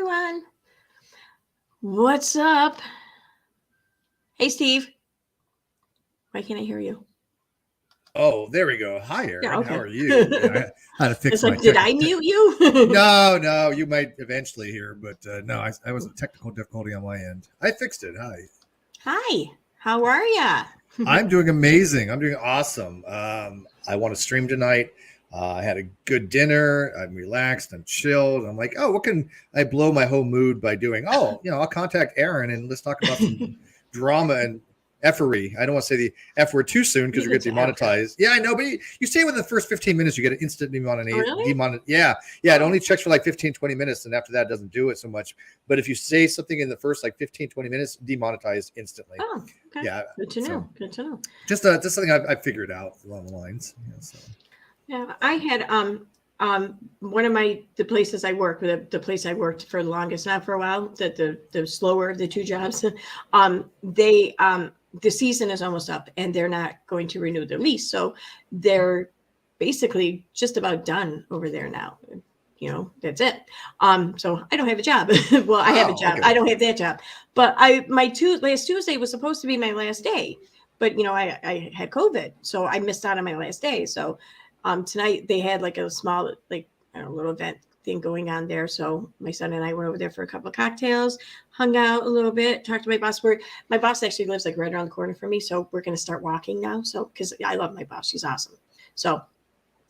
everyone. What's up? Hey, Steve. Why can't I hear you? Oh, there we go. Hi, Erin. Yeah, okay. How are you? Yeah, I had to fix it's like, did I mute you? No, you might eventually hear, but no, I was a technical difficulty on my end. I fixed it. Hi. Hi. How are ya? I'm doing amazing. I'm doing awesome. I want to stream tonight. I had a good dinner. I'm relaxed. I'm chilled. I'm like, oh, what can I blow my whole mood by doing? Oh, I'll contact Erin and let's talk about some drama and effery. I don't want to say the F word too soon because you're getting demonetized. Yeah, I know, but you say within the first 15 minutes, you get an instant demonetization. Really? Yeah, it only checks for like 15, 20 minutes, and after that, it doesn't do it so much. But if you say something in the first like 15, 20 minutes, demonetized instantly. Oh, okay. Yeah. Good to know. So, good to know. Just something I figured out along the lines. Yeah, I had one of the places I work with, the place I worked for the longest, not for a while, the slower of the two jobs, they the season is almost up and they're not going to renew their lease. So they're basically just about done over there now. That's it. So I don't have a job. Well, I have a job. Okay. I don't have that job. But last Tuesday was supposed to be my last day. But I had COVID, so I missed out on my last day. So tonight they had like a small little event thing going on there. So my son and I went over there for a couple of cocktails, hung out a little bit, talked to my boss. My boss actually lives like right around the corner from me. So we're going to start walking now. So, because I love my boss. She's awesome. So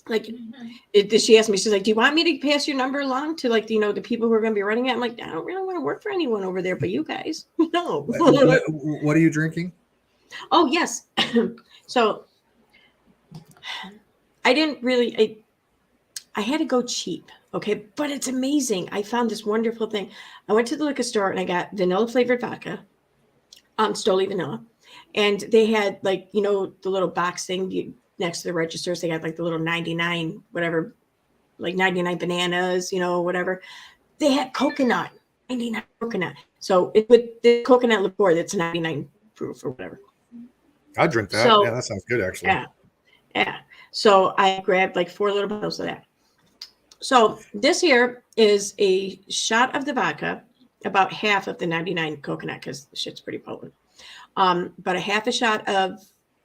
she asked me, she's like, do you want me to pass your number along to the people who are going to be running it? I'm like, I don't really want to work for anyone over there, but you guys. No. What are you drinking? Oh, yes. So I didn't really, I had to go cheap. Okay. But it's amazing. I found this wonderful thing. I went to the liquor store and I got vanilla flavored vodka, Stoli vanilla. And they had the little box thing next to the registers. They had the little 99, whatever, 99 bananas, whatever. They had coconut, 99 coconut. So with the coconut liqueur, that's 99 proof or whatever. I'll drink that. So, yeah, that sounds good, actually. Yeah. So I grabbed 4 little bottles of that. So this here is a shot of the vodka, about half of the 99 coconut, because the shit's pretty potent. But a half a shot of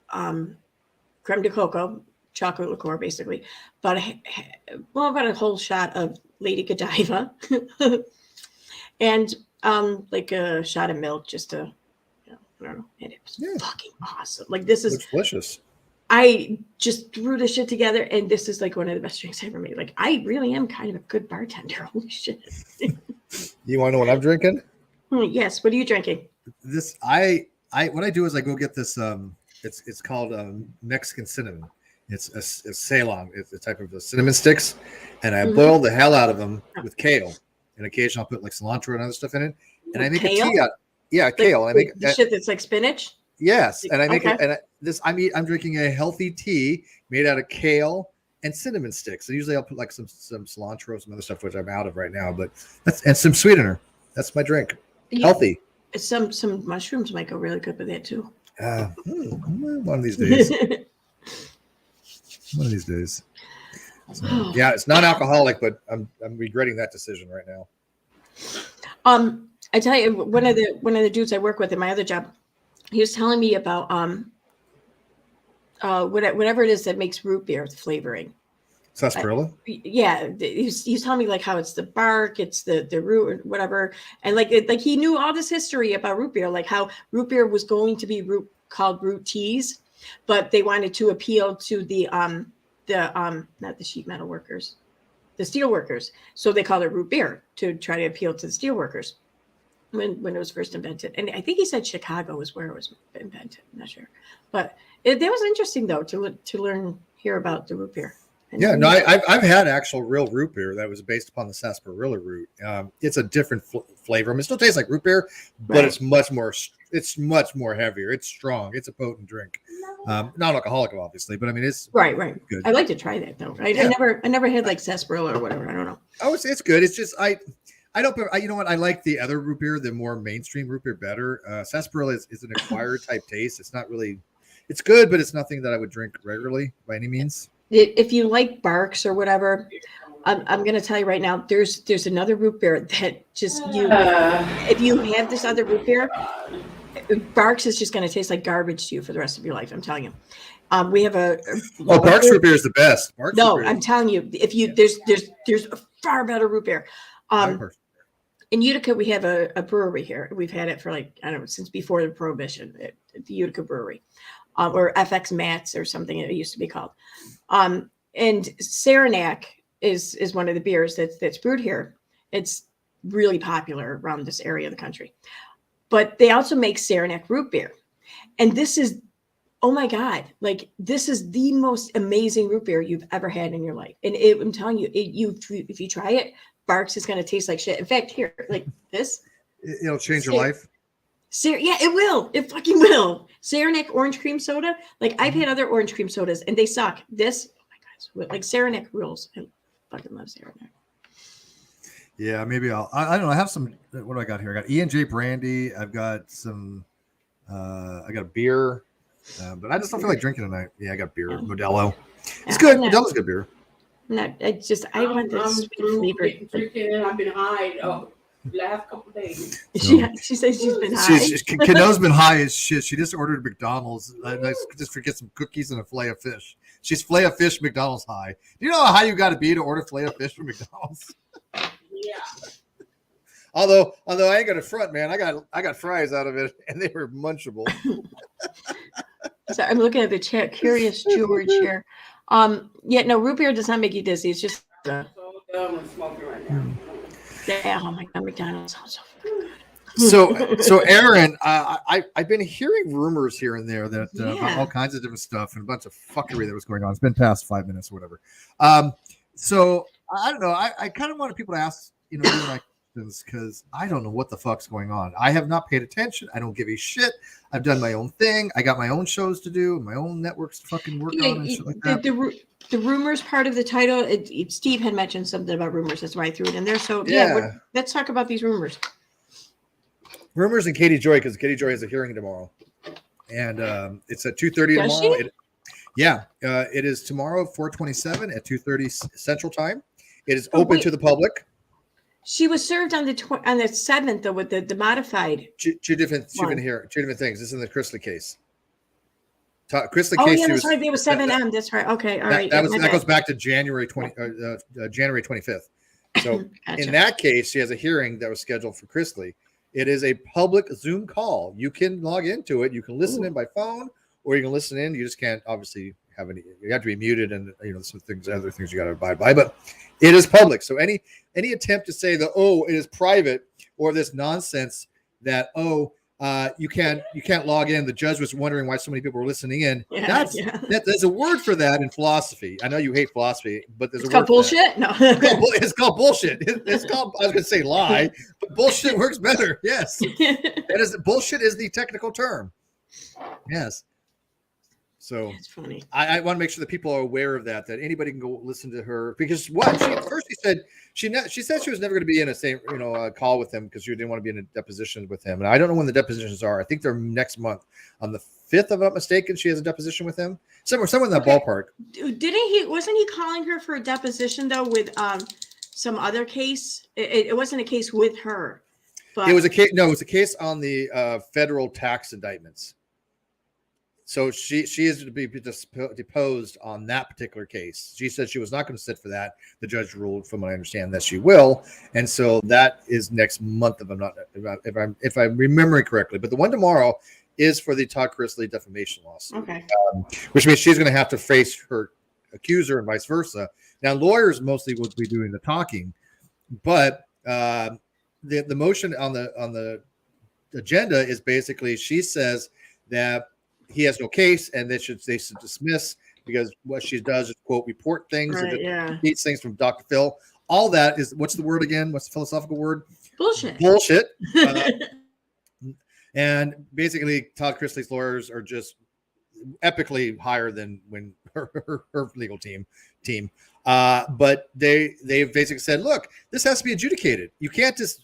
creme de coco, chocolate liqueur, basically. About a whole shot of Lady Godiva. And a shot of milk just to, I don't know. And it was fucking awesome. This is looks delicious. I just threw this shit together, and this is one of the best drinks I ever made. I really am kind of a good bartender. Holy shit. You want to know what I'm drinking? Yes. What are you drinking? This what I do is I go get this. It's called Mexican cinnamon. It's a Ceylon. It's a type of cinnamon sticks, and I boil the hell out of them with kale, and occasionally I'll put cilantro and other stuff in it, and I make kale? A tea out. Yeah, kale. I make the shit that's like spinach. Yes, and I make it. And I'm drinking a healthy tea made out of kale and cinnamon sticks. So usually I'll put some cilantro, some other stuff, which I'm out of right now. But and some sweetener. That's my drink. Yeah. Healthy. Some mushrooms might go really good with that too. One of these days. One of these days. So, yeah, it's non-alcoholic, but I'm regretting that decision right now. I tell you, one of the dudes I work with in my other job, he was telling me about whatever it is that makes root beer flavoring. Sarsaparilla? Yeah, he's telling me how it's the bark, it's the root, or whatever, and he knew all this history about root beer, how root beer was going to be called root teas, but they wanted to appeal to the not the sheet metal workers, the steel workers, so they called it root beer to try to appeal to the steel workers. When it was first invented, and I think he said Chicago was where it was invented. I'm not sure, but that was interesting though to hear about the root beer. I've had actual real root beer that was based upon the sarsaparilla root. It's a different flavor. It still tastes like root beer, but it's much more heavier. It's strong. It's a potent drink. Non-alcoholic, obviously, but I mean it's right. Good. I'd like to try that though. I never had sarsaparilla or whatever. I don't know. Oh, it's good. It's just I don't. You know what? I like the other root beer, the more mainstream root beer, better. Sarsaparilla is an acquired type taste. It's not really. It's good, but it's nothing that I would drink regularly by any means. If you like barks or whatever, I'm going to tell you right now, there's another root beer that just if you have this other root beer, Barks is just going to taste like garbage to you for the rest of your life. I'm telling you. We have Barks root beer is the best. I'm telling you, if you there's a far better root beer. In Utica, we have a brewery here. We've had it for I don't know, since before the Prohibition at the Utica Brewery, or FX Mats or something it used to be called. And Saranac is one of the beers that's brewed here. It's really popular around this area of the country. But they also make Saranac root beer. And this is, oh my God, this is the most amazing root beer you've ever had in your life. And I'm telling you, if you try it, Barks is going to taste like shit. In fact, here, like this. It'll change your life. Yeah, it will. It fucking will. Saranac orange cream soda. I've had other orange cream sodas and they suck. This, oh my God, Saranac rules. I fucking love Saranac. Yeah, maybe I don't know. I have some, what do I got here? I got E&J brandy. I've got some, I got a beer, but I just don't feel like drinking tonight. Yeah, I got beer. Yeah. Modelo. It's good. Modelo's good beer. I want this sweet flavor. Drinking and I've been high last couple days. She says she's been high. Kano's been high as shit. She just ordered McDonald's. Just forget some cookies and a fillet of fish. She's fillet of fish McDonald's high. Do you know how you got to be to order fillet of fish from McDonald's? Yeah. Although I ain't got a front, man. I got fries out of it, and they were munchable. So I'm looking at the chat. Curious George here. Root beer does not make you dizzy. It's just so dumb and smoking right now. Yeah. Oh my God, McDonald's sounds so good. So Aaron, I've been hearing rumors here and there that about all kinds of different stuff and a bunch of fuckery that was going on. It's been past 5 minutes or whatever. So I don't know. I kind of wanted people to ask, my questions because I don't know what the fuck's going on. I have not paid attention. I don't give a shit. I've done my own thing. I got my own shows to do, my own networks to fucking work on and shit like that. The rumors part of the title, Steve had mentioned something about rumors. That's why I threw it in there. So let's talk about these rumors. Rumors and Katie Joy, because Katie Joy has a hearing tomorrow, and it's at 2:30 tomorrow. It is tomorrow, 4/27 at 2:30 Central Time. It is open to the public. She was served on the 7th though with the modified. Two different things. This is in the Chrisley case. Chrisley case. Oh yeah, that's right. There was 7M. That's right. Okay, all right. That goes back to January 25th. So gotcha. In that case, she has a hearing that was scheduled for Chrisley. It is a public Zoom call. You can log into it. You can listen in by phone, or you can listen in. You just can't obviously have any. You have to be muted, and some other things you got to abide by. But it is public. So any attempt to say that it is private or this nonsense that you can't log in. The judge was wondering why so many people were listening in. There's a word for that in philosophy. I know you hate philosophy, but there's a word for bullshit. No, it's called bullshit. It's called. I was going to say lie, but bullshit works better. Yes, bullshit is the technical term. Yes. So that's funny. I want to make sure that people are aware of that anybody can go listen to her because she said she said she was never going to be in a same call with him because she didn't want to be in a deposition with him, and I don't know when the depositions are. I think they're next month on the 5th, if I'm not mistaken. She has a deposition with him somewhere in that ballpark. Wasn't he calling her for a deposition though with some other case? It wasn't a case with her, but it was a case. No, it was a case on the federal tax indictments. So she is to be deposed on that particular case. She said she was not going to sit for that. The judge ruled, from what I understand, that she will, and so that is next month. If I'm remembering correctly, but the one tomorrow is for the Todd Chrisley defamation lawsuit. Okay, which means she's going to have to face her accuser and vice versa. Now, lawyers mostly will be doing the talking, but the motion on the agenda is basically she says that he has no case, and they should dismiss because what she does is quote report things and repeats things from Dr. Phil. All that is what's the word again? What's the philosophical word? Bullshit. And basically, Todd Chrisley's lawyers are just epically higher than when her legal team. But they basically said, look, this has to be adjudicated. You can't just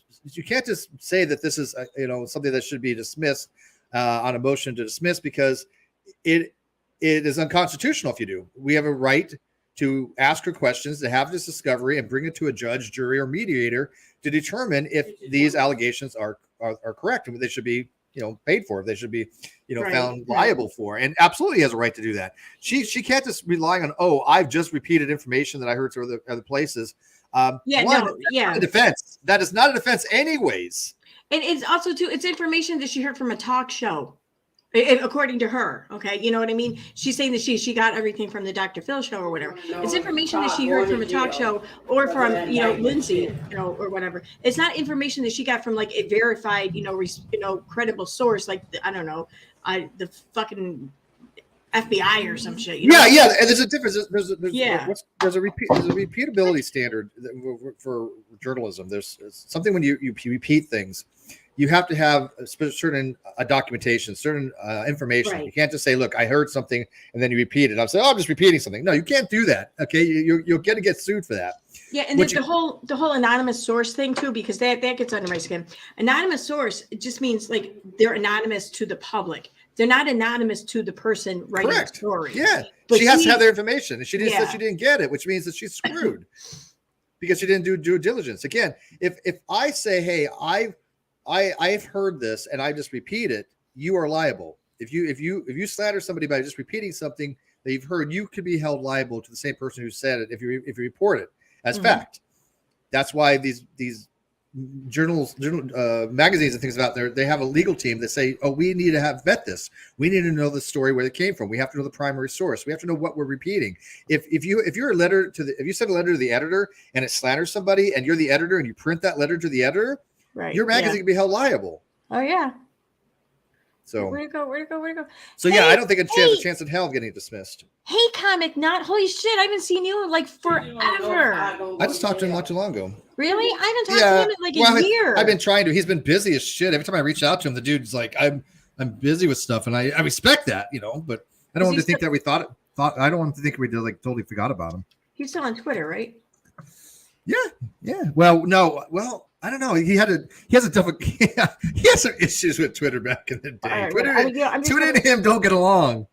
say that this is something that should be dismissed. On a motion to dismiss because it is unconstitutional if you do. We have a right to ask her questions, to have this discovery, and bring it to a judge, jury, or mediator to determine if these allegations are correct and they should be, paid for, if they should be, found liable for. And absolutely has a right to do that. She can't just rely on, I've just repeated information that I heard to other places. Not a defense. That is not a defense anyways. And it's also too, it's information that she heard from a talk show, according to her. Okay. You know what I mean? She's saying that she got everything from the Dr. Phil show or whatever. It's information that she heard from a talk show or from, Lindsay, or whatever. It's not information that she got from like a verified, credible source. Like, I don't know, the fucking FBI or some shit. Yeah. And there's a difference. There's a repeatability standard for journalism. There's something when you repeat things, you have to have certain documentation, certain information. Right. You can't just say, "Look, I heard something," and then you repeat it. I'm saying, I'm just repeating something. No, you can't do that. Okay, you'll get sued for that. Yeah, and the whole anonymous source thing too, because that gets under my skin. Anonymous source, it just means like they're anonymous to the public. They're not anonymous to the person writing the story. Yeah, but she has to have their information, and she didn't get it, which means that she's screwed because she didn't do due diligence. Again, if I say, "Hey, I've heard this and I just repeat it," you are liable. If you slander somebody by just repeating something that you've heard, you could be held liable to the same person who said it if you report it as fact. That's why these magazines and things out there, they have a legal team that say, we need to vet this. We need to know the story where it came from. We have to know the primary source. We have to know what we're repeating. If you send a letter to the editor and it slanders somebody and you're the editor and you print that letter to the editor, right, your magazine can be held liable. Oh yeah. So where'd it go? So I don't think she has a chance in hell of getting dismissed. Hey, Comic Nut, holy shit, I haven't seen you in like forever. I just talked to him not too long ago. Really? I haven't talked to him in like a year. I've been trying to. He's been busy as shit. Every time I reach out to him, the dude's like, I'm busy with stuff, and I respect that, but I don't want to think that we thought. I don't want to think we did totally forgot about him. He's still on Twitter, right? Yeah. Well, no. Well, I don't know. He has some issues with Twitter back in the day. Right, Twitter and him don't get along.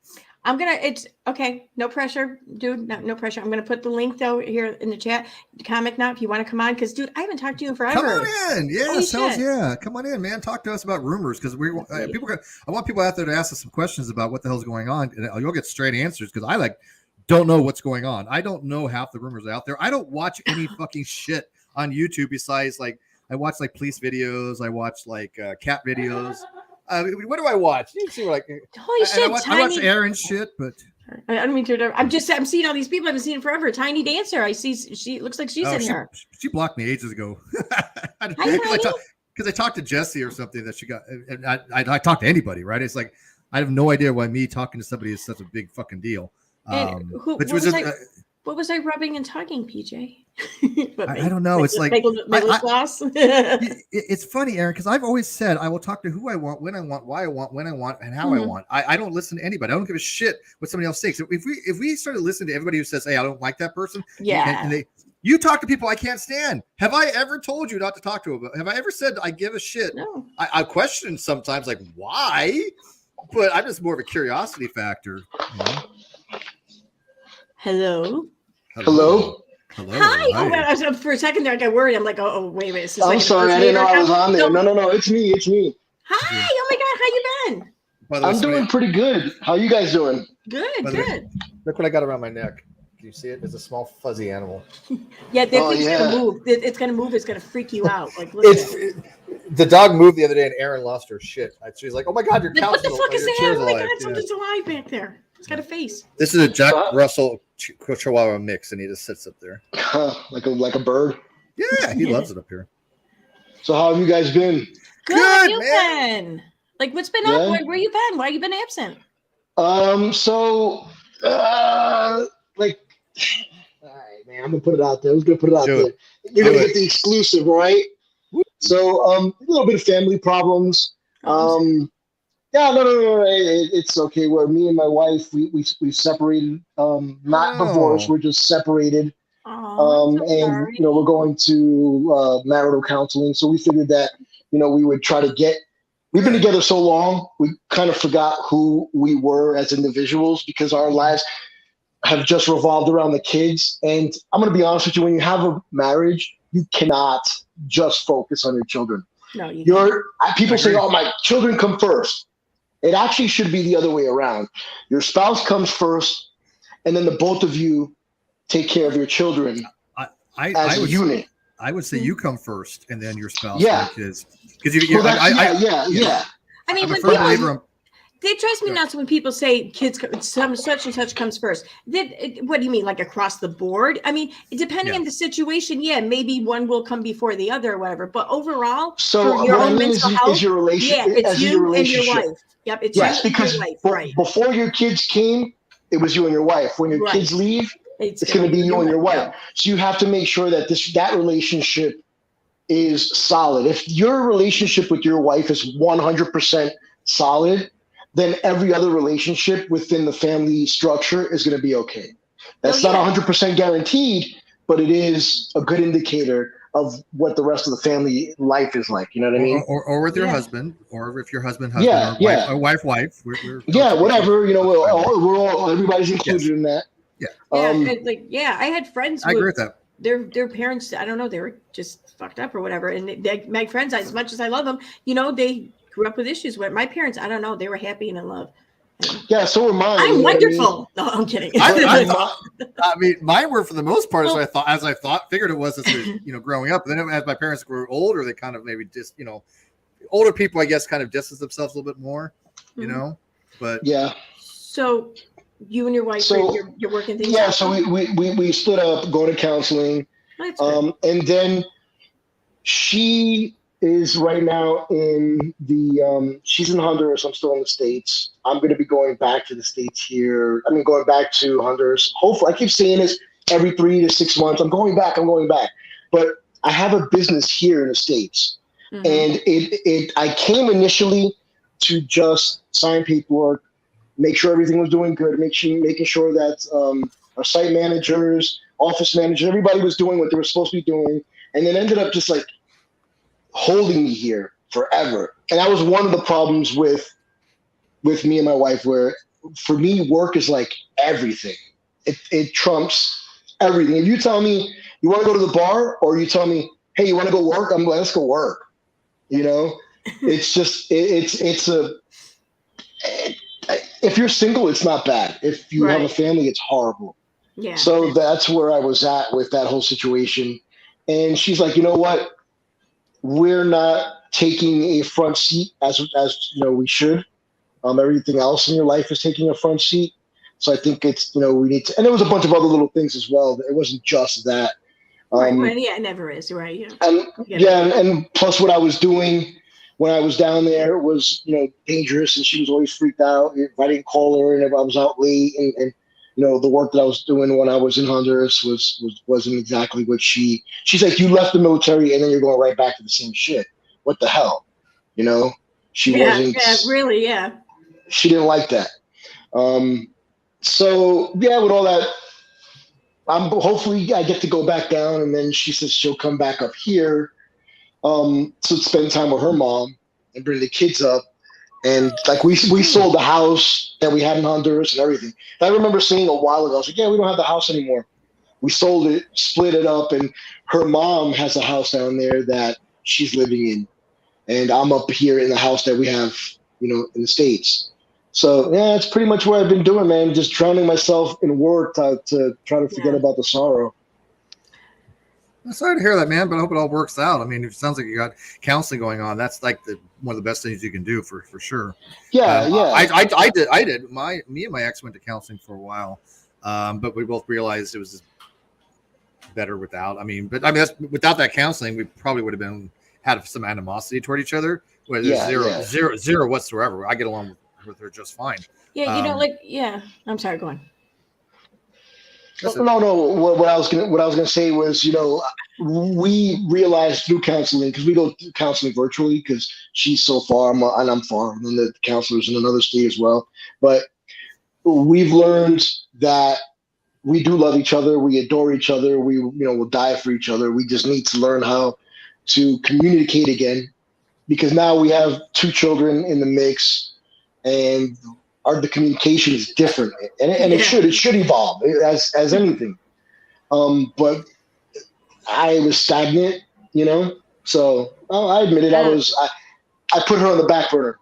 It's okay. No pressure, dude. No pressure. I'm going to put the link though here in the chat. Comic Nut, if you want to come on, because dude, I haven't talked to you in forever. Come on in. Yes, yeah. Come on in, man. Talk to us about rumors because I want people out there to ask us some questions about what the hell's going on, and you'll get straight answers because I don't know what's going on. I don't know half the rumors out there. I don't watch any fucking shit on YouTube besides I watch police videos. I watch cat videos. What do I watch? You see, holy shit! I watch Aaron shit, but I don't mean to. I'm seeing all these people I've been seeing forever. Tiny Dancer. I see. She looks like she's in here. She blocked me ages ago. Because I talked to Jesse or something that she got. And I talk to anybody, right? It's like I have no idea why me talking to somebody is such a big fucking deal. What was I rubbing and tugging, PJ? I don't know. It's it's funny, Aaron, because I've always said I will talk to who I want, when I want, why I want, when I want, and how I want. I don't listen to anybody. I don't give a shit what somebody else thinks. If we started listening to everybody who says, "Hey, I don't like that person," and you talk to people I can't stand. Have I ever told you not to talk to them? Have I ever said I give a shit? No. I question sometimes why, but I'm just more of a curiosity factor. Hello. Hi. Oh, for a second there, I got worried. I'm like, wait. I'm sorry, I didn't know I was on there. No, it's me. Hi. Oh my God, how you been? I'm doing pretty good. How you guys doing? Good. Look what I got around my neck. Can you see it? There's a small fuzzy animal. Yeah, thing's gonna move. It's gonna move. It's gonna freak you out. The dog moved the other day, and Erin lost her shit. She's like, "Oh my God, your couch! What the fuck is that? Oh my God, something's alive back there. It's got a face." This is a Jack Russell Chihuahua mix, and he just sits up there like a bird. Yeah, he loves it up here. So how have you guys been? Good, how you been? What's been up? Where you been? Why you been absent? All right, man, I'm gonna put it out there. Who's gonna put it out there? You're gonna get the exclusive, right? So, a little bit of family problems. No, it's okay. Where me and my wife, we separated. Not divorced. We're just separated. And we're going to marital counseling. So we figured that we would try to get. We've been together so long, we kind of forgot who we were as individuals because our lives. have just revolved around the kids. And I'm going to be honest with you, when you have a marriage, you cannot just focus on your children. No, you People say, oh, my children come first. It actually should be the other way around. Your spouse comes first, and then the both of you take care of your children as a unit. I would say you come first, and then your spouse Yeah. and kids. Because yeah. I mean, when people, it drives me nuts when people say kids, such and such comes first. What do you mean, like across the board? I mean, depending on the situation, maybe one will come before the other or whatever. But overall, so for your own mental health, is your relationship, it's you and your wife. Yep, it's you and your wife. Right. Before your kids came, it was you and your wife. When your kids leave, it's going to be you and your wife. Yeah. So you have to make sure that that relationship is solid. If your relationship with your wife is 100% solid, then every other relationship within the family structure is going to be okay. That's not 100% guaranteed, but it is a good indicator of what the rest of the family life is like. You know what I mean? Or with your husband, or if your husband, or wife. We're whatever. You know, we're all everybody's included in that. Yeah. I had friends. I agree with that. Their parents, I don't know, they were just fucked up or whatever. And my friends, as much as I love them, you know, they grew up with issues. With my parents, I don't know, they were happy and in love. Yeah, so were mine. I'm wonderful. No, I'm kidding. I mean, mine were for the most part as I figured it was as growing up. And then as my parents grew older, they kind of maybe just older people, I guess, kind of distance themselves a little bit more, you know. But yeah. So you and your wife, you're working things out. Yeah, so we split up, going to counseling. And then she is right now in she's in Honduras. I'm still in the States. I'm going to be going back to the States here. I mean, going back to Honduras. Hopefully, I keep saying this every 3 to 6 months. I'm going back. But I have a business here in the States. Mm-hmm. And I came initially to just sign paperwork, make sure everything was doing good, making sure that our site managers, office managers, everybody was doing what they were supposed to be doing. And then ended up just like holding me here forever. And that was one of the problems with me and my wife, where for me, work is like everything. It trumps everything. If you tell me you want to go to the bar, or you tell me, hey, you want to go work? I'm like, let's go work. You know, it's just, if you're single, it's not bad. If you have a family, it's horrible. Yeah. So that's where I was at with that whole situation. And she's like, you know what? We're not taking a front seat as you know we should. Everything else in your life is taking a front seat. So I think it's, we need to, and there was a bunch of other little things as well. It wasn't just that. Right. It never is. Right. Yeah. And plus what I was doing when I was down there was, dangerous, and she was always freaked out if I didn't call her and if I was out late, and the work that I was doing when I was in Honduras wasn't exactly what she's like, you left the military and then you're going right back to the same shit. What the hell? She wasn't. Yeah, really. Yeah. She didn't like that. So yeah, with all that, hopefully I get to go back down, and then she says she'll come back up here to spend time with her mom and bring the kids up. And like we sold the house that we had in Honduras and everything. And I remember saying a while ago, I was like, yeah, we don't have the house anymore. We sold it, split it up, and her mom has a house down there that she's living in. And I'm up here in the house that we have, in the States. So yeah, it's pretty much what I've been doing, man. Just drowning myself in work to try to forget about the sorrow. I'm sorry to hear that, man, but I hope it all works out. I mean, it sounds like you got counseling going on. That's like one of the best things you can do for sure. Yeah, yeah. I did. Me and my ex went to counseling for a while, but we both realized it was better without. Without that counseling, we probably would have had some animosity toward each other. Where there's zero whatsoever. I get along with her just fine. Yeah, I'm sorry. Go on. No. What I was gonna say was, we realized through counseling, because we go through counseling virtually, because she's so far and I'm far, and then the counselor's in another state as well. But we've learned that we do love each other. We adore each other. We, will die for each other. We just need to learn how to communicate again, because now we have 2 children in the mix, and the communication is different, and it should evolve as anything. But I was stagnant, you know. So I admit it. I put her on the back burner.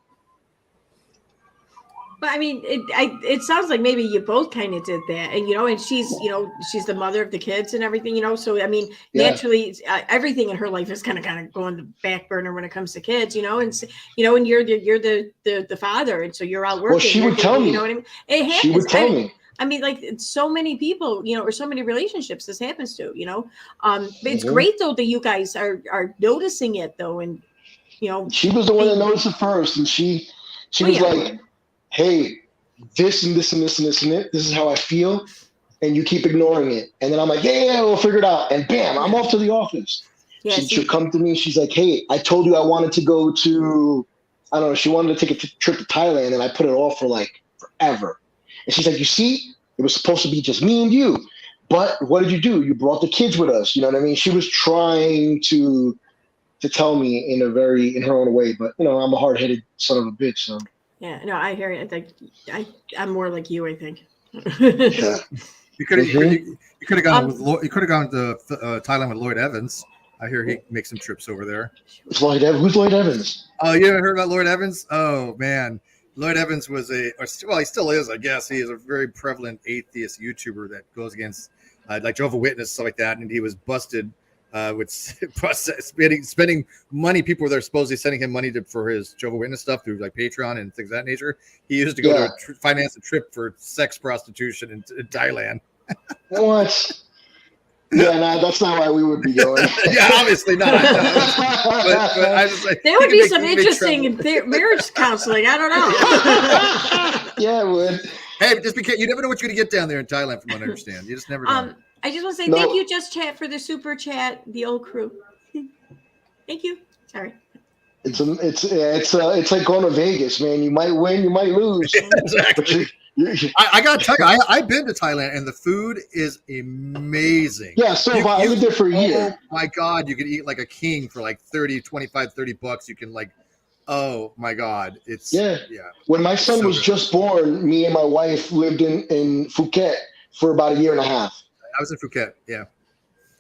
But I mean, it sounds like maybe you both kind of did that, and and she's the mother of the kids and everything, So I mean, naturally, everything in her life is kind of going the back burner when it comes to kids, and and you're the father, and so you're out working. Well, she would tell me. You know what I mean? It happens. She would tell me. I mean, like so many people, or so many relationships this happens to, It's great though that you guys are noticing it though, and she was the one that noticed it first, and she was like, hey, this and this and this and this and this is how I feel, and you keep ignoring it. And then I'm like, yeah, we'll figure it out. And bam, I'm off to the office. Yeah, she'll come to me. She's like, hey, I told you I wanted to go to, I don't know, she wanted to take a trip to Thailand, and I put it off for like forever. And she's like, you see, it was supposed to be just me and you. But what did you do? You brought the kids with us. You know what I mean? She was trying to tell me in her own way. But, I'm a hard-headed son of a bitch, so. Yeah, no, I hear it. I'm more like you, I think. Yeah. You could have gone to Thailand with Lloyd Evans. I hear he makes some trips over there. Who's Lloyd Evans? Oh, you haven't heard about Lloyd Evans? Oh man, Lloyd Evans was he still is, I guess. He is a very prevalent atheist YouTuber that goes against like Jehovah's Witness, stuff like that, and he was busted. With spending money, people were there supposedly sending him money for his Jehovah's Witness stuff through like Patreon and things of that nature. He used to go to finance a trip for sex prostitution in Thailand. What? Yeah, no, that's not why we would be going. Yeah, obviously not. But I just like, there would be some interesting marriage counseling. I don't know. Yeah, it would. Hey, just because you never know what you're gonna get down there in Thailand, from what I understand. You just never know. I just want to say thank you, Just Chat, for the super chat, the old crew. Thank you. Sorry. It's like going to Vegas, man. You might win, you might lose. Yeah, exactly. I got to tell you, I've been to Thailand, and the food is amazing. Yeah, so I lived there for a year. Oh my God, you can eat like a king for like $25-$30. You can like, oh my God, it's yeah. When my son was just born, me and my wife lived in Phuket for about a year and a half. I was in Phuket, yeah.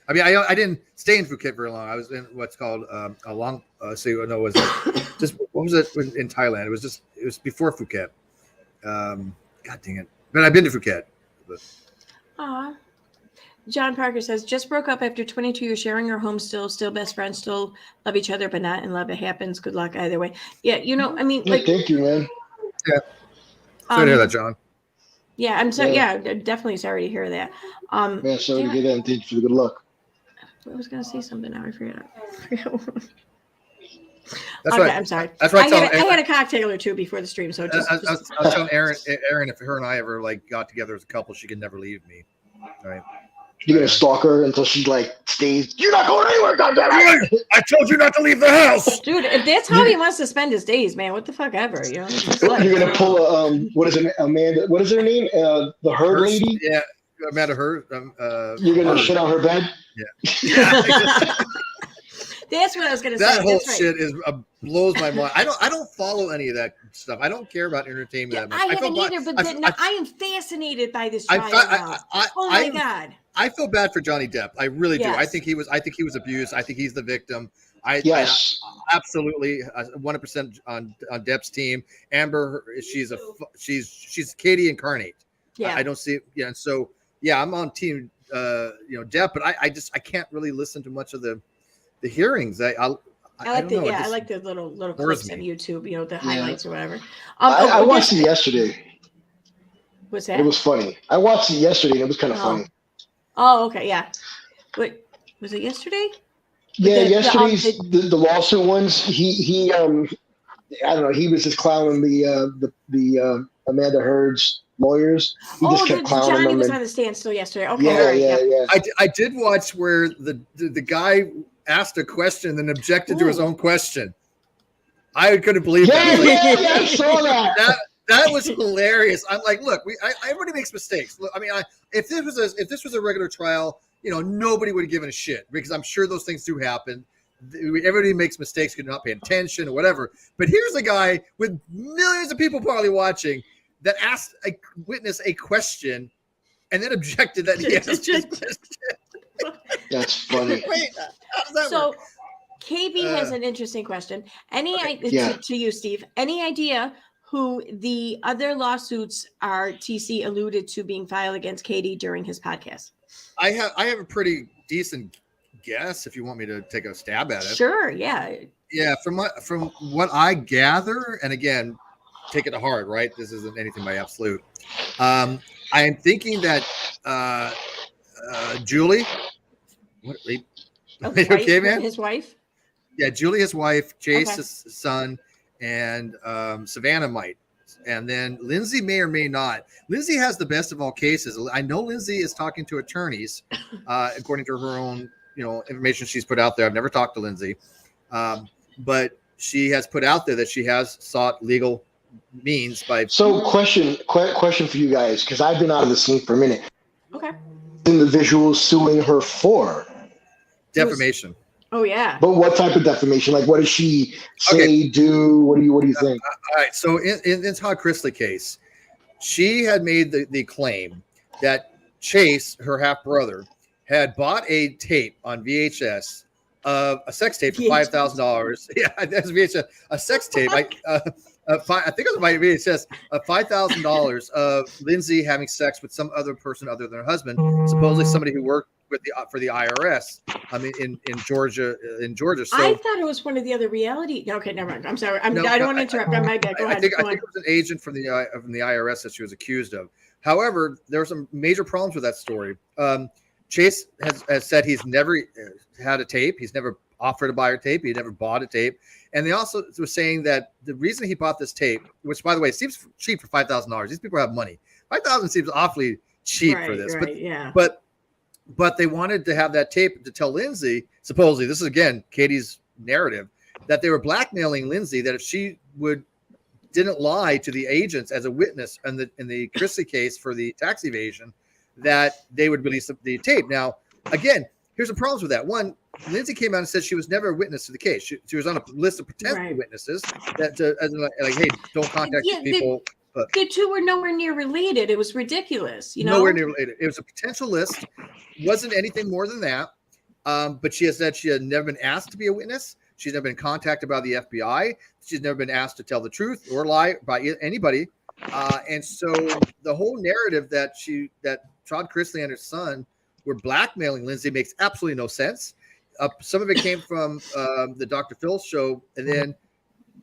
I mean, I didn't stay in Phuket very long. I was in what's called what was it in Thailand? It was before Phuket. God dang it! But I've been to Phuket. Aw. John Parker says, just broke up after 22 years, sharing our home, still best friends, still love each other, but not in love. It happens. Good luck either way. Yeah, I mean, like. Thank you, man. Yeah. Sorry to hear that, John. Yeah, I'm sorry. Yeah, definitely sorry to hear that. Yeah, sorry to hear that, and thank you for the good luck. I was going to say something now. I forgot. That's right. I'm sorry. That's right. I had a cocktail or two before the stream, so I was telling Aaron, if her and I ever like got together as a couple, she could never leave me. All right. You're gonna stalk her until she like stays. You're not going anywhere, goddamn! I told you not to leave the house, dude. If that's how he wants to spend his days, man, what the fuck ever, You're gonna pull a what is it, Amanda? What is her name? The Heard lady. Yeah, Amanda Heard. You're gonna shit on her bed. Yeah. That's what I was gonna say. That whole shit is blows my mind. I don't follow any of that stuff. I don't care about entertainment that much. I haven't either, but I am fascinated by this trial. Oh my God. I feel bad for Johnny Depp. I really do. I think he was abused. I think he's the victim. I absolutely 100% on Depp's team. Amber, she's Katie incarnate. Yeah. I don't see it. Yeah. And so I'm on team Depp, but I can't really listen to much of the hearings. I like the little clips on YouTube, the highlights or whatever. I watched it yesterday. What's that? It was funny. I watched it yesterday and it was kind of funny. Oh, okay, yeah. Wait, was it yesterday? Yeah, yesterday's the lawsuit ones. He I don't know. He was just clowning the Amanda Heard's lawyers. He just kept clowning them. Johnny was on the stand still yesterday. Okay, yeah. I did watch where the guy asked a question and then objected to his own question. I couldn't believe that. Yeah, I saw that. That was hilarious. I'm like, look, everybody makes mistakes. Look, I mean, if this was a regular trial, nobody would have given a shit because I'm sure those things do happen. Everybody makes mistakes, could not pay attention or whatever. But here's a guy with millions of people probably watching that asked a witness a question and then objected that he asked his question. That's funny. Wait, how does that So work? KB has an interesting question. Yeah. To you, Steve, any idea who the other lawsuits are TC alluded to being filed against Katie during his podcast? I have a pretty decent guess if you want me to take a stab at it. Sure, yeah. Yeah, from what I gather, and again, take it to heart, right? This isn't anything by absolute. I am thinking that Julie, okay, man? His wife? Yeah, Julie, his wife, Chase, his son, and Savannah might. And then Lindsay may or may not. Lindsay has the best of all cases. I know Lindsay is talking to attorneys, according to her own, information she's put out there. I've never talked to Lindsay, but she has put out there that she has sought legal means by. So, question for you guys, because I've been out of the scene for a minute. Okay. Individual suing her for defamation. Oh yeah. But what type of defamation? Like, what does she say, do? What do you think? All right. So in Todd Chrisley case, she had made the claim that Chase, her half brother, had bought a tape on VHS of a sex tape for $5,000. Yeah, that's VHS. A sex tape. I think it was my VHS of $5,000 of Lindsay having sex with some other person other than her husband, supposedly somebody who worked for the IRS. I mean, in Georgia. So I thought it was one of the other reality. Okay, never mind. I'm sorry. I don't want to interrupt. My bad. Go ahead. I think it was an agent from the IRS that she was accused of. However, there were some major problems with that story. Chase has said he's never had a tape. He's never offered to buy her tape. He never bought a tape. And they also were saying that the reason he bought this tape, which by the way seems cheap for $5,000. These people have money. $5,000 seems awfully cheap for this. But they wanted to have that tape to tell Lindsay, supposedly, this is again Katie's narrative, that they were blackmailing Lindsay that if she didn't lie to the agents as a witness in the Chrisley case for the tax evasion, that they would release the tape. Now, again, here's the problems with that. One, Lindsay came out and said she was never a witness to the case. She was on a list of potential witnesses that, hey, don't contact these people. The two were nowhere near related. It was ridiculous, Nowhere near related. It was a potential list. Wasn't anything more than that. But she has said she had never been asked to be a witness. She's never been contacted by the FBI. She's never been asked to tell the truth or lie by anybody. And so the whole narrative that Todd Chrisley and her son were blackmailing Lindsay makes absolutely no sense. Some of it came from the Dr. Phil show, and then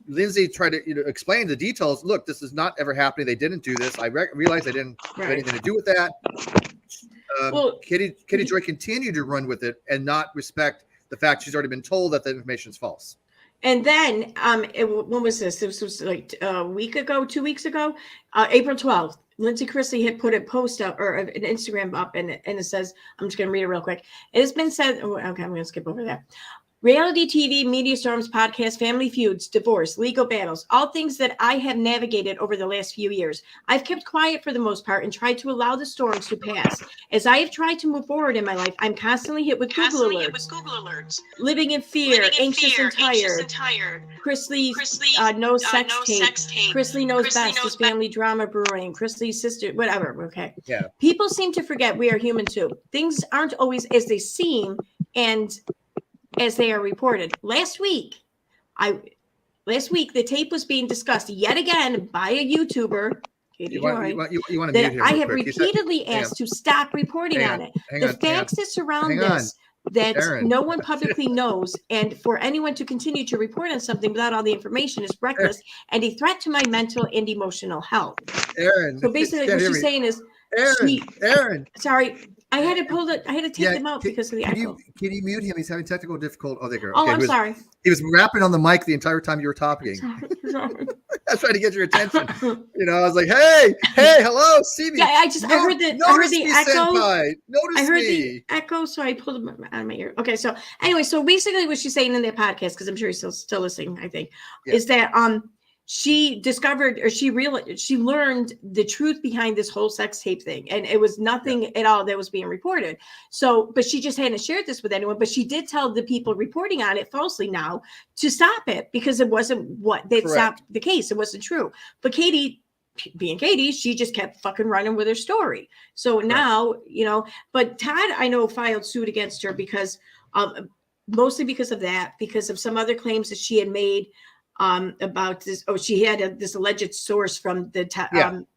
Lindsay tried to explain the details. Look, this is not ever happening. They didn't do this. I realized they didn't have anything to do with that. Kitty Joy continued to run with it and not respect the fact she's already been told that the information is false. And then, when was this? This was like a week ago, 2 weeks ago, April 12th. Lindsay Chrisley had put a post up or an Instagram up, and it says, I'm just going to read it real quick. It has been said. Okay, I'm going to skip over that. Reality TV, media storms, podcasts, family feuds, divorce, legal battles, all things that I have navigated over the last few years. I've kept quiet for the most part and tried to allow the storms to pass. As I have tried to move forward in my life, I'm constantly hit with Google alerts. Living in fear, anxious and tired. Chrisley knows sex tape. Chrisley knows best. This family drama brewing. Chrisley's sister, whatever. Okay. Yeah. People seem to forget we are human too. Things aren't always as they seem and as they are reported. Last week, the tape was being discussed yet again by a YouTuber, Katie Joy, that I have repeatedly asked to stop reporting on it. The facts that surround this, that no one publicly knows, and for anyone to continue to report on something without all the information is reckless and a threat to my mental and emotional health. Aaron, so basically what she's saying is, Aaron, sorry, I had to take them out because of the echo. Can you mute him? He's having technical difficulty. Oh, there you go. Oh, I'm sorry. He was rapping on the mic the entire time you were talking. Sorry. I was trying to get your attention. I was like, hey, hello, see me. Yeah, I heard the echo. Notice I heard me. the echo, so I pulled them out of my ear. Okay, so anyway, so basically what she's saying in that podcast, because I'm sure he's still listening, I think, is that she discovered, or she learned the truth behind this whole sex tape thing. And it was nothing at all that was being reported. So, but she just hadn't shared this with anyone, but she did tell the people reporting on it falsely now to stop it because it wasn't what they stopped the case. It wasn't true. But Katie being Katie, she just kept fucking running with her story. So now, but Todd, I know, filed suit against her because mostly because of that, because of some other claims that she had made about this. Oh, she had this alleged source from the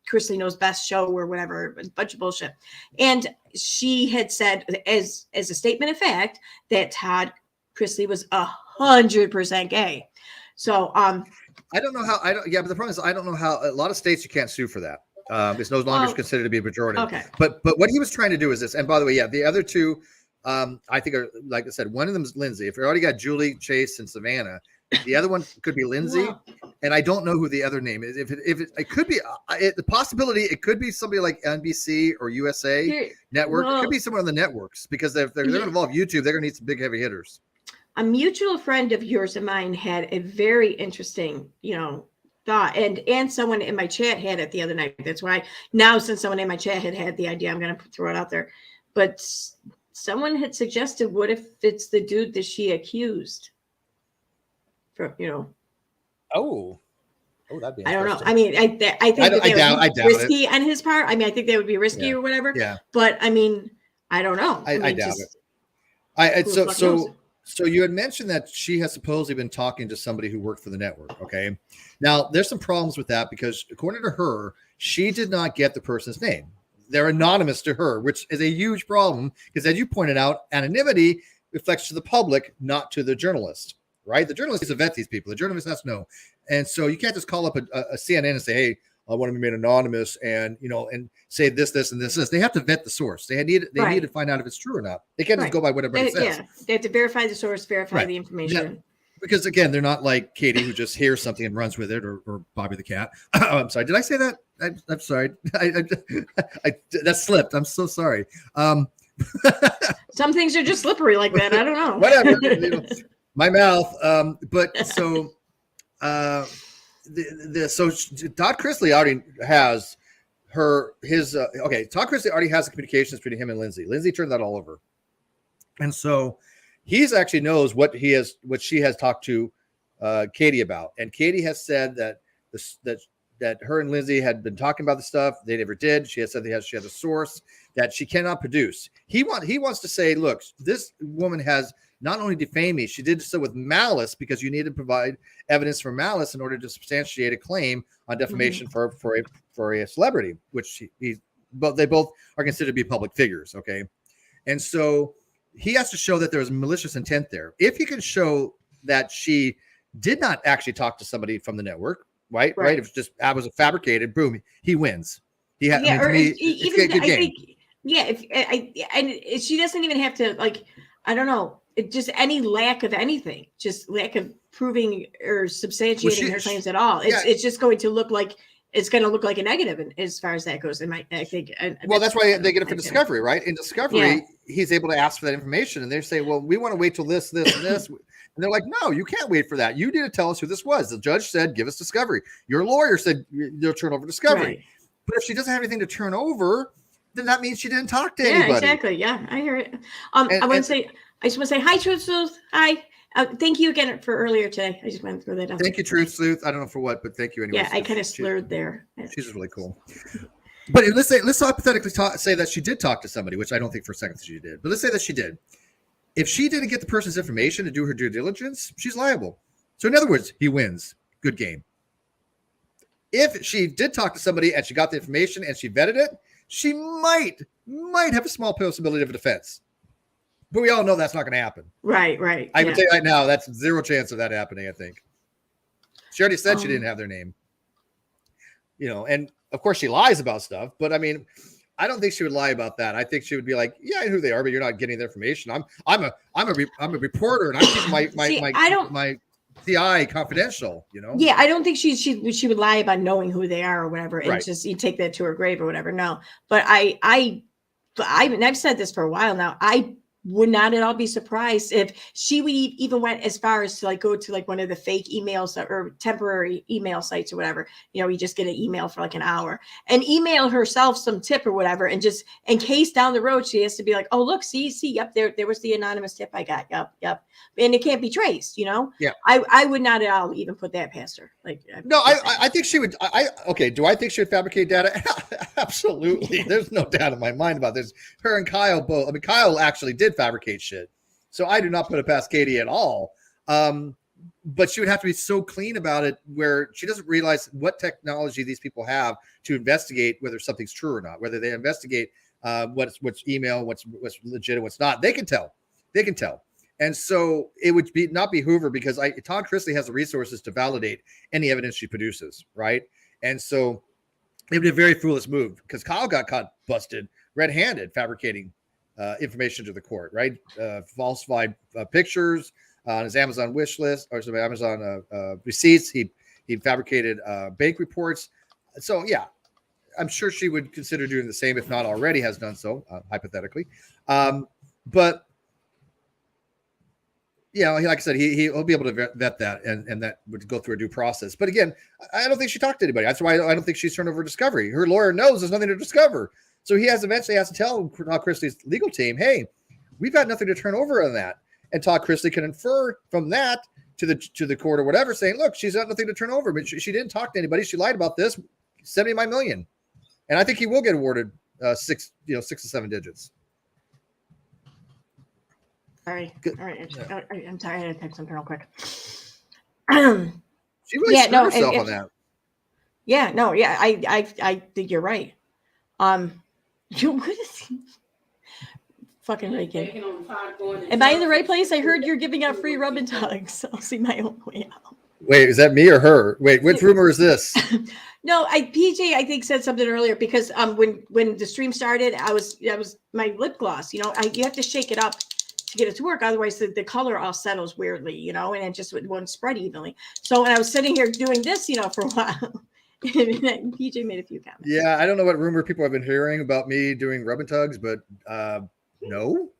Chrisley Knows Best show or whatever, a bunch of bullshit. And she had said, as a statement of fact, that Todd Chrisley was 100% gay. So I don't know how. Yeah, but the problem is I don't know how. A lot of states you can't sue for that. It's no longer considered to be a pejorative. Okay. But what he was trying to do is this. And by the way, yeah, the other two, I think are, like I said, one of them is Lindsay. If you already got Julie, Chase, and Savannah, the other one could be Lindsay. Wow. And I don't know who the other name is. If it could be the possibility, it could be somebody like NBC or USA Network. It could be someone on the networks because if they're going to involve YouTube, they're going to need some big heavy hitters. A mutual friend of yours and mine had a very interesting, thought, and someone in my chat had it the other night. That's why now, since someone in my chat had the idea, I'm going to throw it out there. But someone had suggested, what if it's the dude that she accused? Oh, that'd be. I don't know. I mean, I think that would be risky on his part. I mean, I think that would be risky or whatever. Yeah. But I mean, I don't know. I doubt it. So you had mentioned that she has supposedly been talking to somebody who worked for the network. Okay. Now there's some problems with that because according to her, she did not get the person's name. They're anonymous to her, which is a huge problem because, as you pointed out, anonymity reflects to the public, not to the journalist, right? The journalist is to vet these people. The journalist has to know. And so you can't just call up a CNN and say, hey, I want to be made anonymous and, and say this, and this. They have to vet the source. They need to find out if it's true or not. They can't just go by whatever it says. Yeah, they have to verify the source, verify the information. Yeah. Because again, they're not like Katie who just hears something and runs with it, or Bobby the cat. I'm sorry. Did I say that? I'm sorry. I that slipped. I'm so sorry. Some things are just slippery like that. I don't know. Whatever. My mouth. But so. So Todd Chrisley already has Todd Chrisley already has the communications between him and Lindsay. Lindsay turned that all over, and so he's actually knows what she has talked to Katie about, and Katie has said that that her and Lindsay had been talking about the stuff. They never did. She has said she had a source that she cannot produce. He wants to say, look, this woman has not only defamed me, she did so with malice because you need to provide evidence for malice in order to substantiate a claim on defamation for a celebrity, which they both are considered to be public figures. Okay. And so he has to show that there was malicious intent there. If he can show that she did not actually talk to somebody from the network, right? If I was fabricated, boom, he wins. She doesn't even have to I don't know. Just any lack of anything, just lack of proving or substantiating her claims at all. It's just going to look like a negative as far as that goes. I think. Well, that's why they get it for discovery, right? In discovery, he's able to ask for that information, and they say, "Well, we want to wait till this, and this." And they're like, "No, you can't wait for that. You need to tell us who this was." The judge said, "Give us discovery." Your lawyer said, "You'll turn over discovery." Right. But if she doesn't have anything to turn over, then that means she didn't talk to anybody. Exactly. Yeah, I hear it. I just want to say hi, Truth Sleuth. Hi. Thank you again for earlier today. I just want to throw that out. Thank you, Truth Sleuth. I don't know for what, but thank you anyway. Yeah, I kind of slurred there. She's really cool. But let's hypothetically say that she did talk to somebody, which I don't think for a second she did. But let's say that she did. If she didn't get the person's information to do her due diligence, she's liable. So in other words, he wins. Good game. If she did talk to somebody and she got the information and she vetted it, she might have a small possibility of a defense. But we all know that's not going to happen. Right. I can tell you right now, that's zero chance of that happening, I think. She already said she didn't have their name. And of course she lies about stuff, but I mean, I don't think she would lie about that. I think she would be like, yeah, I know who they are, but you're not getting the information. I'm a reporter and I'm keeping my TI confidential, Yeah, I don't think she would lie about knowing who they are or whatever, and just you take that to her grave or whatever. No, but I've said this for a while now. I would not at all be surprised if she would even went as far as to like go to like one of the fake emails or temporary email sites or whatever. You know, you just get an email for like an hour and email herself some tip or whatever. And just in case down the road, she has to be like, oh, look, see, yep, there was the anonymous tip I got. Yep. And it can't be traced, you know? Yeah. I would not at all even put that past her. Like, no, I think she would. Okay. Do I think she would fabricate data? Absolutely. There's no doubt in my mind about this. Her and Kyle both. I mean, Kyle actually did fabricate shit, so I do not put it past Katie at all. But she would have to be so clean about it, where she doesn't realize what technology these people have to investigate whether something's true or not. Whether they investigate what's email, what's legit, and what's not. They can tell. And so it would not behoove her, because Todd Chrisley has the resources to validate any evidence she produces, right? And so it would be a very foolish move, because Kyle got caught busted red-handed fabricating information to the court, right? Falsified pictures on his Amazon wish list, or some Amazon receipts. He fabricated bank reports. So yeah, I'm sure she would consider doing the same, if not already has done so, hypothetically. But yeah, like I said, he'll be able to vet that, and that would go through a due process. But again, I don't think she talked to anybody. That's why I don't think she's turned over discovery. Her lawyer knows there's nothing to discover. So he eventually has to tell Todd Chrisley's legal team, hey, we've got nothing to turn over on that. And Todd Chrisley can infer from that to the court or whatever, saying, look, she's got nothing to turn over. But she didn't talk to anybody. She lied about this. Send me my million. And I think he will get awarded 6 to 7 digits. All right. Yeah. I'm sorry. I had to text something real quick. She really screwed herself on that. Yeah, no, yeah, I think you're right. What is fucking Reagan? Am I in the right place? I heard you're giving out free rub and tugs. I'll see my own way out. Wait, is that me or her? Wait, which rumor is this? No, PJ I think said something earlier, because when the stream started, I was my lip gloss. You know, you have to shake it up to get it to work, otherwise the color all settles weirdly, you know, and it just won't spread evenly. So when I was sitting here doing this, you know, for a while, and PJ made a few comments. Yeah, I don't know what rumor people have been hearing about me doing rub and tugs, but no.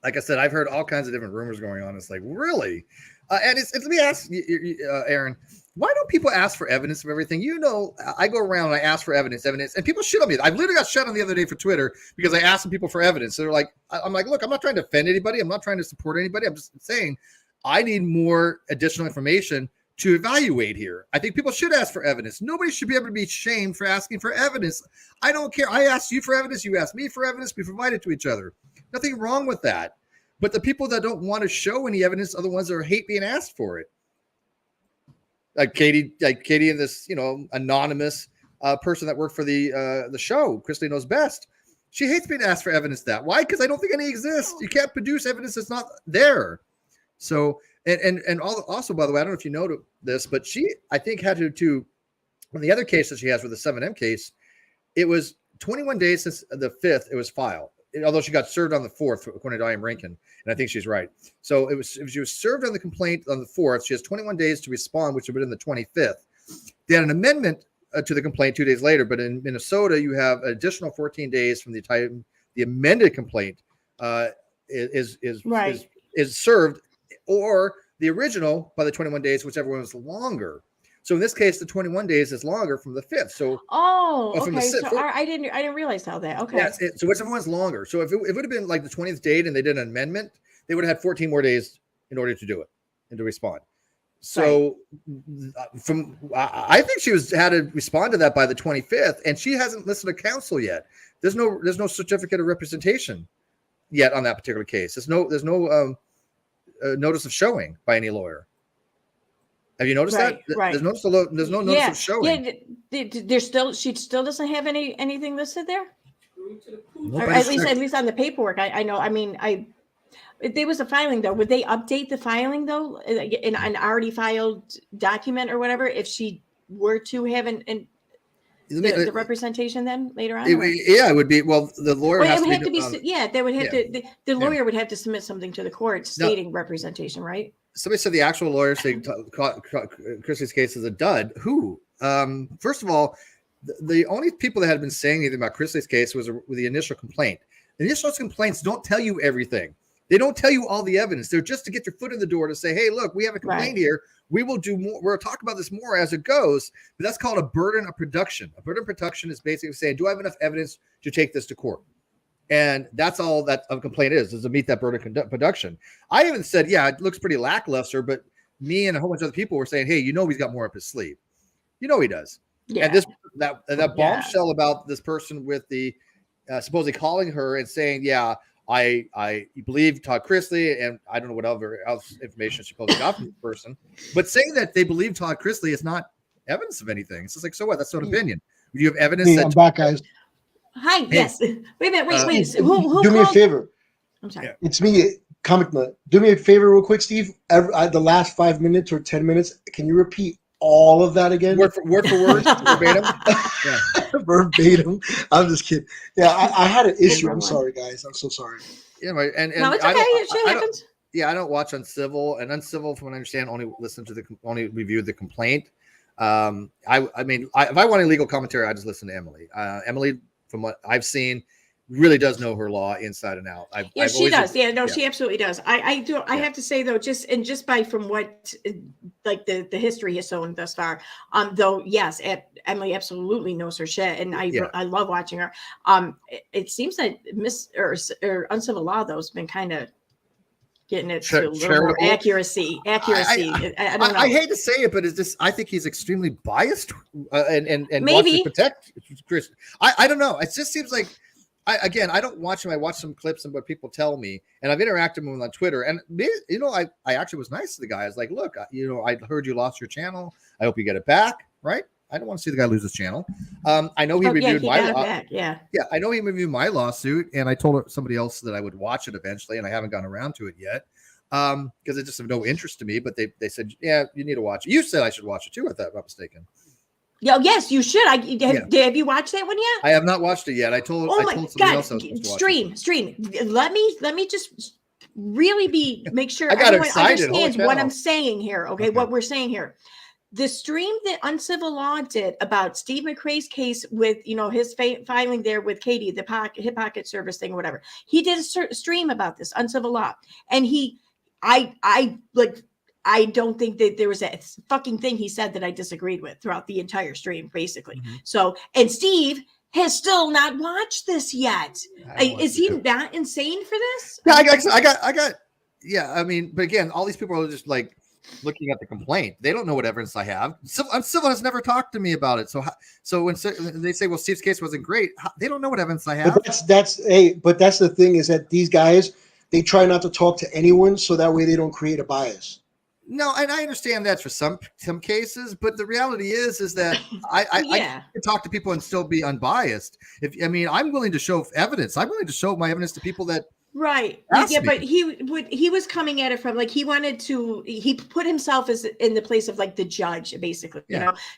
Like I said, I've heard all kinds of different rumors going on. It's like, really? And let me ask you, Aaron, why don't people ask for evidence of everything? You know, I go around and I ask for evidence, and people shit on me. I literally got shut on the other day for Twitter because I asked some people for evidence. So they're like, I'm like, look, I'm not trying to offend anybody. I'm not trying to support anybody. I'm just saying I need more additional information to evaluate here. I think people should ask for evidence. Nobody should be able to be shamed for asking for evidence. I don't care. I asked you for evidence. You asked me for evidence. We provide it to each other. Nothing wrong with that. But the people that don't want to show any evidence are the ones that hate being asked for it. Like Katie and this, you know, anonymous person that worked for the show. Chrisley knows best. She hates being asked for evidence. Why? Because I don't think any exists. You can't produce evidence that's not there. So, and also, by the way, I don't know if you know this, but she, I think, had to on the other case that she has with the 7M case, it was 21 days since the 5th it was filed. Although she got served on the 4th, according to I.M. Rankin, and I think she's right. So if she was served on the complaint on the 4th, she has 21 days to respond, which would have been the 25th. They had an amendment to the complaint 2 days later, but in Minnesota, you have an additional 14 days from the time the amended complaint is served, or the original by the 21 days, whichever one was longer. So in this case, the 21 days is longer from the 5th. So okay. So I didn't realize how that. Okay. Yeah, so whichever one's longer. So if it would have been like the 20th date and they did an amendment, they would have had 14 more days in order to do it and to respond. So I think she had to respond to that by the 25th, and she hasn't listened to counsel yet. There's no certificate of representation yet on that particular case. There's no notice of showing by any lawyer. Have you noticed that? Right. There's no notice of showing. Yeah, she still doesn't have anything listed there. Or At least on the paperwork. I know. I mean, if there was a filing though, would they update the filing though in an already filed document or whatever? If she were to have the representation then later on? It would be. Well, the lawyer has to be. They would have to. The lawyer would have to submit something to the court stating representation, right? Somebody said the actual lawyer saying Chrisley's case is a dud. Who? First of all, the only people that had been saying anything about Chrisley's case was the initial complaint. The initial complaints don't tell you everything. They don't tell you all the evidence. They're just to get your foot in the door to say, hey, look, we have a complaint here. We will do more. We'll talk about this more as it goes. But that's called a burden of production. A burden of production is basically saying, do I have enough evidence to take this to court? And that's all that a complaint is to meet that burden of production. I even said, yeah, it looks pretty lackluster, but me and a whole bunch of other people were saying, hey, he's got more up his sleeve. He does. Yeah. And that bombshell about this person with the supposedly calling her and saying, yeah, I believe Todd Chrisley, and I don't know what other else information she supposedly got from the person, but saying that they believe Todd Chrisley is not evidence of anything. It's just like, so what? That's not opinion. Do you have evidence? I'm back, guys. Hi. Hey. Yes. Wait a minute. Wait. Who do me a favor. I'm sorry. It's me, Comic Nut. Do me a favor, real quick, Steve. The last 5 minutes or 10 minutes. Can you repeat all of that again? Word for word, verbatim. Yeah. Verbatim. I'm just kidding. Yeah, I had an issue. I'm sorry, guys. I'm so sorry. Yeah, right. And no, it's okay. It happens. I don't watch Uncivil, and Uncivil, from what I understand, only reviewed the complaint. I mean, if I want a legal commentary, I just listen to Emily. Emily, from what I've seen, really does know her law inside and out. She does. She absolutely does. I do. I have to say though, just by from what like the history has shown thus far, though, yes, Emily absolutely knows her shit, and I love watching her. It seems that Uncivil Law though has been kind of getting it to a little more accuracy. I don't know. I hate to say it, but it's just I think he's extremely biased and maybe wants to protect Chris. I don't know. It just seems like. I don't watch him. I watch some clips and what people tell me, and I've interacted with him on Twitter. And I actually was nice to the guy. I was like, "Look, I heard you lost your channel. I hope you get it back." Right? I don't want to see the guy lose his channel. I know he reviewed my I know he reviewed my lawsuit, and I told somebody else that I would watch it eventually, and I haven't gotten around to it yet because it just of no interest to me. But they said, "Yeah, you need to watch it." You said I should watch it too, if I'm not mistaken. Yes, you should. Have you watched that one yet? I have not watched it yet. I told somebody else I was supposed to stream. Let me just really make sure I got everyone excited. understands what I'm saying here. Okay, what we're saying here. The stream that Uncivil Law did about Steve McRae's case with his filing there with Katie, the hip pocket service thing or whatever. He did a stream about this Uncivil Law, and I don't think that there was a fucking thing he said that I disagreed with throughout the entire stream, basically. Mm-hmm. So, and Steve has still not watched this yet. Is he not insane for this? Yeah, I got. Yeah, I mean, but again, all these people are just like looking at the complaint. They don't know what evidence I have. Uncivil has never talked to me about it. So when they say, "Well, Steve's case wasn't great," they don't know what evidence I have. But that's the thing is that these guys, they try not to talk to anyone so that way they don't create a bias. No, and I understand that for some cases, but the reality is that I can talk to people and still be unbiased. I'm willing to show evidence. I'm willing to show my evidence to people that. Right. Yeah, but he was coming at it from like he put himself as in the place of like the judge, basically,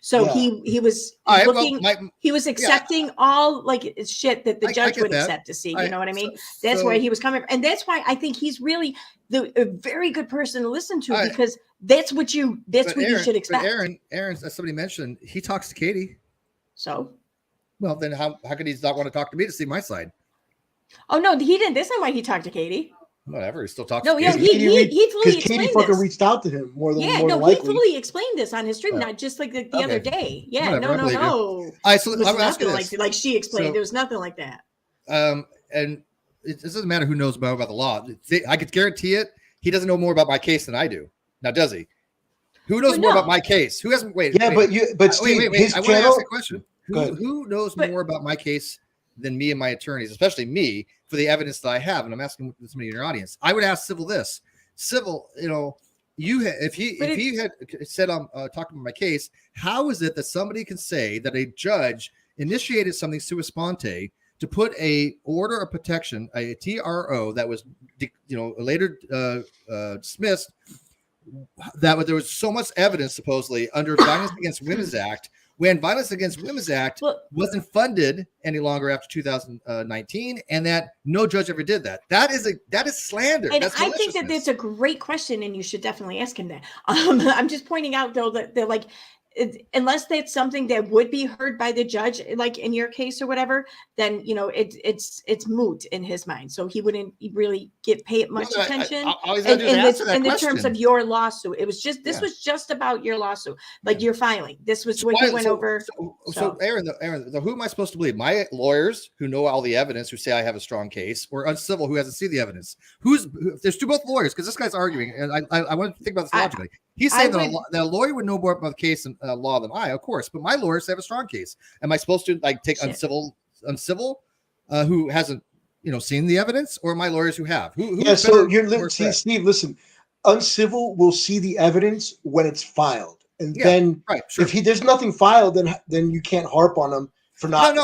So he was looking, he was accepting all like shit that the judge would accept to see. You know what I mean? That's why he was coming from. And that's why I think he's really a very good person to listen to because that's what you should expect. But Aaron, as somebody mentioned, he talks to Katie. So, well, then how could he not want to talk to me to see my side? Oh no, he didn't. That's not why he talked to Katie. Whatever, he still talks. No, yeah, he fully explained Katie fucking reached out to him more than he fully explained this on his stream, not just like the other day. Yeah, whatever, no. So I'm asking this. Like she explained, there was nothing like that. And it doesn't matter who knows more about the law. I could guarantee it. He doesn't know more about my case than I do. Now, does he? Who knows more about my case? Who hasn't? Wait. Yeah, wait. But Steve, wait. I want to ask a question. Who knows more about my case than me and my attorneys, especially me, for the evidence that I have? And I'm asking somebody in your audience. I would ask Civil this. Civil, if he had said I'm talking about my case, how is it that somebody can say that a judge initiated something sua sponte to put a order of protection, a TRO that was later dismissed, that there was so much evidence supposedly under Violence Against Women's Act, when Violence Against Women's Act wasn't funded any longer after 2019, and that no judge ever did that. That is slander. And I think that that's a great question, and you should definitely ask him that. I'm just pointing out though that they're like, unless that's something that would be heard by the judge, like in your case or whatever, then it's moot in his mind. So he wouldn't really pay it much attention. All he's got to do is answer that in the question. terms of your lawsuit, it was just was just about your lawsuit, like your filing. This was what you went over. So Aaron, who am I supposed to believe? My lawyers who know all the evidence, who say I have a strong case, or Uncivil who hasn't seen the evidence? There's both lawyers, because this guy's arguing, and I want to think about this logically. He's saying that a lawyer would know more about the case and law than I, of course, but my lawyers have a strong case. Am I supposed to take Uncivil, who hasn't seen the evidence, or my lawyers who have? So Steve, listen, Uncivil will see the evidence when it's filed, and then if there's nothing filed, then you can't harp on him for not.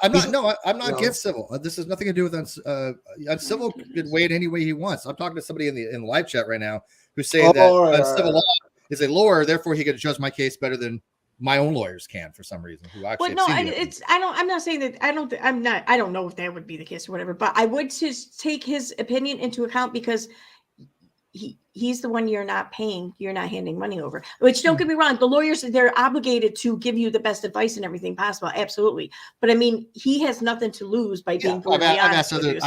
I'm not against Civil. This has nothing to do with Uncivil can weigh it any way he wants. I'm talking to somebody in the live chat right now who's saying that Uncivil Law is a lawyer, therefore he could judge my case better than my own lawyers can for some reason. Who actually I'm not saying that. I don't know if that would be the case or whatever, but I would just take his opinion into account, because he's the one you're not paying, you're not handing money over. Which, don't get me wrong, the lawyers, they're obligated to give you the best advice and everything possible, absolutely. But I mean, he has nothing to lose by being I've asked other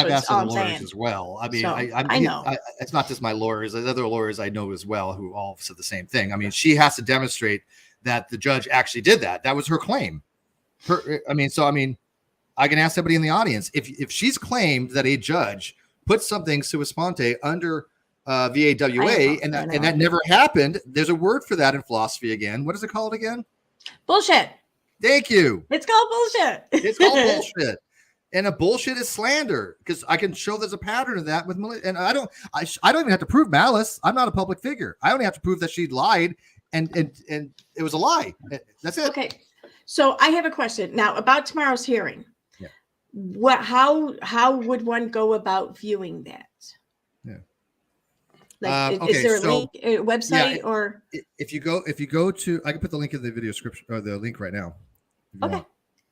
lawyers as well. I mean, I know it's not just my lawyers. There's other lawyers I know as well who all said the same thing. I mean, she has to demonstrate that the judge actually did that. That was her claim. I can ask somebody in the audience, if she's claimed that a judge put something sua sponte under VAWA, and that never happened. There's a word for that in philosophy again. What is it called again? Bullshit. Thank you. It's called bullshit. It's called bullshit. And a bullshit is slander, because I can show there's a pattern of that with and I don't even have to prove malice. I'm not a public figure. I only have to prove that she lied and it was a lie. That's it. Okay. So I have a question now about tomorrow's hearing. Yeah. How would one go about viewing that? Is there a link, a website, or if you go to, I can put the link in the video description, or the link right now. Okay. All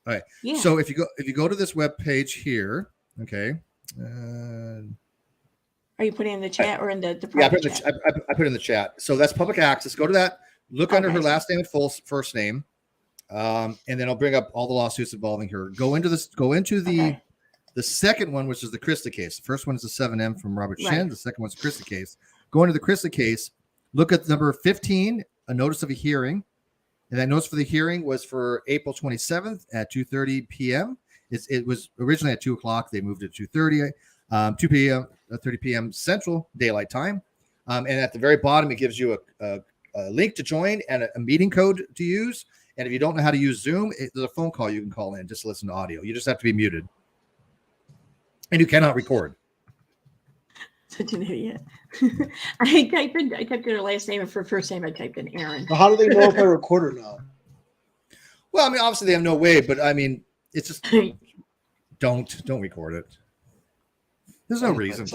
right. Yeah. So if you go to this web page here, okay. Are you putting it in the chat or in the private chat? I put it in the chat. So that's public access. Go to that. Look under her last name and first name, and then I'll bring up all the lawsuits involving her. Go into the second one, which is the Chrisley case. The first one is the 7M from Robert Shin. The second one's the Chrisley case. Go into the Chrisley case, look at number 15, a notice of a hearing. And that notice for the hearing was for April 27th at 2:30 p.m. It was originally at 2 o'clock. They moved it to 2 p.m., 30 p.m. Central Daylight Time. And at the very bottom, it gives you a link to join and a meeting code to use. And if you don't know how to use Zoom, there's a phone call you can call in just to listen to audio. You just have to be muted. And you cannot record. Such an idiot. I typed in her last name, and for first name I typed in Aaron. Well, how do they know if I record or not? Well, I mean, obviously they have no way, but I mean, it's just don't record it. There's no reason.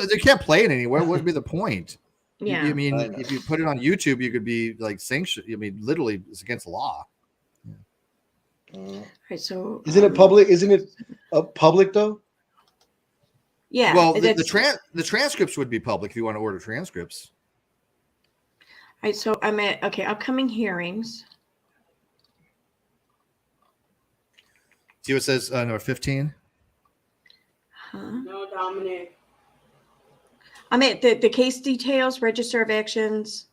They can't play it anywhere. What would be the point? Yeah. I mean, if you put it on YouTube, you could be like sanctioned. I mean, literally, it's against the law. Right. So isn't it public? Isn't it public though? Yeah. Well, the transcripts would be public if you want to order transcripts. All right. So I'm at upcoming hearings. See what it says number 15? No, Dominic. I'm at the case details, register of actions.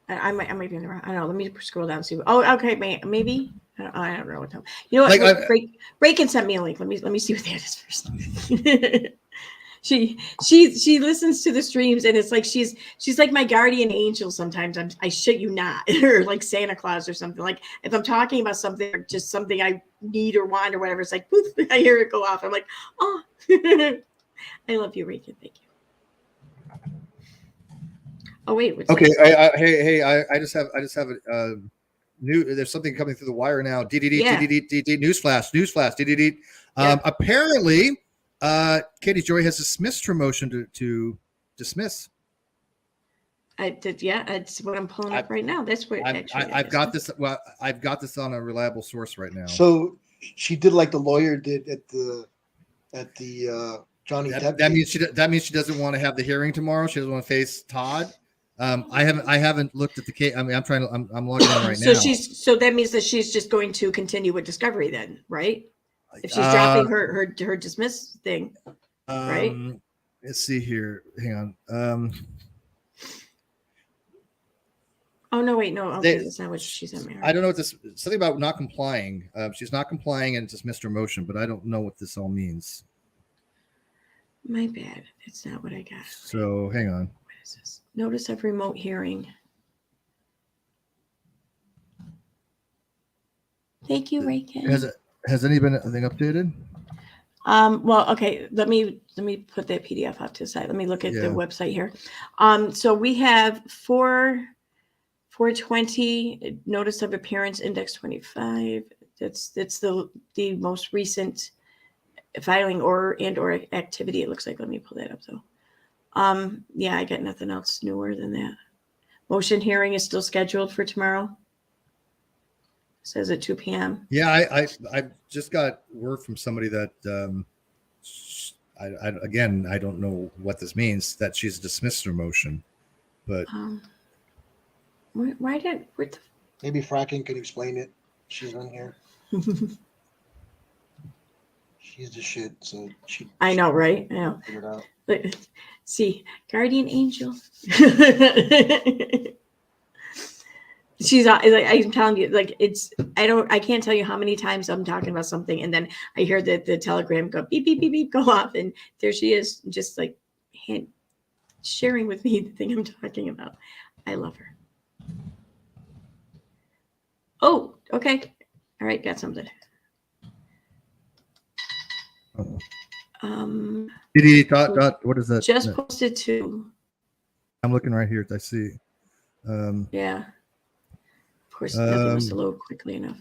I might be in the wrong. I don't know. Let me scroll down and see. Okay, maybe. I don't know what time. You know what? Ray can send me a link. Let me see what that is first. She listens to the streams, and it's like she's like my guardian angel. Sometimes I shit you not, or like Santa Claus or something. Like if I'm talking about something, or just something I need or want or whatever, it's like poof, I hear it go off. I'm like, oh, I love you, Regan. Thank you. Oh wait. Okay. I just have a new. There's something coming through the wire now. Newsflash. Apparently, Katie Joy has dismissed her motion to dismiss. I did. Yeah, it's what I'm pulling up right now. That's what I've got this. Well, I've got this on a reliable source right now. So she did like the lawyer did at the Johnny Depp. That means she doesn't want to have the hearing tomorrow. She doesn't want to face Todd. I haven't looked at the case. I mean, I'm logging in right So now. so that means that she's just going to continue with discovery then, right? If she's dropping her dismiss thing, right? Let's see here. Hang on. Oh no, wait, no. Okay, that's not what she said. I don't know what this something about not complying. She's not complying and dismissed her motion, but I don't know what this all means. My bad. That's not what I got. So hang on. What is this? Notice of remote hearing. Thank you, Raykin. Has any been anything updated? Well, okay, let me put that PDF up to the side. Let me look at the website here. So we have 420 notice of appearance, index 25. That's the most recent filing or activity. It looks like. Let me pull that up though. Yeah, I got nothing else newer than that. Motion hearing is still scheduled for tomorrow. Says at 2 p.m. Yeah, I just got word from somebody that I don't know what this means, that she's dismissed her motion, but why did maybe Fracking can explain it. She's on here. She's the shit, so she. I know, right? I know. Figure it out. But, see, guardian angel. She's like, I'm telling you, like I can't tell you how many times I'm talking about something and then I hear the telegram go beep beep beep beep go off and there she is, just like sharing with me the thing I'm talking about. I love her. Oh, okay, all right, got something. What is that? Just posted to. I'm looking right here. I see. Yeah. Of course, nothing must load quickly enough.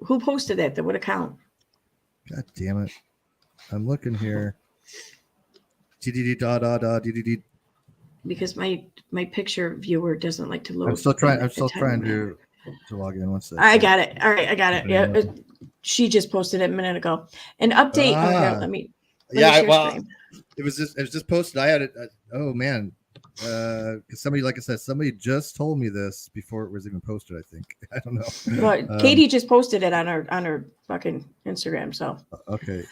Who posted that? What account? God damn it! I'm looking here. Because my picture viewer doesn't like to load. I'm still trying to log in. One second. I got it. All right, I got it. Yeah, she just posted it a minute ago. An update. Let me well, it was just posted. I had it. Oh man. Because somebody, like I said, somebody just told me this before it was even posted. I think. I don't know. Well, Katie just posted it on her fucking Instagram. So okay.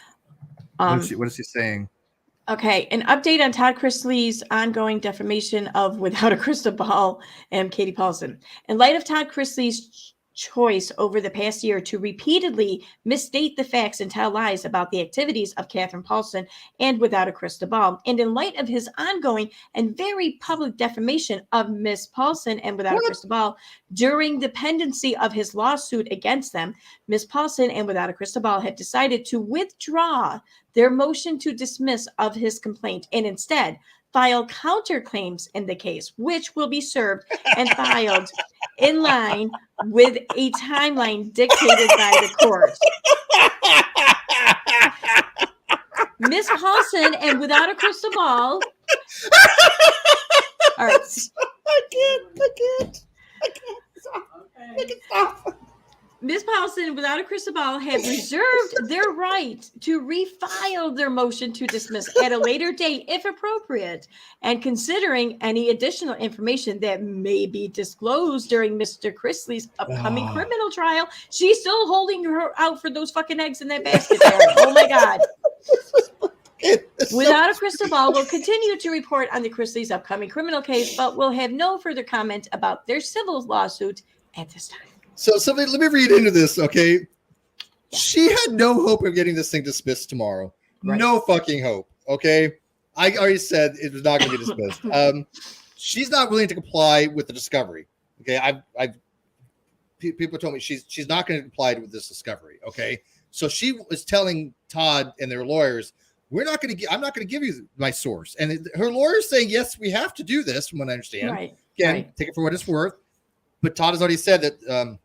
What is she saying? Okay, an update on Todd Chrisley's ongoing defamation of Without a Crystal Ball and Katie Paulson. In light of Todd Chrisley's choice over the past year to repeatedly misstate the facts and tell lies about the activities of Catherine Paulson and Without a Crystal Ball, and in light of his ongoing and very public defamation of Miss Paulson and Without a Crystal Ball during the pendency of his lawsuit against them, Miss Paulson and Without a Crystal Ball have decided to withdraw their motion to dismiss of his complaint and instead file counterclaims in the case, which will be served and filed in line with a timeline dictated by the court. Miss Paulson and Without a Crystal Ball. All right. I can't stop. Miss Paulson, Without a Crystal Ball, have reserved their right to refile their motion to dismiss at a later date, if appropriate, and considering any additional information that may be disclosed during Mr. Chrisley's upcoming criminal trial. She's still holding her out for those fucking eggs in that basket there. Oh my God. Without a Crystal Ball will continue to report on the Chrisley's upcoming criminal case, but will have no further comment about their civil lawsuit at this time. So let me read into this, okay? Yeah. She had no hope of getting this thing dismissed tomorrow. Right. No fucking hope, okay? I already said it was not going to be dismissed. She's not willing to comply with the discovery, okay? People told me she's not going to comply with this discovery, okay? So she was telling Todd and their lawyers, I'm not going to give you my source. And her lawyer's saying, yes, we have to do this, from what I understand. Right. Again, take it for what it's worth. But Todd has already said that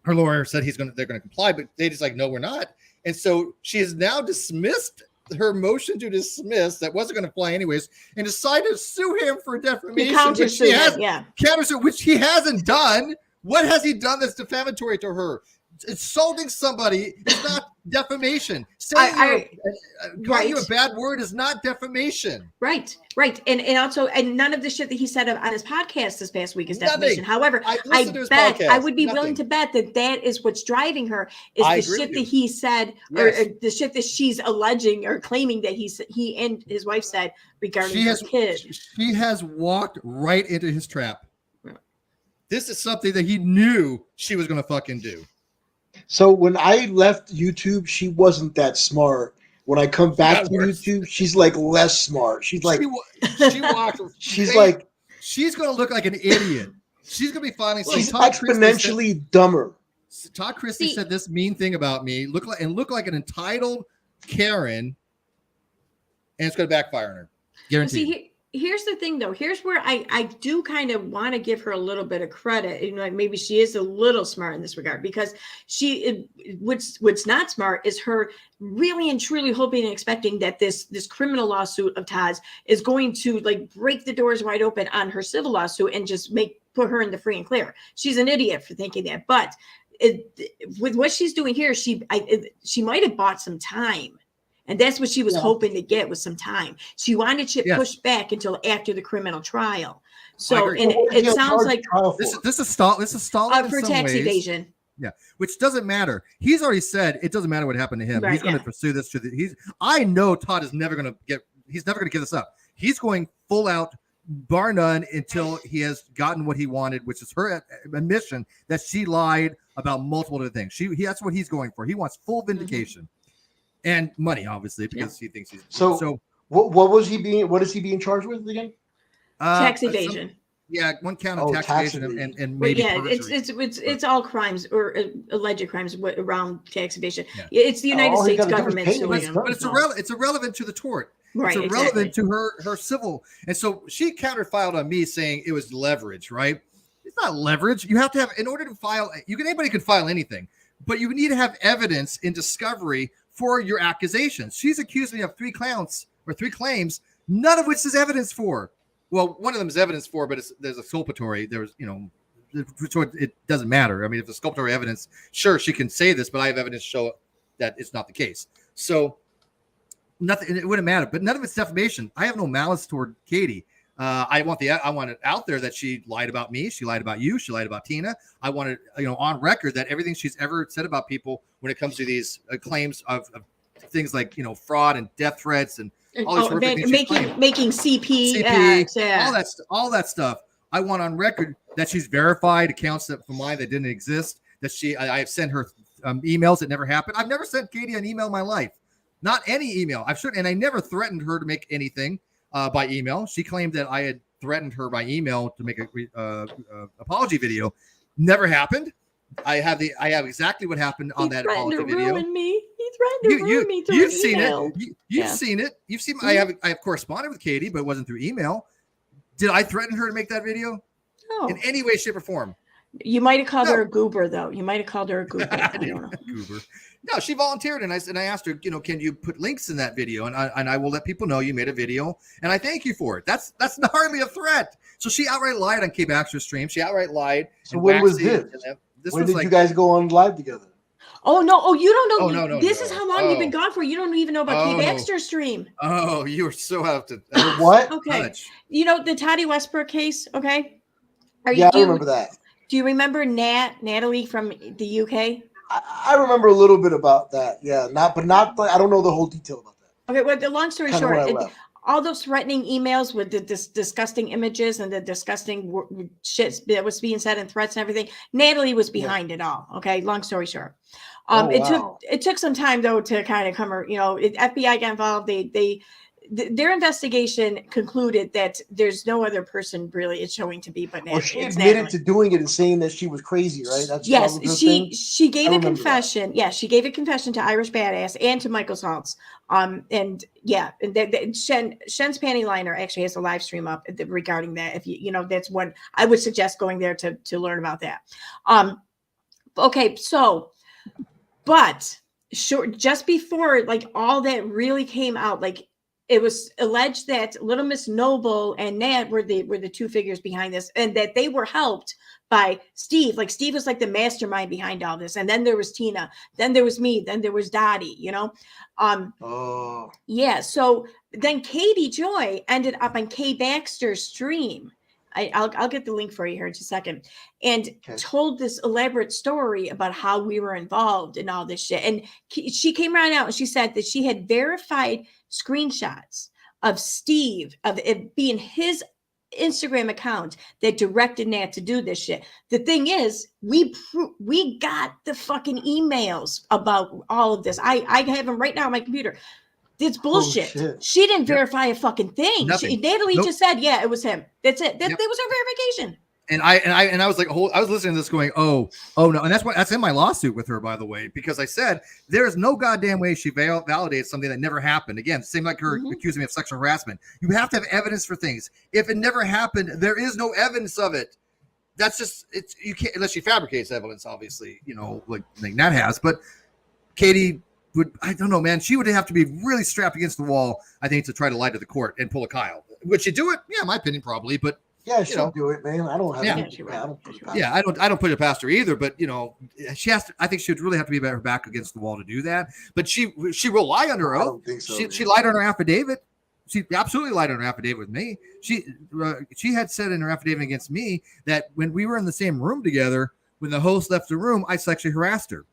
her lawyer said they're going to comply, but they just like, no, we're not. And so she has now dismissed her motion to dismiss that wasn't going to fly anyways, and decided to sue him for defamation, which he hasn't done. What has he done that's defamatory to her? insulting somebody is not defamation. Saying calling you a bad word is not defamation. Right. And also, and none of the shit that he said on his podcast this past week is defamation. However, I would be willing to bet that is what's driving her is the shit that he said, or the shit that she's alleging or claiming that he and his wife said regarding her kid. She has walked right into his trap. This is something that he knew she was going to fucking do. So when I left YouTube, she wasn't that smart. When I come back to YouTube, she's like less smart. She's like, she walked. She's like, she's going to look like an idiot. She's going to be filing. She's exponentially dumber. Todd Chrisley said this mean thing about me. Look like an entitled Karen, and it's going to backfire on her. Guaranteed. See, here's the thing, though. Here's where I do kind of want to give her a little bit of credit. You know, like maybe she is a little smart in this regard, because what's not smart is her really and truly hoping and expecting that this criminal lawsuit of Todd's is going to like break the doors wide open on her civil lawsuit and just put her in the free and clear. She's an idiot for thinking that, but with what she's doing here, she might have bought some time. And that's what she was hoping to get, was some time. She wanted shit pushed back until after the criminal trial. So, and it sounds like this is stalling for tax evasion. Yeah, which doesn't matter. He's already said it doesn't matter what happened to him. Right, he's going to pursue this to the. I know Todd is never going to get. He's never going to give this up. He's going full out, bar none, until he has gotten what he wanted, which is her admission that she lied about multiple other things. That's what he's going for. He wants full vindication. Mm-hmm. And money, obviously, because he thinks he's so. What is he being charged with again? Tax evasion. One count of tax evasion and maybe. It's all crimes or alleged crimes around tax evasion. Yeah. It's the United States government, but it's irrelevant to the tort. Right, it's irrelevant to her civil. And so she counterfiled on me saying it was leverage. Right? It's not leverage. You have to have, in order to file. Anybody can file anything, but you need to have evidence in discovery for your accusations. She's accused me of three claims, none of which is evidence for. Well, one of them is evidence for, but there's a exculpatory. It doesn't matter. I mean, if it's exculpatory evidence, sure, she can say this, but I have evidence to show that it's not the case. So nothing, it wouldn't matter. But none of it's defamation. I have no malice toward Katie. I want it out there that she lied about me. She lied about you. She lied about Tina. I want it, on record that everything she's ever said about people when it comes to these claims of things like, fraud and death threats and all these making CP, all that stuff. I want on record that she's verified accounts for mine that didn't exist. That I have sent her emails that never happened. I've never sent Katie an email in my life, not any email. And I never threatened her to make anything. By email. She claimed that I had threatened her by email to make a apology video. Never happened. I have exactly what happened on that apology video. He threatened to ruin me through You've seen email. it. You've seen it. You've seen. I have corresponded with Katie, but it wasn't through email. Did I threaten her to make that video? No. In any way, shape, or form. You might have called her a goober, though. You might have called her a goober. I don't know. Goober. No, she volunteered, and I asked her, can you put links in that video, and I will let people know you made a video, and I thank you for it. That's hardly a threat. So she outright lied on Kay Baxter's stream. She outright lied. So when was this? When did you guys go on live together? Oh no! Oh, you don't know. No. This is how long you've been gone for. You don't even know about Kay Baxter's stream. Oh, you were so out to what? Okay. Touch. The Toddy Westbrook case. Okay. I remember that. Do you remember Natalie from the UK? I remember a little bit about that. Yeah, not. I don't know the whole detail about that. Okay. Well, the long story short, all those threatening emails with the disgusting images and the disgusting shit that was being said and threats and everything. Natalie was behind it all. Okay. Long story short. It took some time though to kind of come. FBI got involved. Their investigation concluded that there's no other person really it's showing to be but Natalie. Well, she admitted to doing it and saying that she was crazy, right? That's she gave a confession. Yeah, she gave a confession to Irish Badass and to Michael Saltz. Shen's Panty Liner actually has a live stream up regarding that. If that's what I would suggest going there to learn about that. Okay, so, but sure, just before all that really came out, it was alleged that Little Miss Noble and Nat were the two figures behind this, and that they were helped by Steve. Like Steve was like the mastermind behind all this. And then there was Tina, then there was me, then there was Dottie, you know? Yeah. So then Katie Joy ended up on Kay Baxter's stream. I'll get the link for you here in just a second, and told this elaborate story about how we were involved in all this shit. And she came right out and she said that she had verified screenshots of Steve, of it being his Instagram account that directed Nat to do this shit. The thing is, we got the fucking emails about all of this. I have them right now on my computer. It's bullshit. She didn't verify a fucking thing. Natalie just said, yeah, it was him. That's it. That was her verification. And I was like, I was listening to this going, oh no. And that's in my lawsuit with her, by the way, because I said, there is no goddamn way she validates something that never happened. Again, same like her accusing me of sexual harassment. You have to have evidence for things. If it never happened, there is no evidence of it. That's just, you can't, unless she fabricates evidence, obviously, you know, like Nat has. But Katie I don't know, man. She would have to be really strapped against the wall, I think, to try to lie to the court and pull a Kyle. Would she do it? Yeah, in my opinion, probably. But yeah, she'll do it, man. I don't have. I don't put it past her either. But you know, she has to. I think she would really have to be her back against the wall to do that. But she will lie on her oath. I don't think so. She lied on her affidavit. She absolutely lied on her affidavit with me. She had said in her affidavit against me that when we were in the same room together, when the host left the room, I sexually harassed her.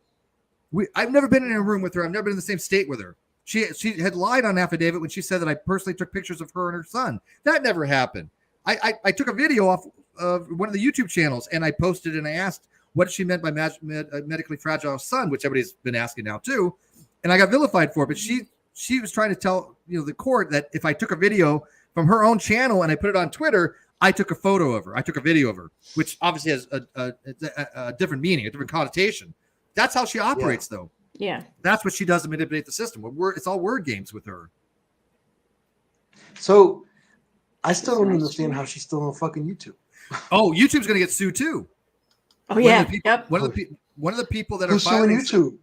I've never been in a room with her. I've never been in the same state with her. She had lied on affidavit when she said that I personally took pictures of her and her son. That never happened. I took a video off of one of the YouTube channels and I posted and I asked what she meant by medically fragile son, which everybody's been asking now too. And I got vilified for it. But she was trying to tell the court that if I took a video from her own channel and I put it on Twitter, I took a photo of her. I took a video of her, which obviously has a different meaning, a different connotation. That's how she operates, though. Yeah. That's what she does to manipulate the system. It's all word games with her. So I still don't understand how she's still on fucking YouTube. Oh, YouTube's going to get sued, too. Oh, yeah. One of the people that Who's are filing YouTube?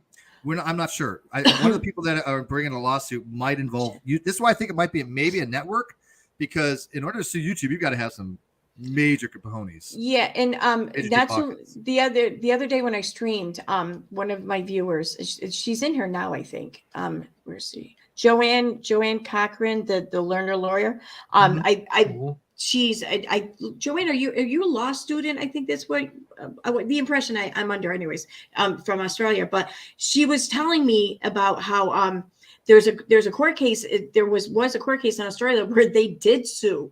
I'm not sure. One of the people that are bringing a lawsuit might involve you. This is why I think it might be maybe a network, because in order to sue YouTube, you've got to have some major cojones. Yeah, and that's the other day when I streamed, one of my viewers, she's in here now, I think. Where's she? Joanne Cochran, the learner lawyer. Joanne, are you a law student? I think that's what the impression I'm under, anyways, from Australia. But she was telling me about how there's a court case. There was a court case in Australia where they did sue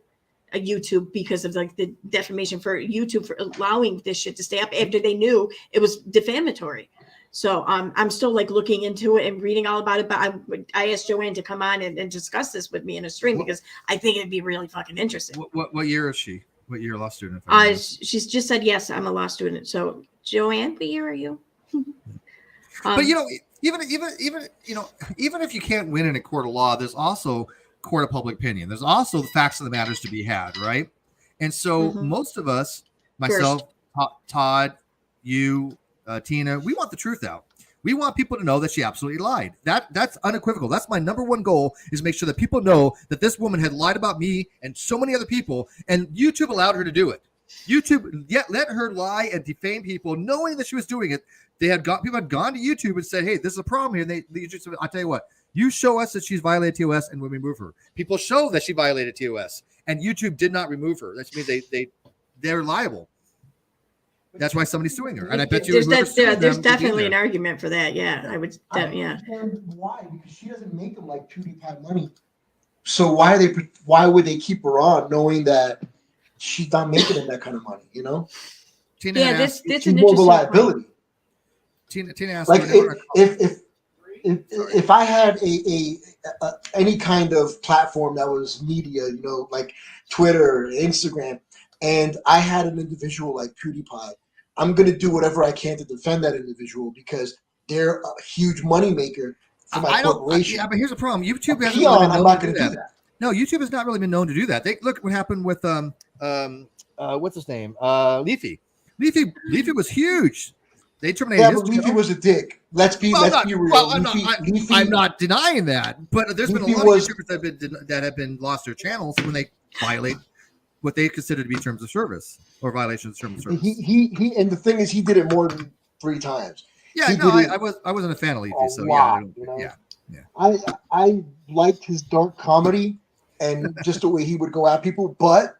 a YouTube because of like the defamation for YouTube for allowing this shit to stay up after they knew it was defamatory. So I'm still like looking into it and reading all about it. But I asked Joanne to come on and discuss this with me in a stream because I think it'd be really fucking interesting. What year is she? What year law student? She's just said yes, I'm a law student. So Joanne, what year are you? But even if you can't win in a court of law, there's also court of public opinion. There's also the facts of the matters to be had, right? And so most of us, myself, Todd, you, Tina, we want the truth out. We want people to know that she absolutely lied. That's unequivocal. That's my number one goal, is make sure that people know that this woman had lied about me and so many other people, and YouTube allowed her to do it. YouTube let her lie and defame people, knowing that she was doing it. People had gone to YouTube and said, "Hey, this is a problem here." And they said, "I'll tell you what. You show us that she's violated TOS, and we'll remove her." People show that she violated TOS, and YouTube did not remove her. That means they're liable. That's why somebody's suing her, and I bet you there's definitely an argument for that. Yeah, I would. Yeah. Why? Because she doesn't make them like PewDiePie money. So why would they keep her on, knowing that she's not making them that kind of money? You know? Tina this she's more of a liability. Tina asked, like if I had a any kind of platform that was media, like Twitter, Instagram, and I had an individual like PewDiePie, I'm going to do whatever I can to defend that individual because they're a huge moneymaker for my corporation. But here's the problem. YouTube hasn't really been known to do that. No, YouTube has not really been known to do that. Look what happened with what's his name? Leafy. Leafy was huge. They terminated. Yeah, his but Leafy channel. was a dick. Let's be real. Well, Leafy, I'm not denying that, but there's been a Leafy lot was- of YouTubers that have been lost their channels when they violate what they consider to be terms of service or violations of terms of service. he and the thing is, he did it more than 3 times. Yeah, he no, did it I wasn't a fan of Leafy, a so lot, yeah, you know? yeah. I liked his dark comedy and just the way he would go at people, but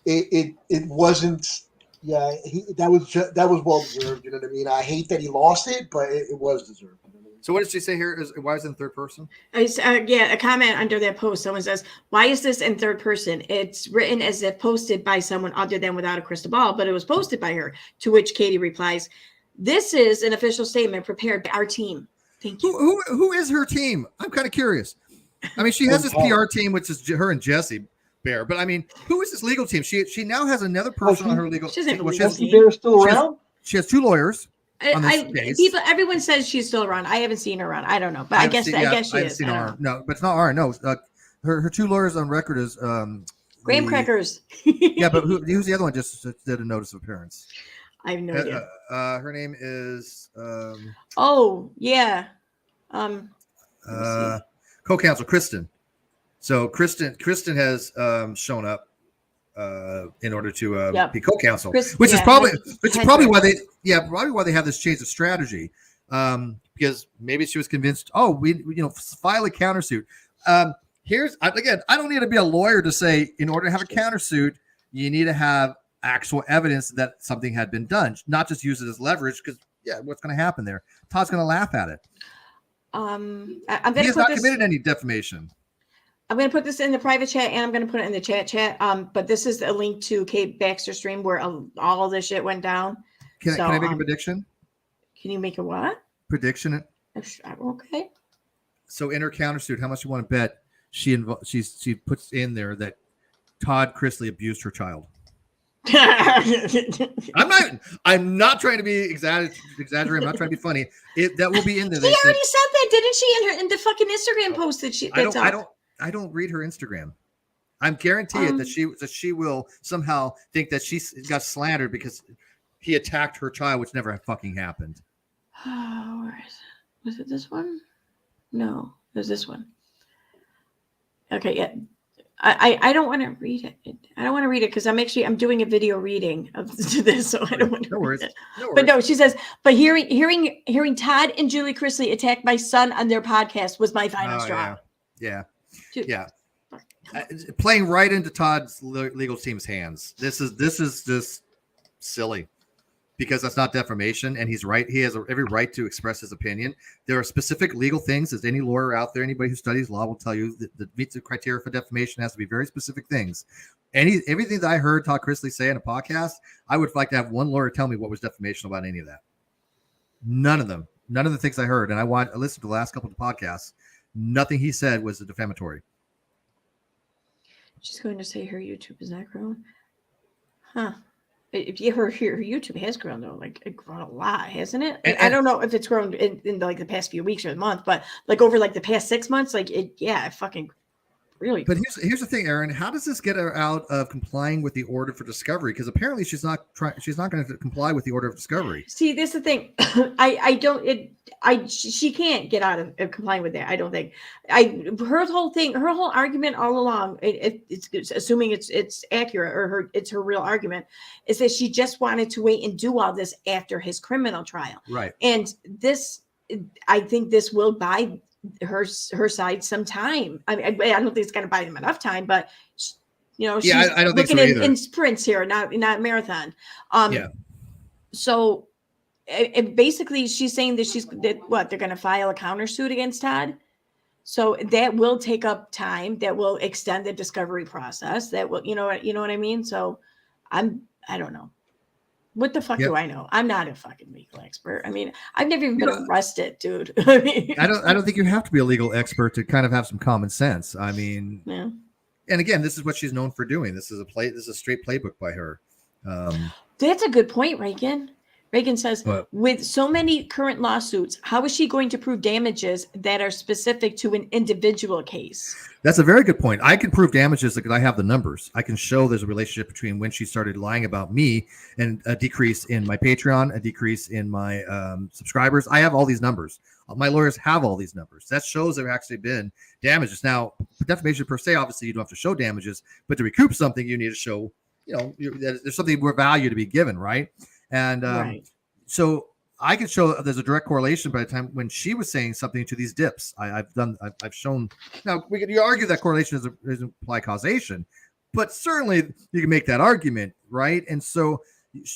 it wasn't. Yeah, that was well deserved. You know what I mean? I hate that he lost it, but it was deserved. You know what I mean? So what did she say here? Why is it in third person? A comment under that post. Someone says, "Why is this in third person? It's written as if posted by someone other than Without a Crystal Ball, but it was posted by her." To which Katie replies, "This is an official statement prepared by our team." Thank you. Who is her team? I'm kind of curious. I mean, she has this PR team, which is her and Jesse Bear. But I mean, who is this legal team? She now has another person on her legal. She doesn't have a well, legal Jesse Bear still around? She has 2 lawyers. On this case. Everyone says she's still around. I haven't seen her around. I don't know, but I guess she is. Seen her. No, but it's not her. No, her 2 lawyers on record is Graham Crackers. Yeah, but who's the other one? Just did a notice of appearance. I have no idea. Her name is. Oh yeah. Co-counsel Kristen. So Kristen has shown up in order to be co-counsel, which is probably why they have this change of strategy, because maybe she was convinced. Oh, we file a countersuit. Here's again, I don't need to be a lawyer to say in order to have a countersuit, you need to have actual evidence that something had been done, not just use it as leverage. Because what's going to happen there? Todd's going to laugh at it. He has not committed any defamation. I'm going to put this in the private chat and I'm going to put it in the chat. But this is a link to Kate Baxter's stream where all of this shit went down. Can I make a prediction? Can you make a what? Prediction? Okay. So in her countersuit, how much you want to bet she puts in there that Todd Chrisley abused her child? I'm not trying to be exaggerating. I'm not trying to be funny. That will be in there. She already said that, didn't she? In the fucking Instagram post that she. I don't read her Instagram. I'm guaranteed that she will somehow think that she got slandered because he attacked her child, which never fucking happened. Oh, where is it? Was it this one? No, it was this one. Okay, yeah. I don't want to read it. I don't want to read it because I'm doing a video reading of this, so I don't want to read it. No worries. But no, she says, but hearing Todd and Julie Chrisley attack my son on their podcast was my final straw. Yeah. Playing right into Todd's legal team's hands. This is just silly because that's not defamation, and he's right. He has every right to express his opinion. There are specific legal things, as any lawyer out there, anybody who studies law will tell you that meets the criteria for defamation has to be very specific things. Everything that I heard Todd Chrisley say in a podcast, I would like to have one lawyer tell me what was defamation about any of that. None of them. None of the things I heard, and I listened to the last couple of podcasts. Nothing he said was defamatory. She's going to say her YouTube is not growing. Huh. If you her YouTube has grown though, like it grown a lot, hasn't it? And I don't know if it's grown in like the past few weeks or a month, but like over like the past 6 months, like it fucking really. But here's the thing, Aaron. How does this get her out of complying with the order for discovery? Because apparently she's not going to comply with the order of discovery. See, this is the thing. She can't get out of complying with that. I don't think. Her whole argument all along, it's assuming it's accurate or it's her real argument, is that she just wanted to wait and do all this after his criminal trial. Right. And I think this will buy her side some time. I mean, I don't think it's going to buy them enough time, but she's I don't think so looking in sprints here, not marathon. So basically she's saying that they're going to file a countersuit against Todd. So that will take up time. That will extend the discovery process. That will, you know what I mean? So I don't know. What the fuck do I know? I'm not a fucking legal expert. I mean, I've never even been arrested, dude. I don't think you have to be a legal expert to kind of have some common sense. I mean, yeah. And again, this is what she's known for doing. This is a straight playbook by her. That's a good point, Reagan. Reagan says, What? with so many current lawsuits, how is she going to prove damages that are specific to an individual case? That's a very good point. I can prove damages because I have the numbers. I can show there's a relationship between when she started lying about me and a decrease in my Patreon, a decrease in my subscribers. I have all these numbers. My lawyers have all these numbers. That shows there actually been damages. Now, for defamation per se, obviously you don't have to show damages, but to recoup something, you need to show, there's something more value to be given, right? And Right. so I could show there's a direct correlation by the time when she was saying something to these dips. I've shown. Now you argue that correlation doesn't imply causation, but certainly you can make that argument, right? And so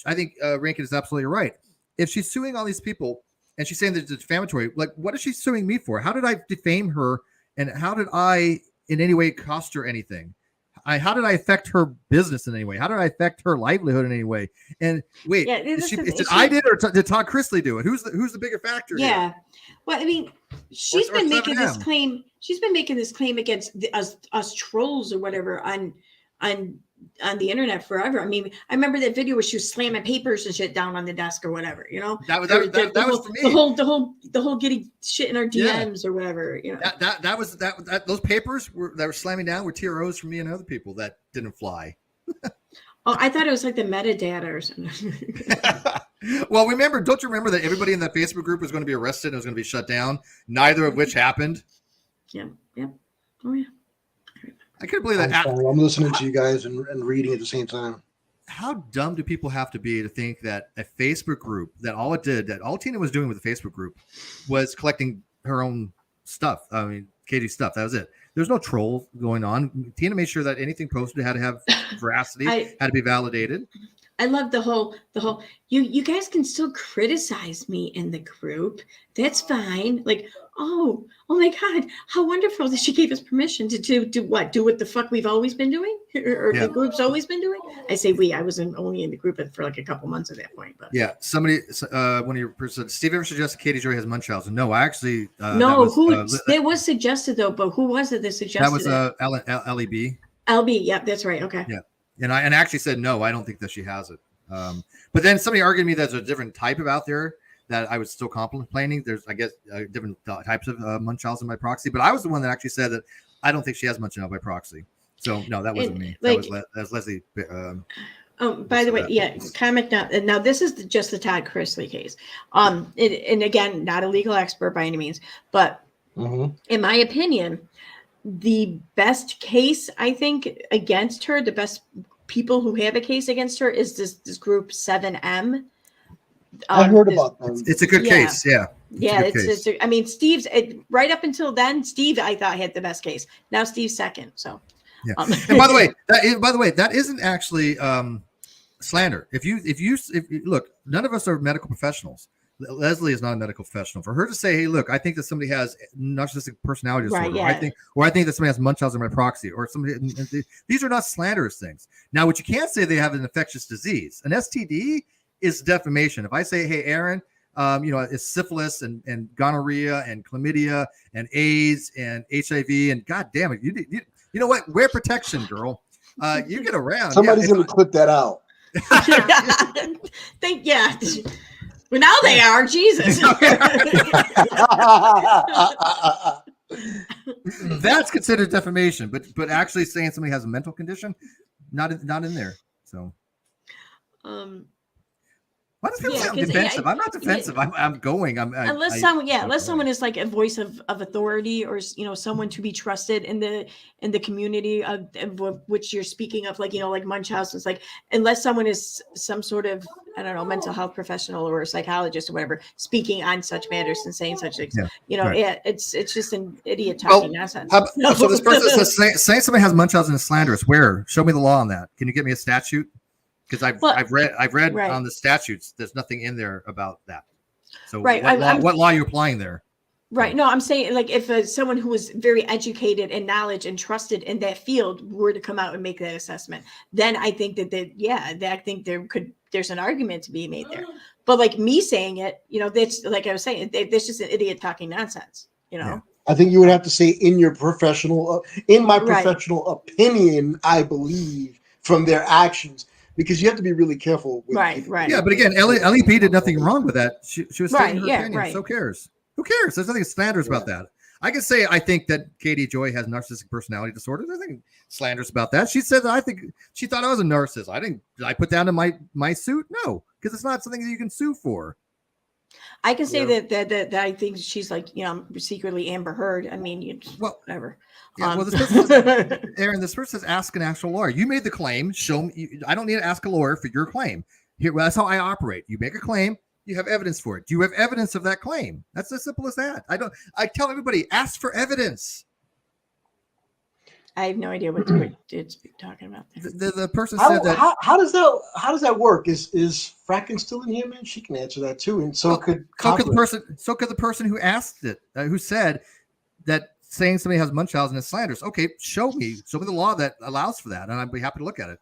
I think Rankin is absolutely right. If she's suing all these people and she's saying that it's defamatory, like what is she suing me for? How did I defame her? And how did I in any way cost her anything? How did I affect her business in any way? How did I affect her livelihood in any way? And wait, did I did or did Todd Chrisley do it? Who's the bigger factor? Yeah. Here? Well, I mean, she's Or been making 7M. this claim. She's been making this claim against us trolls or whatever on the internet forever. I mean, I remember that video where she was slamming papers and shit down on the desk or whatever. That was for me. The whole getting shit in our DMs or whatever. That those papers that were slamming down were TROs from me and other people that didn't fly. Oh, I thought it was like the metadata or something. Well, don't you remember that everybody in that Facebook group was going to be arrested and it was going to be shut down? Neither of which happened. Yeah. Oh yeah. I couldn't believe that. I'm listening to you guys and reading at the same time. How dumb do people have to be to think that a Facebook group that all Tina was doing with the Facebook group was collecting her own stuff? I mean, Katie's stuff. That was it. There's no troll going on. Tina made sure that anything posted had to have veracity, had to be validated. I love the whole you guys can still criticize me in the group. That's fine. Like, oh my God, how wonderful that she gave us permission to do what the fuck we've always been doing or the group's always been doing. I say I wasn't only in the group for like a couple months at that point. But yeah, somebody one of your person, Steve ever suggested Katie Joy has Munchausen? No, I actually that was suggested though, but who was it that suggested that was LEB. LB, yeah, that's right. Okay. Yeah. And I actually said, no, I don't think that she has it. But then somebody argued me there's a different type of out there that I was still complaining. There's, I guess, different types of Munchausen by proxy. But I was the one that actually said that I don't think she has Munchausen by proxy. So, no, that wasn't me. That was Leslie. By the way, yeah, comic now this is just the Todd Chrisley case. And again, not a legal expert by any means, but in my opinion, the best case I think against her, the best people who have a case against her is this group 7M. I heard about them. It's a good case, yeah. I mean, Steve's right up until then. Steve, I thought had the best case. Now Steve's second. So, yeah. And by the way, that isn't actually slander. If you look, none of us are medical professionals. Leslie is not a medical professional. For her to say, "Hey, look, I think that somebody has narcissistic personality disorder," right, yeah. or I think that somebody has Munchausen by proxy, or somebody. These are not slanderous things. Now, what you can't say, they have an infectious disease. An STD is defamation. If I say, "Hey, Aaron, it's syphilis and gonorrhea and chlamydia and AIDS and HIV," and God damn it, you know what? Wear protection, girl. You get around. Somebody's going to clip that out. Well, now they are. Jesus. That's considered defamation, but actually saying somebody has a mental condition, not in there. So, why does people sound defensive? I'm not defensive. Unless someone is like a voice of authority or someone to be trusted in the community of which you're speaking of, like like Munchausen's, like unless someone is some sort of mental health professional or a psychologist or whatever speaking on such matters and saying such things, it's just an idiot talking nonsense. So this person says saying somebody has Munchausen is slanderous. Where? Show me the law on that. Can you get me a statute? Because I've read right. on the statutes, there's nothing in there about that. So right. what law are you applying there? Right. No, I'm saying like if someone who is very educated in knowledge and trusted in that field were to come out and make that assessment, then I think I think there's an argument to be made there. But like me saying it, that's like I was saying, that's just an idiot talking nonsense. Yeah. I think you would have to say in my professional opinion, I believe from their actions because you have to be really careful with Right, people. right. Yeah, but again, LEP did nothing wrong with that. She was stating her Right, yeah, opinion. right. So cares? Who cares? There's nothing slanderous about that. I can say I think that Katie Joy has narcissistic personality disorder. There's nothing slanderous about that. She said that I think she thought I was a narcissist. Did I put down in my suit? No, because it's not something that you can sue for. I can say that I think she's like, secretly Amber Heard. I mean, whatever. Yeah, well, this person says, Aaron, this person says, ask an actual lawyer. You made the claim. Show me. I don't need to ask a lawyer for your claim. Here, that's how I operate. You make a claim. You have evidence for it. Do you have evidence of that claim? That's as simple as that. I tell everybody, ask for evidence. I have no idea what it's talking about there. The person said that. How does that work? Is Frackin still in here, man? She can answer that too, and so could the person who asked it, who said that saying somebody has Munchausen is slanderous. Okay, show me the law that allows for that, and I'd be happy to look at it.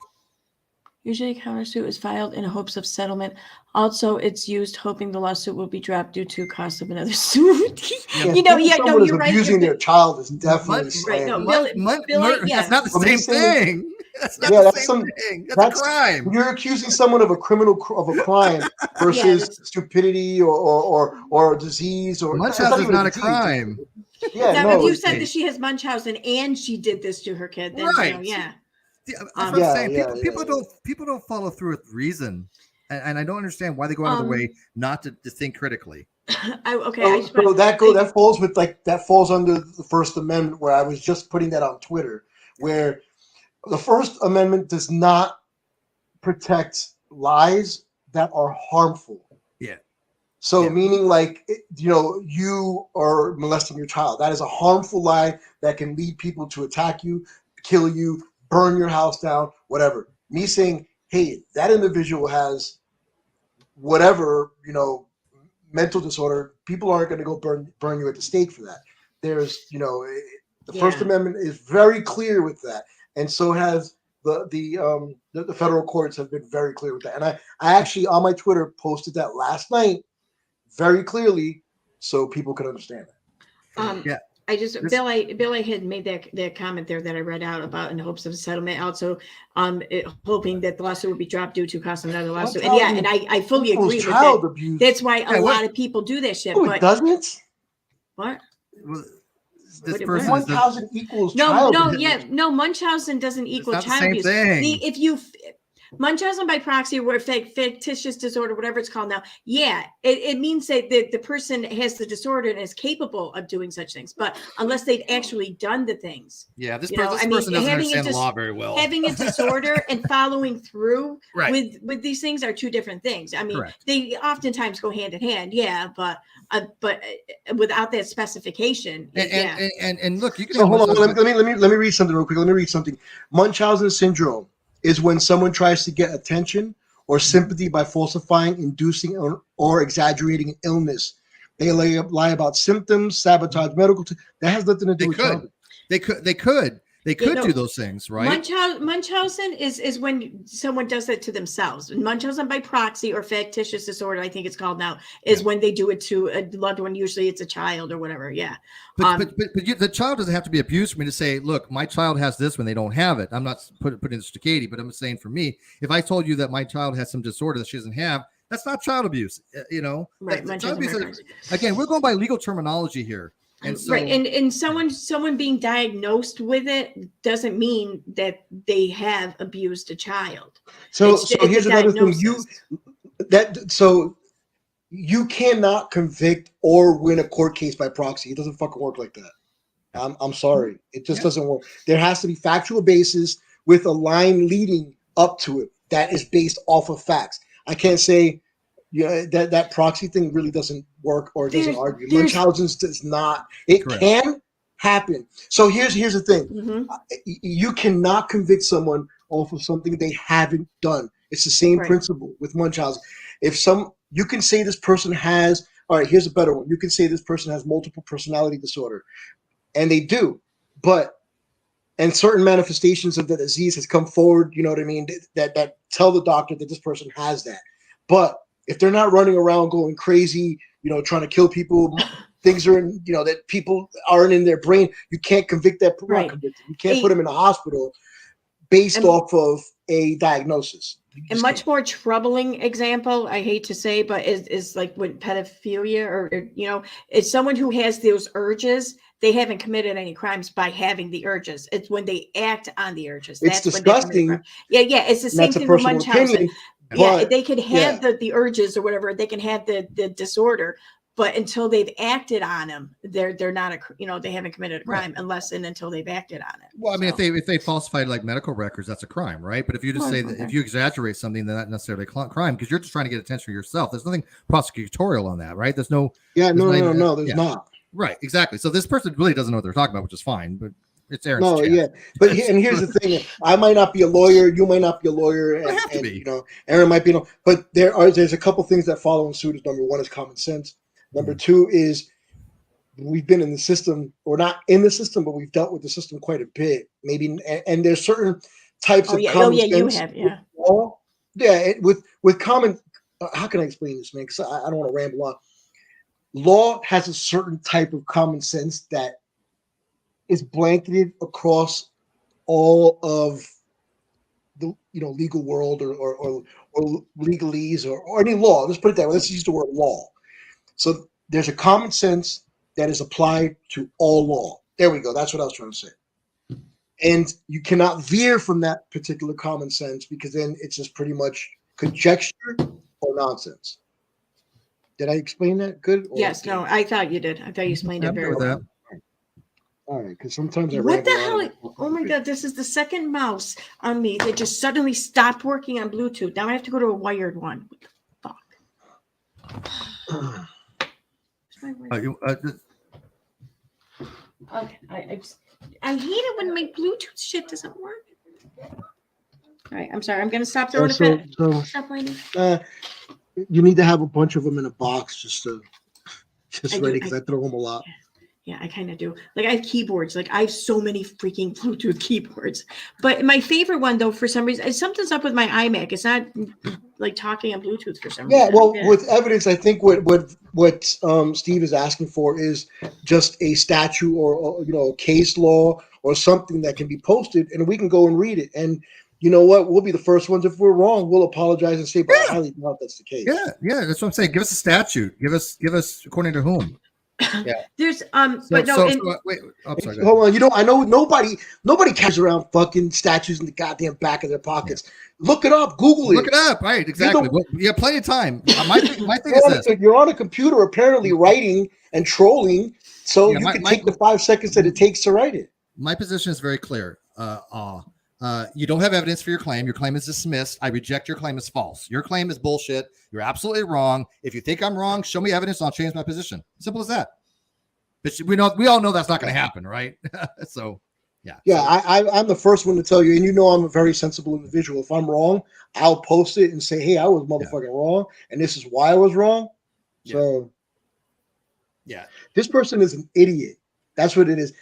Usually, a countersuit is filed in hopes of settlement. Also, it's used hoping the lawsuit will be dropped due to cost of another suit. You're right. Abusing their child is definitely right. No, that's not the same thing. That's not the same thing. That's a crime. You're accusing someone of a crime versus stupidity or disease or Munchausen is not a crime. Yeah, now, if you said that she has Munchausen and she did this to her kid, then right. I'm saying people don't follow through with reason, and I don't understand why they go out of their way not to think critically. That falls under the First Amendment, where I was just putting that on Twitter, where the First Amendment does not protect lies that are harmful. Yeah. So meaning you are molesting your child. That is a harmful lie that can lead people to attack you, kill you, burn your house down, whatever. Me saying, hey, that individual has whatever, mental disorder, people aren't going to go burn you at the stake for that. There's, the First Amendment is very clear with that. And so has the federal courts have been very clear with that. And I actually on my Twitter posted that last night very clearly so people could understand that. Billy had made that comment there that I read out about in hopes of a settlement, also hoping that the lawsuit would be dropped due to cost of another lawsuit. And I fully agree with that. Abuse. That's why a lot of people do that shit. It doesn't. What? Well, this person Munchausen equals child abuse. No, Munchausen doesn't equal child abuse. Thing. If you Munchausen by proxy or fictitious disorder, whatever it's called now, it means that the person has the disorder and is capable of doing such things. But unless they've actually done the things, this person doesn't understand the law very well. Having a disorder and following through with these things are two different things. I mean, they oftentimes go hand in hand. But without that specification, and look, you can. So hold on, let me read something real quick. Let me read something. Munchausen syndrome is when someone tries to get attention or sympathy by falsifying, inducing, or exaggerating an illness. They lie about symptoms, sabotage medical. That has nothing to do with childhood. They could do those things, right? Munchausen is when someone does that to themselves. Munchausen by proxy or fictitious disorder, I think it's called now, is when they do it to a loved one. Usually it's a child or whatever. Yeah. But the child doesn't have to be abused for me to say, look, my child has this when they don't have it. I'm not putting this to Katie, but I'm saying for me, if I told you that my child has some disorder that she doesn't have, that's not child abuse. Right. Child abuse again, we're going by legal terminology here. And so, and someone being diagnosed with it doesn't mean that they have abused a child. So here's another thing. You cannot convict or win a court case by proxy. It doesn't fucking work like that. I'm sorry. It just doesn't work. There has to be factual basis with a line leading up to it that is based off of facts. I can't say that proxy thing really doesn't work or doesn't argue. Munchausen's does not. It can happen. So here's the thing. Mm-hmm. You cannot convict someone off of something they haven't done. It's the same principle with Munchausen. You can say this person has, all right, here's a better one. You can say this person has multiple personality disorder. And they do. And certain manifestations of the disease has come forward, you know what I mean, that tell the doctor that this person has that. But if they're not running around going crazy, trying to kill people, things are in, that people aren't in their brain, you can't convict that person. You can't put them in a hospital based off of a diagnosis. A much more troubling example, I hate to say, but is like with pedophilia or you know, it's someone who has those urges. They haven't committed any crimes by having the urges. It's when they act on the urges. It's That's when they commit a crime. disgusting. Yeah. It's the same That's a thing with personal Munchausen. opinion. Yeah, But they could have yeah. the urges or whatever. They can have the disorder, but until they've acted on them, they're not a, you know, they haven't committed a crime unless and until they've acted on it. Well, I mean, So. if they falsified like medical records, that's a crime, right? But if you just say that if you exaggerate something, then not necessarily a crime because you're just trying to get attention for yourself. There's nothing prosecutorial on that, right? There's no. Yeah, no, there's not. Right, exactly. So this person really doesn't know what they're talking about, which is fine, but it's Aaron's No, chat. yeah, but and here's the thing: I might not be a lawyer, you might not be a lawyer, and you know, Aaron might be. But there's a couple things that follow in suit. Number one is common sense. Number two is we've been in the system, or not in the system, but we've dealt with the system quite a bit. Maybe, and there's certain types of common sense. You have, yeah. With common. How can I explain this, man? Because I don't want to ramble on. Law has a certain type of common sense that is blanketed across all of the legal world or legalese or any law. Let's put it that way. Let's use the word law. So there's a common sense that is applied to all law. There we go. That's what I was trying to say. And you cannot veer from that particular common sense because then it's just pretty much conjecture or nonsense. Did I explain that good? Yes. No, I thought you did. I thought you explained it very well. All right, because sometimes I what the hell? Oh my God, this is the second mouse on me that just suddenly stopped working on Bluetooth. Now I have to go to a wired one. What the fuck? Okay, I hate it when my Bluetooth shit doesn't work. All right, I'm sorry. I'm gonna stop throwing a fit. Stop whining. You need to have a bunch of them in a box just ready because I throw them a lot. Yeah, I kind of do. Like I have keyboards. Like I have so many freaking Bluetooth keyboards. But my favorite one, though, for some reason, something's up with my iMac. It's not like talking on Bluetooth for some reason. Yeah, well, with evidence, I think what Steve is asking for is just a statute or a case law or something that can be posted, and we can go and read it. And you know what? We'll be the first ones. If we're wrong, we'll apologize and say, but I highly doubt that's the case. Yeah, that's what I'm saying. Give us a statute. Give us according to whom. Yeah. There's wait, I'm sorry. Hold on. I know nobody carries around fucking statues in the goddamn back of their pockets. Yeah. Look it up. Google it. Look it up. Right. Exactly. You have plenty of time. My thing is this. You're on a computer apparently writing and trolling, so you can take the 5 seconds that it takes to write it. My position is very clear. You don't have evidence for your claim. Your claim is dismissed. I reject your claim as false. Your claim is bullshit. You're absolutely wrong. If you think I'm wrong, show me evidence and I'll change my position. Simple as that. But we all know that's not going to happen, right? So, yeah. Yeah, I'm the first one to tell you, and I'm a very sensible individual. If I'm wrong, I'll post it and say, hey, I was motherfucking wrong, and this is why I was wrong. So, this person is an idiot. That's what it is.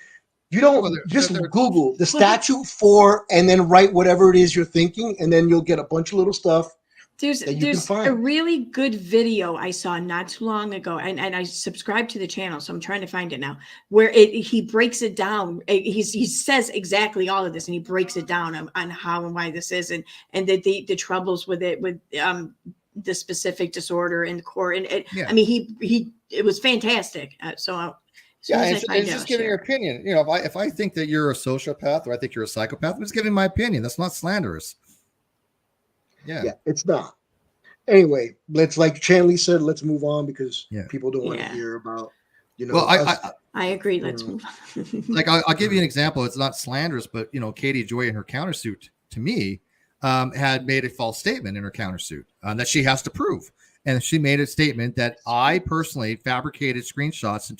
You don't just Google the statute for and then write whatever it is you're thinking, and then you'll get a bunch of little stuff. There's a really good video I saw not too long ago, and I subscribed to the channel, so I'm trying to find it now, where he breaks it down. He says exactly all of this, and he breaks it down on how and why this is, and the troubles with it, with the specific disorder in court. And I mean, it was fantastic. It's just giving your opinion. If I think that you're a sociopath or I think you're a psychopath, I'm just giving my opinion. That's not slanderous. Yeah, it's not. Anyway, like Chanley said, let's move on because people don't want to hear about. Well, I agree. Let's move on. Like I'll give you an example. It's not slanderous, but Katie Joy in her countersuit to me had made a false statement in her countersuit that she has to prove. And she made a statement that I personally fabricated screenshots in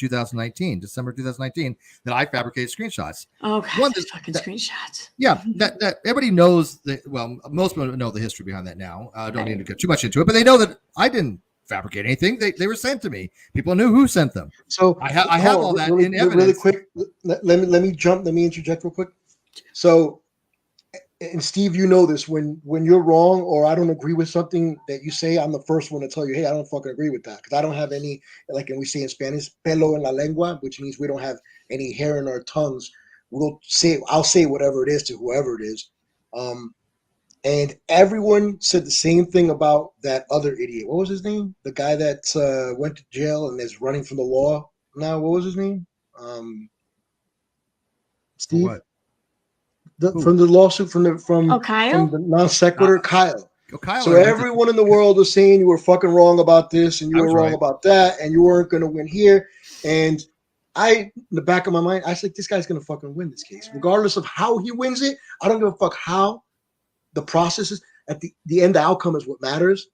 December 2019, that I fabricated screenshots. Oh, God, screenshots. Yeah, that everybody knows that. Well, most people know the history behind that now. I don't need to get too much into it, but they know that I didn't fabricate anything. They were sent to me. People knew who sent them. So I have all that in evidence. Really quick, let me interject real quick. So, and Steve, this, when you're wrong or I don't agree with something that you say, I'm the first one to tell you, hey, I don't fucking agree with that, because I don't have any, like we say in Spanish, pelo en la lengua, which means we don't have any hair in our tongues. I'll say whatever it is to whoever it is. And everyone said the same thing about that other idiot. What was his name? The guy that went to jail and is running from the law now. What was his name? Steve? what? From the lawsuit from Kyle? the non sequitur, Kyle. Kyle. So everyone in the world was saying you were fucking wrong about this and you were wrong right about that and you weren't going to win here. And in the back of my mind, I said, this guy's going to fucking win this case. Regardless of how he wins it, I don't give a fuck how the process is. At the end, the outcome is what matters.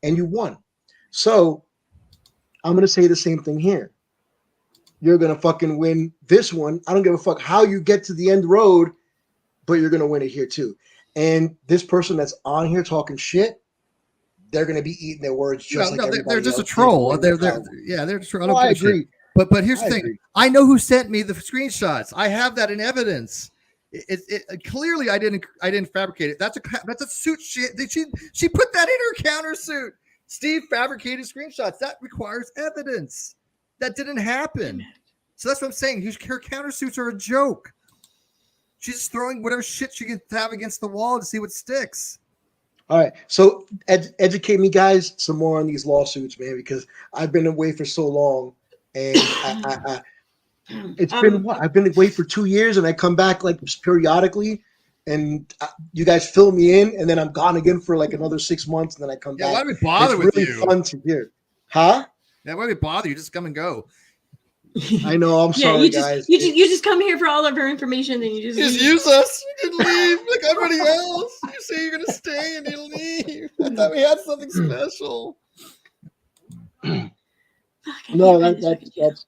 And you won. So I'm going to say the same thing here. You're going to fucking win this one. I don't give a fuck how you get to the end road, but you're going to win it here too. And this person that's on here talking shit, they're going to be eating their words just like everybody they're just else a troll. They're just a troll. I agree. But here's the thing. I know who sent me the screenshots. I have that in evidence. It clearly I didn't fabricate it. That's a suit. She put that in her countersuit. Steve fabricated screenshots. That requires evidence. That didn't happen. So that's what I'm saying. Her countersuits are a joke. She's just throwing whatever shit she can have against the wall to see what sticks. All right. So educate me, guys, some more on these lawsuits, man, because I've been away for so long. And it's been what? I've been away for 2 years and I come back like periodically. And you guys fill me in, and then I'm gone again for like another 6 months, and then I come back. Why do we bother with you? It's really fun to hear. Huh? Yeah, why do we bother you? Just come and go. I know. I'm sorry, guys. You just come here for all of our information, and you just use us. You can leave like everybody else. You say you're gonna stay, and you leave. I thought we had something special. No, that's.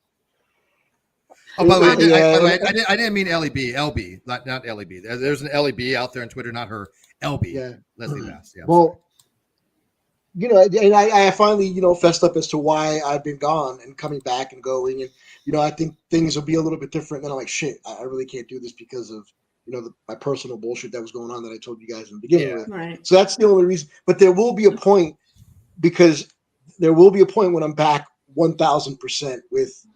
Oh, by the way, I didn't mean LEB. LB, not LEB. There's an LEB out there on Twitter, not her. LB. Yeah. Leslie Bass. Yeah. Well, you know, and I finally, you know, fessed up as to why I've been gone and coming back and going. And, you know, I think things will be a little bit different. Then I'm like, shit, I really can't do this because of, you know, my personal bullshit that was going on that I told you guys in the beginning. Yeah. Right. So that's the only reason. But there will be a point when I'm back 1,000% with,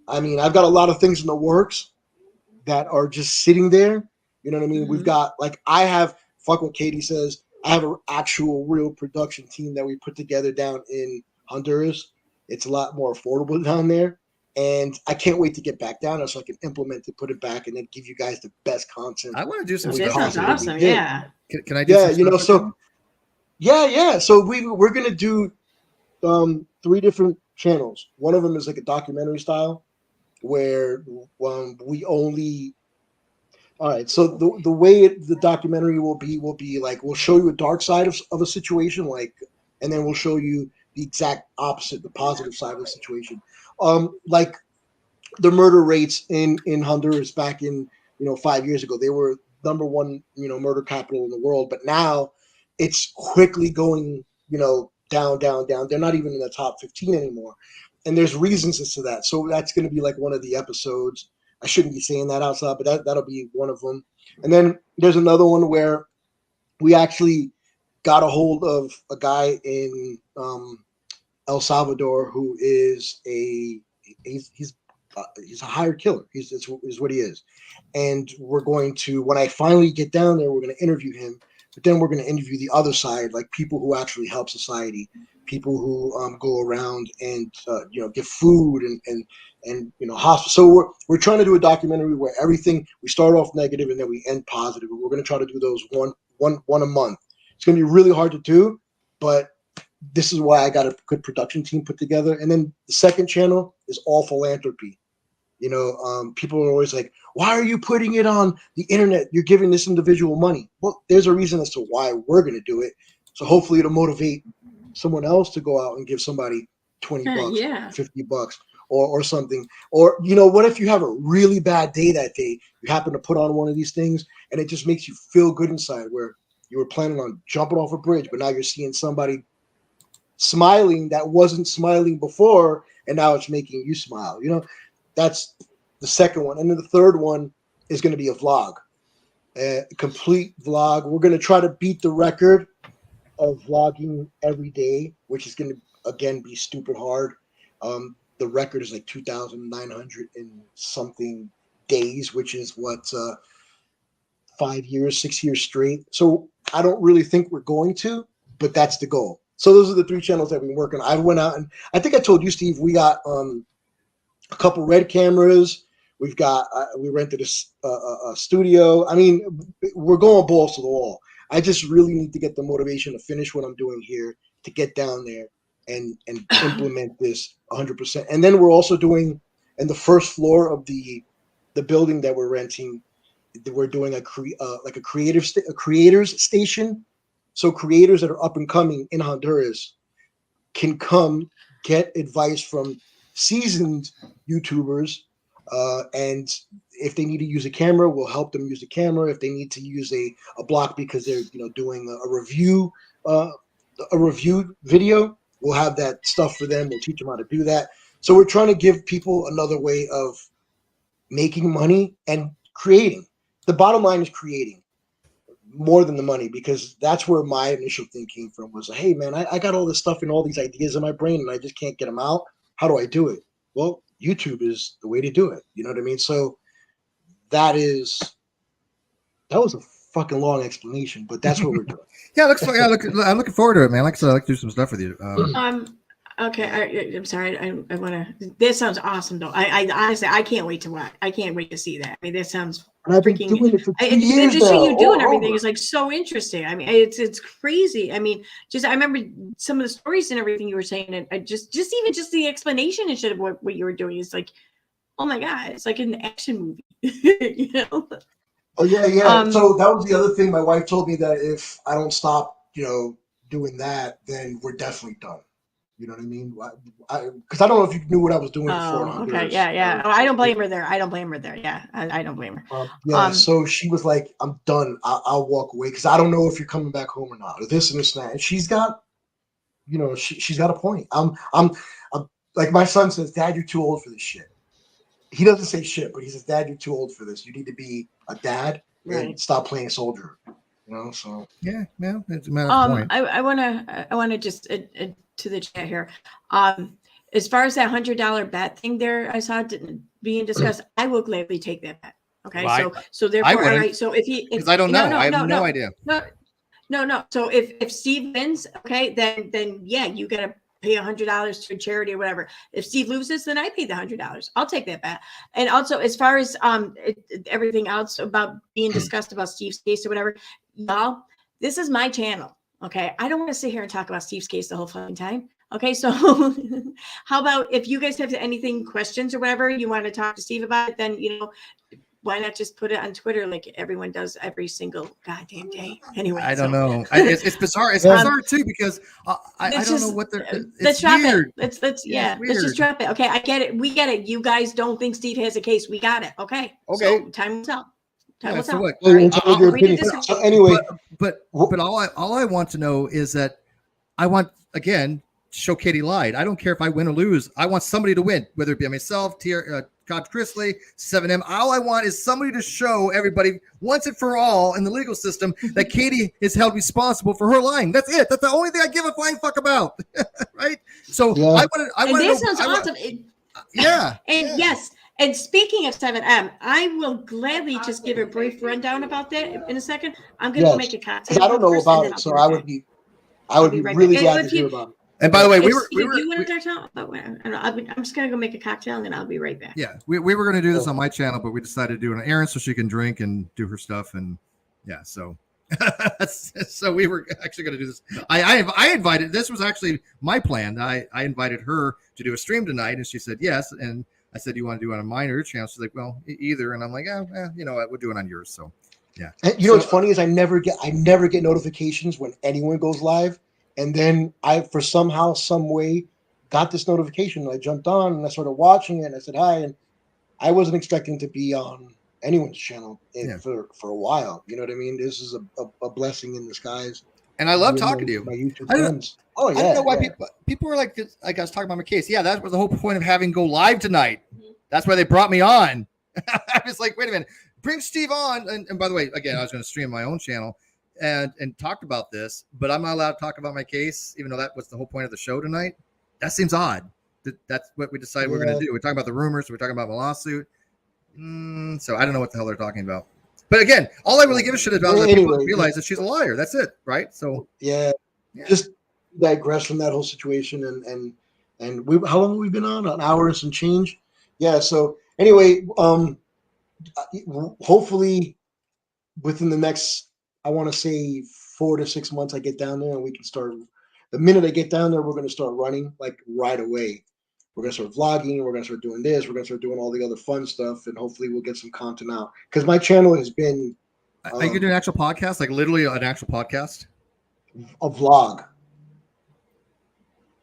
I mean, I've got a lot of things in the works that are just sitting there. You know what I mean? Mm-hmm. We've got, like, fuck what Katie says, I have an actual real production team that we put together down in Honduras. It's a lot more affordable down there. And I can't wait to get back down there so I can implement it, put it back, and then give you guys the best content. I want to do some stuff. That sounds awesome. Yeah. Can I do some you know, stuff? Yeah. So we're going to do 3 different channels. One of them is like a documentary style where we only... All right, so the way the documentary will be like, we'll show you a dark side of a situation, like, and then we'll show you the exact opposite, the positive side of the situation. Like the murder rates in Honduras back in, 5 years ago, they were number one, murder capital in the world, but now it's quickly going, down. They're not even in the top 15 anymore, and there's reasons as to that. So that's going to be like one of the episodes. I shouldn't be saying that outside, but that'll be one of them. And then there's another one where we actually got a hold of a guy in El Salvador who is he's a hired killer. He's what he is. And we're going to, when I finally get down there, we're going to interview him. But then we're going to interview the other side, like people who actually help society, people who go around and give food and hospital. So we're trying to do a documentary where we start off negative and then we end positive. We're going to try to do those one a month. It's going to be really hard to do, but this is why I got a good production team put together. And then the second channel is all philanthropy. People are always like, why are you putting it on the internet? You're giving this individual money. Well, there's a reason as to why we're going to do it. So hopefully it'll motivate someone else to go out and give somebody $20, $50 or something. Or, what if you have a really bad day that day? You happen to put on one of these things and it just makes you feel good inside, where you were planning on jumping off a bridge, but now you're seeing somebody smiling that wasn't smiling before, and now it's making you smile. That's the second one. And then the third one is going to be a vlog, a complete vlog. We're going to try to beat the record of vlogging every day, which is going to, again, be stupid hard. The record is like 2,900 and something days, which is what 5 years, 6 years straight. So I don't really think we're going to, but that's the goal. So those are the 3 channels that we've been working on. I went out and I think I told you, Steve, we got a couple red cameras. We've got we rented a studio. I mean, we're going balls to the wall. I just really need to get the motivation to finish what I'm doing here, to get down there and implement this 100%. And then we're also doing, in the first floor of the building that we're renting, we're doing a creators station. So creators that are up and coming in Honduras can come get advice from seasoned YouTubers, and if they need to use a camera, we'll help them use the camera. If they need to use a block because they're doing a review video, we'll have that stuff for them. We'll teach them how to do that. So we're trying to give people another way of making money and creating. The bottom line is creating more than the money, because that's where my initial thing came from was, hey man, I got all this stuff and all these ideas in my brain and I just can't get them out. How do I do it? Well, YouTube is the way to do it. You know what I mean? So that was a fucking long explanation, but that's what we're doing. Yeah, looks like I'm looking forward to it, man. Like I said, I'd like to do some stuff with you. Okay, I'm sorry. I want to. This sounds awesome, though. I honestly, I can't wait to watch. I can't wait to see that. I mean, this sounds And I've been freaking. doing it for 2 The years just seeing now, you doing all everything over. is like so interesting. I mean, it's crazy. I mean, just I remember some of the stories and everything you were saying, and I just the explanation and shit of what you were doing is like, oh my god, it's like an action movie, you know. Oh yeah. So that was the other thing. My wife told me that if I don't stop, doing that, then we're definitely done. You know what I mean? Because I don't know if you knew what I was doing before. Oh, okay, yeah. Oh, I don't blame her there. Yeah, I don't blame her. So she was like, "I'm done. I'll walk away because I don't know if you're coming back home or not, or this and this and that." And she's got, she's got a point. I'm like my son says, "Dad, you're too old for this shit." He doesn't say shit, but he says, "Dad, you're too old for this. You need to be a dad and stop playing soldier." So yeah, it's a matter of point. I want to just to the chat here. As far as that $100 bet thing there, I saw it being discussed. I will gladly take that bet. Okay, well, so therefore, all right. So because I don't know, I have no idea. No. So if Steve wins, okay, then yeah, you gotta pay $100 to a charity or whatever. If Steve loses, then I pay the $100. I'll take that bet. And also, as far as everything else about being discussed about Steve's case or whatever, y'all, this is my channel. Okay, I don't want to sit here and talk about Steve's case the whole fucking time. Okay, so how about if you guys have anything, questions or whatever you want to talk to Steve about it, then why not just put it on Twitter like everyone does every single goddamn day? Anyway, I don't know. It's bizarre. It's bizarre too because I don't know what they're. Let's drop weird. it. Let's just drop it. Okay, I get it. We get it. You guys don't think Steve has a case. We got it. Okay. Okay. So time will tell. So what? So anyway, but all I want to know is that I want again to show Katie lied. I don't care if I win or lose. I want somebody to win, whether it be myself, Todd Chrisley, 7M. All I want is somebody to show everybody once and for all in the legal system that Katie is held responsible for her lying. That's it. That's the only thing I give a flying fuck about. Right? So I want to know. This sounds awesome. And yes. And speaking of 7M, I will gladly just give a brief rundown about that in a second. I'm going to make a cocktail. I don't know about it, so I would be really glad to hear about it. And by the way, we were I'm just going to go make a cocktail and then I'll be right back. Yeah, we were going to do this on my channel, but we decided to do an errand so she can drink and do her stuff. And yeah, so so we were actually going to do this. I invited, this was actually my plan. I invited her to do a stream tonight and she said yes. And I said, "You want to do it on mine or your channel?" She's like, "Well, either." And I'm like, you know what? We'll do it on yours. So yeah. And you know what's funny is I never get notifications when anyone goes live. And then I, for somehow, some way, got this notification. And I jumped on and I started watching it. And I said hi. And I wasn't expecting to be on anyone's channel for a while. You know what I mean? This is a blessing in disguise. And I love talking to you. My YouTube friends. I don't know why people are like I was talking about my case. Yeah, that was the whole point of having go live tonight. That's why they brought me on. I was like, wait a minute, bring Steve on. And by the way, again, I was going to stream my own channel and talked about this, but I'm not allowed to talk about my case, even though that was the whole point of the show tonight. That seems odd. That's what we decided we're going to do. We're talking about the rumors. We're talking about my lawsuit. So I don't know what the hell they're talking about. But again, all I really give a shit about is that people Anyway, realize that she's a liar. That's it, right? So yeah, yeah. just digress from that whole situation, and we, how long have we been on? An hour and some change. Yeah. So anyway, hopefully within the next, I want to say 4 to 6 months, I get down there and we can start. The minute I get down there, we're going to start running like right away. We're going to start vlogging. We're going to start doing this. We're going to start doing all the other fun stuff, and hopefully we'll get some content out. Because my channel has been. Are you doing an actual podcast, like literally an actual podcast? A vlog.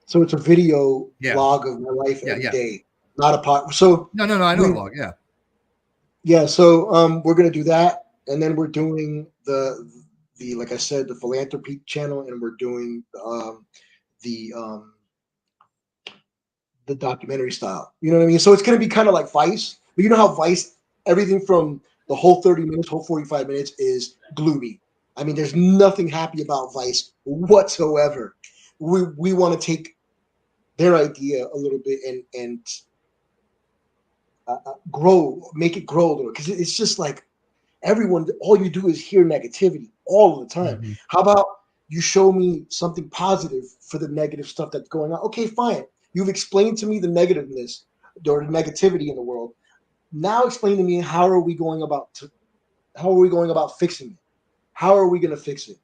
So it's a video vlog of my life every day, not a pod. So no, I know a vlog. Yeah. Yeah. So we're gonna do that, and then we're doing the like I said, the philanthropy channel, and we're doing the documentary style. You know what I mean? So it's gonna be kind of like Vice, but you know how Vice, everything from the whole 30 minutes, whole 45 minutes is gloomy. I mean, there's nothing happy about Vice whatsoever. We want to take their idea a little bit and grow, make it grow a little, because it's just like everyone, all you do is hear negativity all the time. Mm-hmm. How about you show me something positive for the negative stuff that's going on? Okay, fine. You've explained to me the negativeness or the negativity in the world. Now explain to me how are we going about fixing it? How are we going to fix it?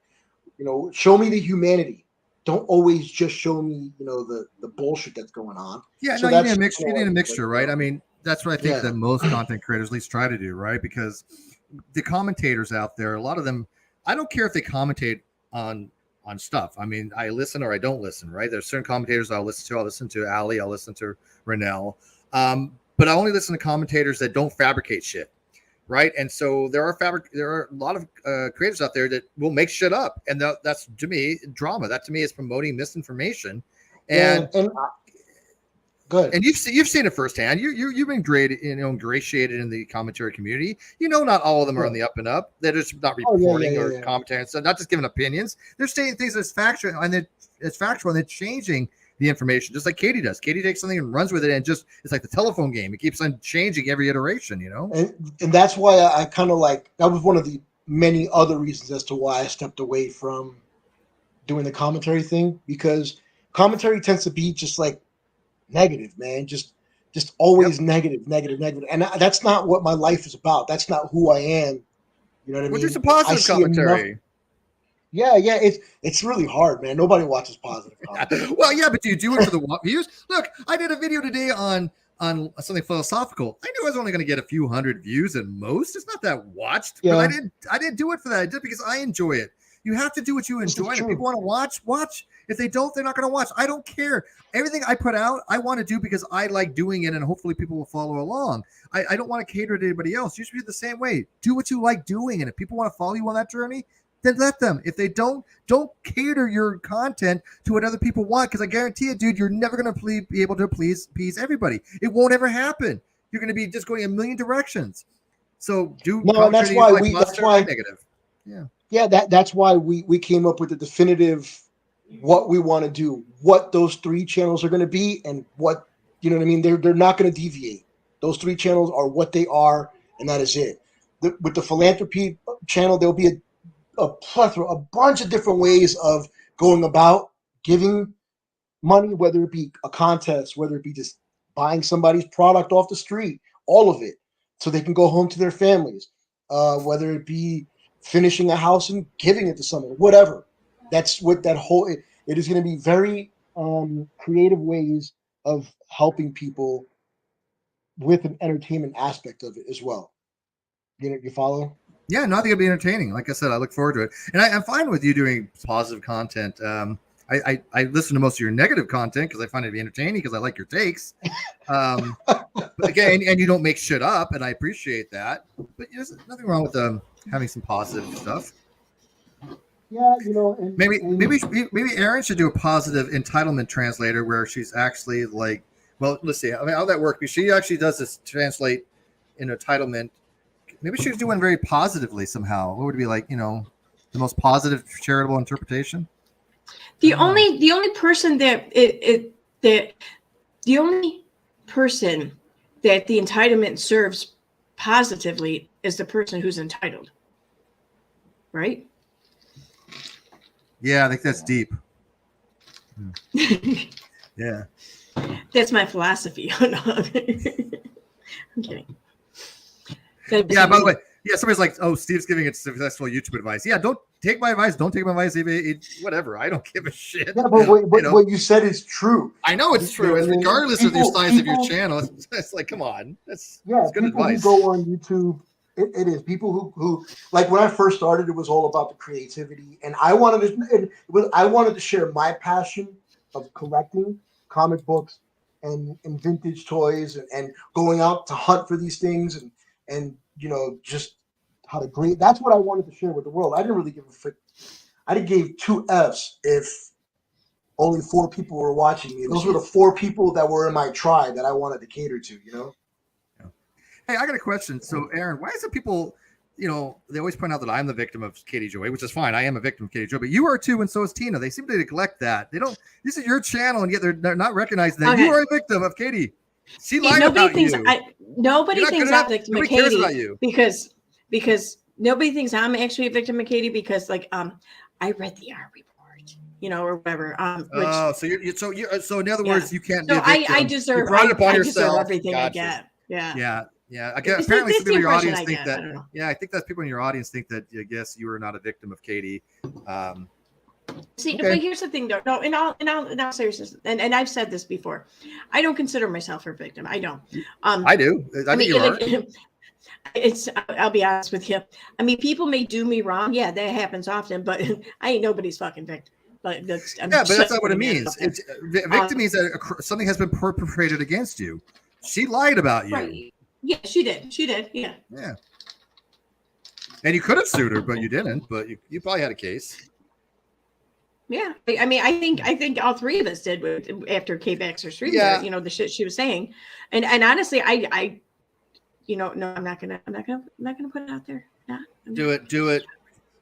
You know, show me the humanity. Don't always just show me, you know, the bullshit that's going on. Yeah, so no, you need a mixture. You need a mixture, right? I mean, that's what I think that most content creators at least try to do, right? Because the commentators out there, a lot of them, I don't care if they commentate on stuff. I mean, I listen or I don't listen, right? There's certain commentators I'll listen to. I'll listen to Ali. I'll listen to Renelle. But I only listen to commentators that don't fabricate shit. Right. And so there are a lot of creators out there that will make shit up. And that's to me drama. That to me is promoting misinformation. And good. And you've seen it firsthand. You've been ingratiated in the commentary community. You know, not all of them are on the up and up. They're just not reporting or commentating. So not just giving opinions. They're stating things that's factual and they're changing the information, just like Katie does. Katie takes something and runs with it, and just it's like the telephone game. It keeps on changing every iteration, you know. And that's why I kind of like, that was one of the many other reasons as to why I stepped away from doing the commentary thing, because commentary tends to be just like negative, man. Just always negative. And that's not what my life is about. That's not who I am. You know what I mean? Well, just a positive commentary. Yeah, it's really hard, man. Nobody watches positive content. Well, yeah, but do you do it for the views? Look, I did a video today on something philosophical. I knew I was only going to get a few hundred views at most. It's not that watched, but I didn't do it for that. I did it because I enjoy it. You have to do what you enjoy. If people want to watch. If they don't, they're not going to watch. I don't care. Everything I put out, I want to do because I like doing it, and hopefully people will follow along. I don't want to cater to anybody else. You should be the same way. Do what you like doing, and if people want to follow you on that journey, then let them. If they don't cater your content to what other people want, because I guarantee you, dude, you're never going to be able to please everybody. It won't ever happen. You're going to be just going a million directions. So and that's why negative. That's why we came up with the definitive what we want to do, what those 3 channels are going to be, and what, you know what I mean. They're not going to deviate. Those 3 channels are what they are, and that is it. With the philanthropy channel, there'll be a plethora, a bunch of different ways of going about giving money, whether it be a contest, whether it be just buying somebody's product off the street, all of it, so they can go home to their families, whether it be finishing a house and giving it to someone, whatever. That's what that whole, it is going to be very creative ways of helping people with an entertainment aspect of it as well. You follow? Yeah, no, I think it'll be entertaining. Like I said, I look forward to it. And I'm fine with you doing positive content. I listen to most of your negative content because I find it to be entertaining because I like your takes. But again, and you don't make shit up, and I appreciate that. But there's nothing wrong with having some positive stuff. Yeah, you know, and maybe Erin should do a positive entitlement translator where she's actually like, well, let's see. I mean, how that work? Because she actually does this translate in entitlement. Maybe she was doing very positively somehow. What would it be like? You know, the most positive charitable interpretation. The only person that the only person that the entitlement serves positively is the person who's entitled. Right? Yeah, I think that's deep. Yeah. That's my philosophy. I'm kidding. Yeah, by the way, yeah, somebody's like, oh, Steve's giving it successful YouTube advice. Yeah, don't take my advice. Don't take my advice. Whatever. I don't give a shit. Yeah, but what you said is true. I know it's true. It's regardless of the size of your channel. It's like, come on. That's good advice. Who go on YouTube, it is. People who like when I first started, it was all about the creativity. And I wanted to share my passion of collecting comic books and vintage toys and going out to hunt for these things and just how to create. That's what I wanted to share with the world. I didn't really give a fuck. I gave 2 Fs if only 4 people were watching me. Those were the 4 people that were in my tribe that I wanted to cater to, Yeah. Hey, I got a question. So, Aaron, why is it people, they always point out that I'm the victim of Katie Joy, which is fine. I am a victim of Katie Joy, but you are too, and so is Tina. They seem to neglect that. They don't. This is your channel, and yet they're not recognizing that you are a victim of Katie. She lied about you. Nobody thinks I'm a victim of Katie about you. because nobody thinks I'm actually a victim of Katie because I read the R report, or whatever. So in other words, you can't. So I deserve. I deserve everything I get. Yeah. Apparently, some people in your audience think that. Yeah, I think that people in your audience think that. I guess you are not a victim of Katie. See, but here's the thing, though. No, in all seriousness, and I've said this before, I don't consider myself a victim. I don't. I do. I mean, you are. I'll be honest with you. I mean, people may do me wrong. Yeah, that happens often, but I ain't nobody's fucking victim. But that's not what it means. Victim means that something has been perpetrated against you. She lied about you. Right. Yeah, she did. Yeah. Yeah. And you could have sued her, but you didn't. But you probably had a case. Yeah, I mean, I think all 3 of us did after K-Bax or stream. Yeah. The shit she was saying, and honestly, I no, I'm not gonna put it out there. No, do it.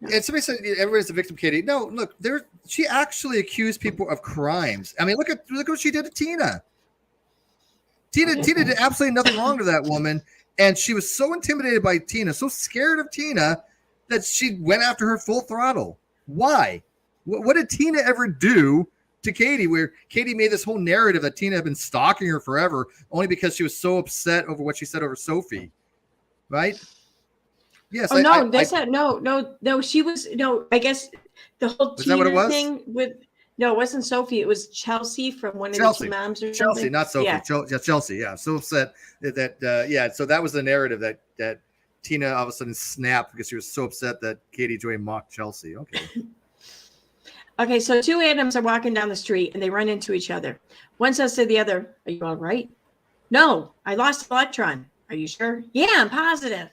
No. And somebody said everybody's a victim, Katie. No, look, she actually accused people of crimes. I mean, look what she did to Tina. Tina did absolutely nothing wrong to that woman, and she was so intimidated by Tina, so scared of Tina, that she went after her full throttle. Why? What did Tina ever do to Katie, where Katie made this whole narrative that Tina had been stalking her forever only because she was so upset over what she said over Sophie, right? Yes. No. She was I guess the whole Tina thing with it wasn't Sophie. It was Chelsea from one of the 2 moms or something. Chelsea, not Sophie. Yeah. Chelsea. Yeah. So upset that So that was the narrative that Tina all of a sudden snapped because she was so upset that Katie Joy mocked Chelsea. Okay. Okay, so 2 Adams are walking down the street and they run into each other. One says to the other, "Are you all right?" "No, I lost an electron." "Are you sure?" "Yeah, I'm positive."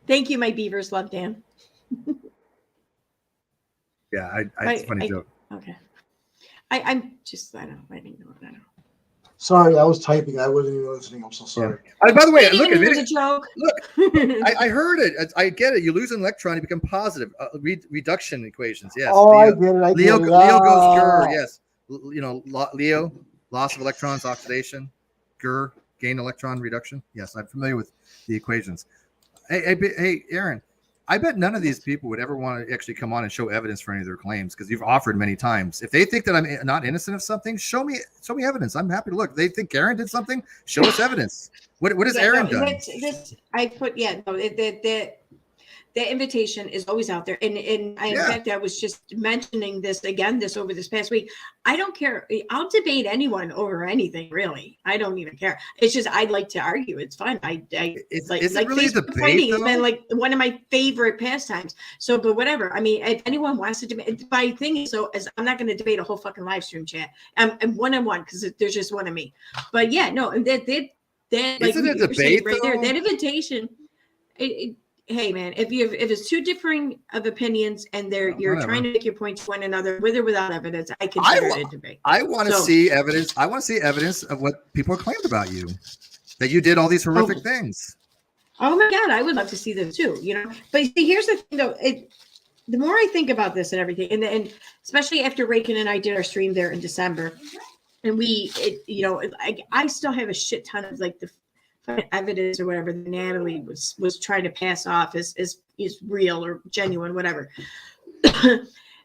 Thank you, my beavers. Love, Dan. Yeah, it's a funny joke. Okay. I'm just, I don't know. Sorry, I was typing. I wasn't even listening. I'm so sorry. Yeah. By the way, look at it. A joke. Look, I heard it. I get it. You lose an electron, you become positive. Reduction equations. Yes. Oh, I get it. Leo goes Gur. Yes. Leo, loss of electrons, oxidation. Gur, gain electron reduction. Yes, I'm familiar with the equations. Hey, Aaron. I bet none of these people would ever want to actually come on and show evidence for any of their claims because you've offered many times. If they think that I'm not innocent of something, show me evidence. I'm happy to look. If they think Aaron did something, show us evidence. What has Aaron done? The invitation is always out there. In fact, I was just mentioning this over this past week. I don't care. I'll debate anyone over anything, really. I don't even care. It's just, I'd like to argue. It's fun. Is it really a debate, it's been like one of my favorite pastimes. So, but whatever. I mean, if anyone wants to debate, my thing is, I'm not going to debate a whole fucking live stream chat. And one-on-one, because there's just one of me. But yeah, no. And that isn't it a debate right there, that invitation, hey man, if it's 2 differing of opinions and you're trying to make your point to one another with or without evidence, I consider it a debate. I want to see evidence. I want to see evidence of what people claimed about you, that you did all these horrific things. Oh my God, I would love to see them too. But see, here's the thing though. The more I think about this and everything, and especially after Rakin and I did our stream there in December, and I still have a shit ton of like the evidence or whatever that Natalie was trying to pass off as is real or genuine, whatever.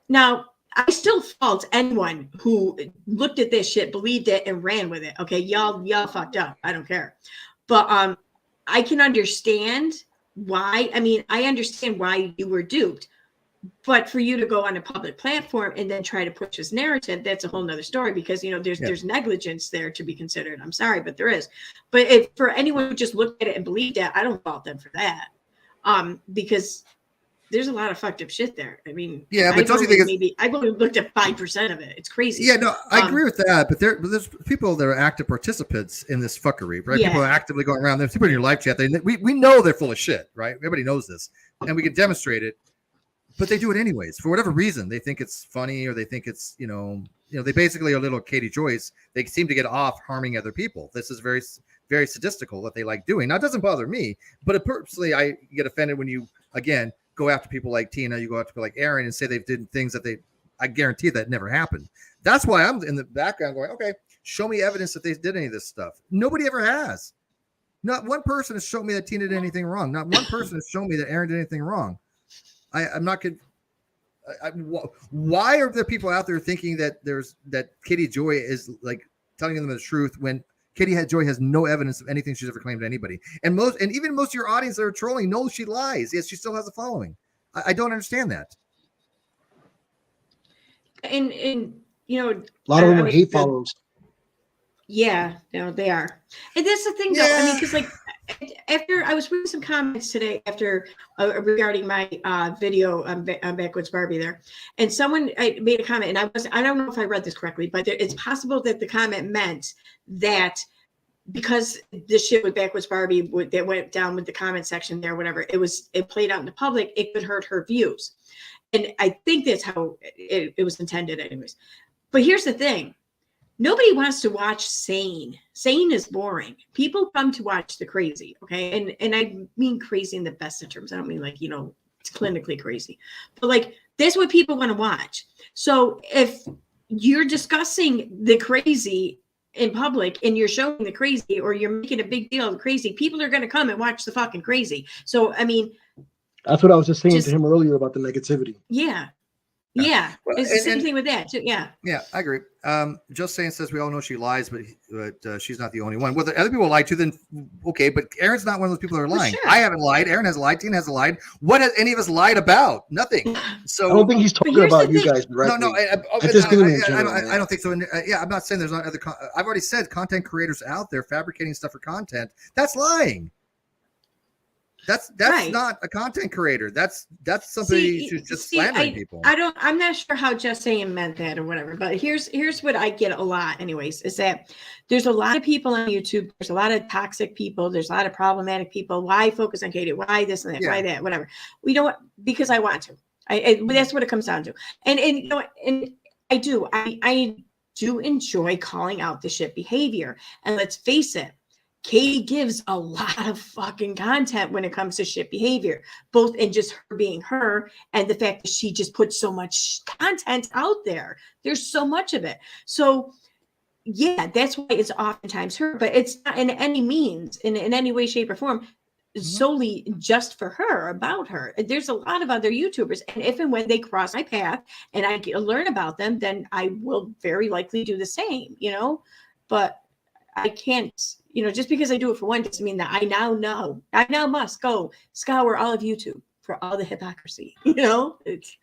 Now, I still fault anyone who looked at this shit, believed it, and ran with it. Okay, y'all fucked up. I don't care. But I can understand why. I mean, I understand why you were duped. But for you to go on a public platform and then try to push this narrative, that's a whole nother story, because, you know, there's negligence there to be considered. I'm sorry, but there is. But if for anyone who just looked at it and believed it, I don't fault them for that. Because there's a lot of fucked up shit there. I mean, yeah, but don't you think I've only looked at 5% of it. It's crazy. Yeah, no, I agree with that. But there's people that are active participants in this fuckery, right? Yeah. People are actively going around. There's people in your live chat. We know they're full of shit, right? Everybody knows this, and we can demonstrate it. But they do it anyways for whatever reason. They think it's funny, or they think it's you know they basically are little Katie Joyce. They seem to get off harming other people. This is very, very sadistical that they like doing. Now, it doesn't bother me, but personally, I get offended when you again go after people like Tina. You go after people like Aaron and say they've did things that I guarantee that never happened. That's why I'm in the background going, okay, show me evidence that they did any of this stuff. Nobody ever has. Not one person has shown me that Tina did anything wrong. Not one person has shown me that Aaron did anything wrong. I'm not good. Why are there people out there thinking that that Katie Joy is like telling them the truth when Katie Joy has no evidence of anything she's ever claimed to anybody? And even most of your audience that are trolling know she lies. Yes, she still has a following. I don't understand that. And you know, A lot of them are hate followers. Yeah, no, they are. And that's the thing, though. I mean, because like after I was reading some comments today after regarding my video on Backwoods Barbie there, and someone made a comment, and I don't know if I read this correctly, but it's possible that the comment meant that because this shit with Backwoods Barbie that went down with the comment section there, whatever, it played out in the public, it could hurt her views. And I think that's how it was intended anyways. But here's the thing. Nobody wants to watch sane. Sane is boring. People come to watch the crazy, okay? And I mean crazy in the best of terms. I don't mean like, you know, it's clinically crazy. But like, that's what people want to watch. So if you're discussing the crazy in public and you're showing the crazy, or you're making a big deal of the crazy, people are going to come and watch the fucking crazy. So, I mean. That's what I was just saying to him earlier about the negativity. Yeah. Yeah, well, it's the same thing with that too. Yeah, I agree. Just saying says we all know she lies, but she's not the only one. Whether other people lie too, then okay. But Aaron's not one of those people that are lying. Sure. I haven't lied. Aaron has lied. Tina has lied. What has any of us lied about? Nothing. So I don't think he's talking about you guys directly. No. I don't think so. I'm not saying there's not other. I've already said content creators out there fabricating stuff for content. That's lying. That's right. Not a content creator. That's somebody who's just slandering people. I'm not sure how just saying meant that or whatever, but here's what I get a lot anyways, is that there's a lot of people on YouTube. There's a lot of toxic people. There's a lot of problematic people. Why focus on Katie? Why this and that? Why that? Whatever. We don't, because I want to. That's what it comes down to. And you know, and I do enjoy calling out the shit behavior. And let's face it, Katie gives a lot of fucking content when it comes to shit behavior, both in just her being her and the fact that she just puts so much content out there. There's so much of it. So yeah, that's why it's oftentimes her, but it's not in any means, in any way, shape, or form, solely just for her, about her. There's a lot of other YouTubers, and if and when they cross my path and I learn about them, then I will very likely do the same, you know, but I can't, you know, just because I do it for one doesn't mean that I now must go scour all of YouTube for all the hypocrisy, you know. It's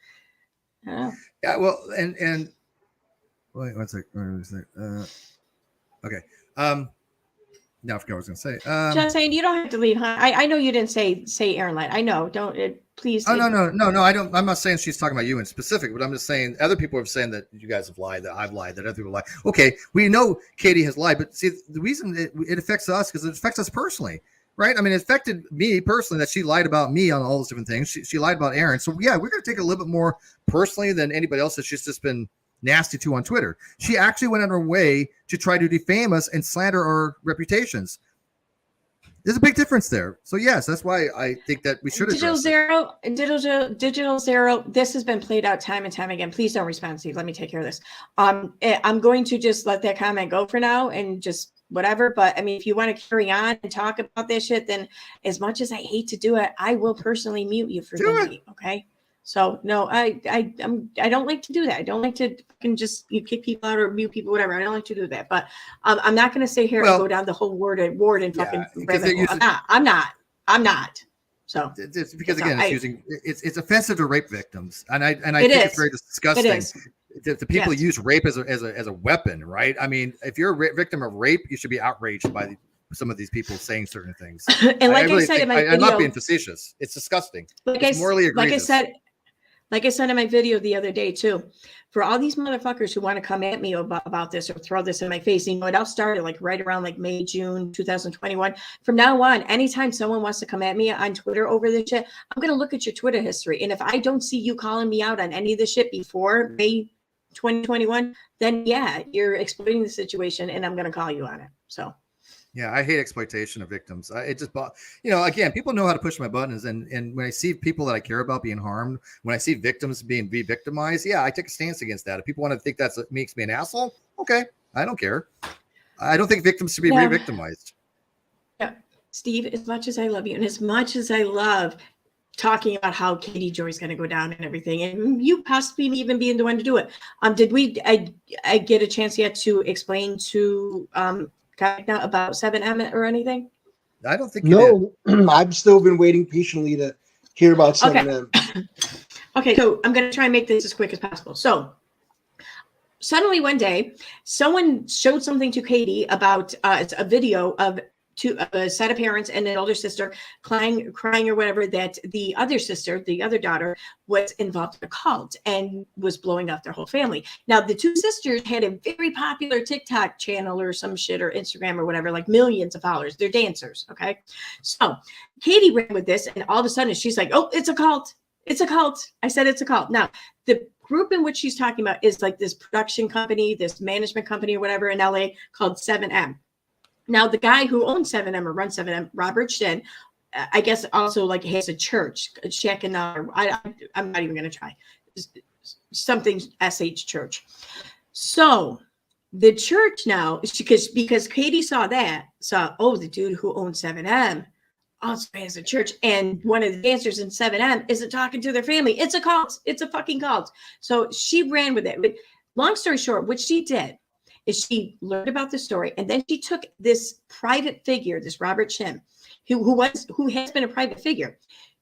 yeah, well, and wait, one sec. Okay. Now I forgot what I was going to say. Just saying, you don't have to lead, huh? I know you didn't say Aaron lied. I know. Don't please. Oh no. I don't. I'm not saying she's talking about you in specific, but I'm just saying other people are saying that you guys have lied, that I've lied, that other people lie. Okay, we know Katie has lied, but see, the reason it affects us because it affects us personally, right? I mean, it affected me personally that she lied about me on all those different things. She lied about Aaron, so yeah, we're going to take it a little bit more personally than anybody else that she's just been nasty to on Twitter. She actually went on her way to try to defame us and slander our reputations. There's a big difference there. So yes, that's why I think that we should address Digital Zero. This has been played out time and time again. Please don't respond, Steve. Let me take care of this. I'm going to just let that comment go for now and just whatever. But I mean, if you want to carry on and talk about this shit, then as much as I hate to do it, I will personally mute you for the night. Okay. So no, I don't like to do that. I don't like to fucking just kick people out or mute people, whatever. I don't like to do that. But I'm not going to sit here and go down the whole ward and fucking rabbit hole. I'm not. So it's because again, it's offensive to rape victims, and I think it's very disgusting. The people use rape as a weapon, right? I mean, if you're a victim of rape, you should be outraged by some of these people saying certain things. And like I said in my video, I'm not being facetious. It's disgusting. It's morally egregious. Like I said in my video the other day too, for all these motherfuckers who want to come at me about this or throw this in my face, you know, it all started like right around like May, June 2021. From now on, anytime someone wants to come at me on Twitter over this shit, I'm going to look at your Twitter history. And if I don't see you calling me out on any of this shit before May 2021, then yeah, you're exploiting the situation and I'm going to call you on it. So. Yeah, I hate exploitation of victims. It just, you know, again, people know how to push my buttons. And when I see people that I care about being harmed, when I see victims being victimized, yeah, I take a stance against that. If people want to think that makes me an asshole, okay, I don't care. I don't think victims should be re-victimized. Yeah, Steve, as much as I love you and as much as I love talking about how Katie Joy's going to go down and everything, and you possibly even being the one to do it. Did I get a chance yet to explain to now about 7M or anything? I don't think you did. I've still been waiting patiently to hear about 7M. Okay, so I'm going to try and make this as quick as possible. So suddenly one day, someone showed something to Katie about it's a video of a set of parents and an older sister crying or whatever, that the other sister, the other daughter, was involved in a cult and was blowing up their whole family. Now, the two sisters had a very popular TikTok channel or some shit, or Instagram or whatever, like millions of followers. They're dancers, okay? So Katie ran with this, and all of a sudden she's like, oh, it's a cult. It's a cult. I said it's a cult. Now, the group in which she's talking about is like this production company, this management company or whatever in LA called 7M. Now, the guy who owns 7M or runs 7M, Robert Shin, I guess also like has a church, I'm not even going to try. Something SH church. So the church now, because Katie saw the dude who owns 7M also has a church, and one of the dancers in 7M isn't talking to their family. It's a cult. It's a fucking cult. So she ran with it. But long story short, what she did is she learned about the story, and then she took this private figure, this Robert Shin, who has been a private figure,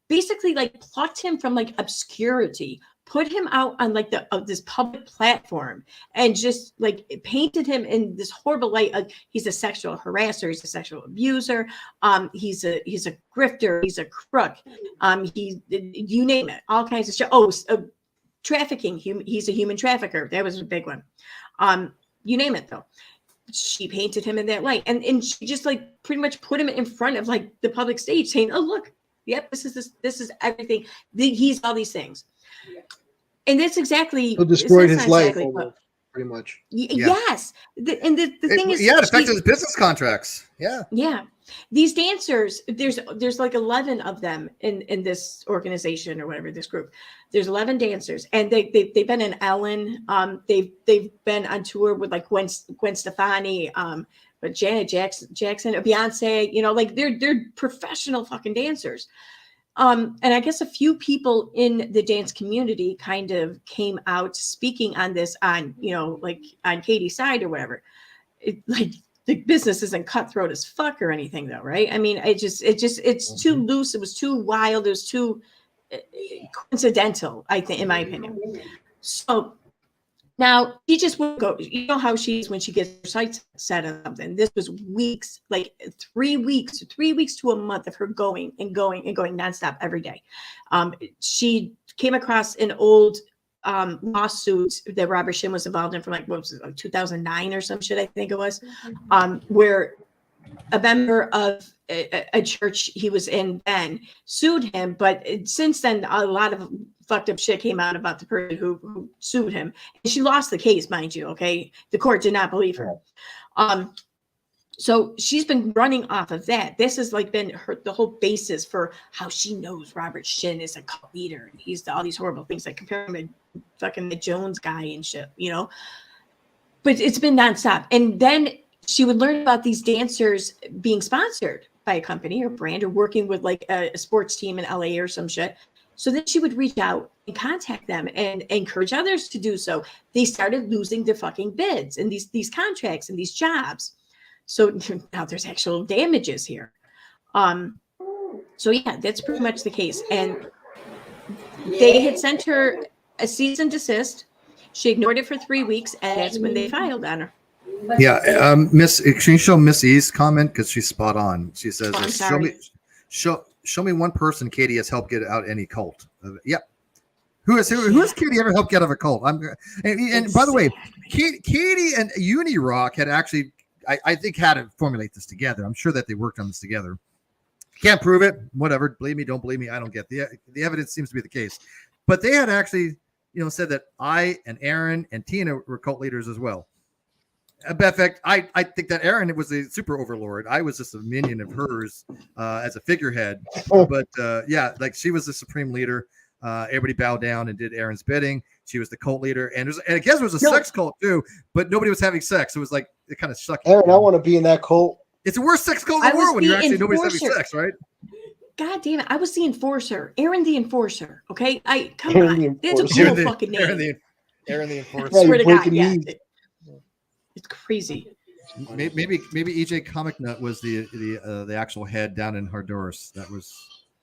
basically like plucked him from like obscurity, put him out on like this public platform, and just like painted him in this horrible light. He's a sexual harasser, he's a sexual abuser, he's a grifter, he's a crook, you name it, all kinds of shit. Trafficking, he's a human trafficker. That was a big one. You name it, though. She painted him in that light, and she just like pretty much put him in front of like the public stage, saying, "Oh, look, yep, this is everything. He's all these things." Yeah. And that's exactly. So destroyed his life, pretty much. Yes, the thing is, it affected his business contracts. Yeah. These dancers, there's like 11 of them in this organization or whatever, this group. There's 11 dancers, and they've been in Ellen. They've been on tour with like Gwen Stefani, but Janet Jackson, Beyonce. You know, like they're professional fucking dancers. And I guess a few people in the dance community kind of came out speaking on this on Katie's side or whatever. The business isn't cutthroat as fuck or anything, though, right? I mean, it's too loose. It was too wild. It was too coincidental, I think, in my opinion. So now she just wouldn't go. You know how she is when she gets her sights set on something. This was weeks, like 3 weeks to a month of her going nonstop every day. She came across an old lawsuit that Robert Shin was involved in from like 2009 or some shit, I think it was, where a member of a church he was in then sued him. But since then, a lot of fucked up shit came out about the person who sued him, and she lost the case, mind you. Okay, the court did not believe her. So she's been running off of that. This has like been the whole basis for how she knows Robert Shin is a cult leader. And he's all these horrible things, like comparing him to fucking the Jones guy and shit, you know. But it's been nonstop. And then she would learn about these dancers being sponsored by a company or brand or working with like a sports team in LA or some shit. So then she would reach out and contact them and encourage others to do so. They started losing their fucking bids and these contracts and these jobs. So now there's actual damages here. So yeah, that's pretty much the case. And they had sent her a cease and desist. She ignored it for 3 weeks, and that's when they filed on her. Yeah, Miss, can you show Miss E's comment because she's spot on? She says, Oh, I'm sorry. "Show me one person Katie has helped get out any cult." Yep. Who has Katie ever helped get out of a cult? And by the way, Katie and Unirock had actually, I think, had to formulate this together. I'm sure that they worked on this together. Can't prove it. Whatever. Believe me, don't believe me. I don't get the evidence. Seems to be the case, but they had actually, said that I and Aaron and Tina were cult leaders as well. In fact, I think that Aaron was a super overlord. I was just a minion of hers as a figurehead. But yeah, like she was the supreme leader. Everybody bowed down and did Aaron's bidding. She was the cult leader, and I guess it was a sex cult too. But nobody was having sex. It was like it kind of sucked. Aaron, I want to be in that cult. It's the worst sex cult in the world when you're actually nobody's having sex, right? God damn it! I was the enforcer, Aaron the enforcer. Okay, come Aaron on, that's a cool fucking name. Aaron the enforcer. Yeah, Swear to God, yeah. knees. It's crazy. Maybe EbjcomicNut was the actual head down in Honduras. That was.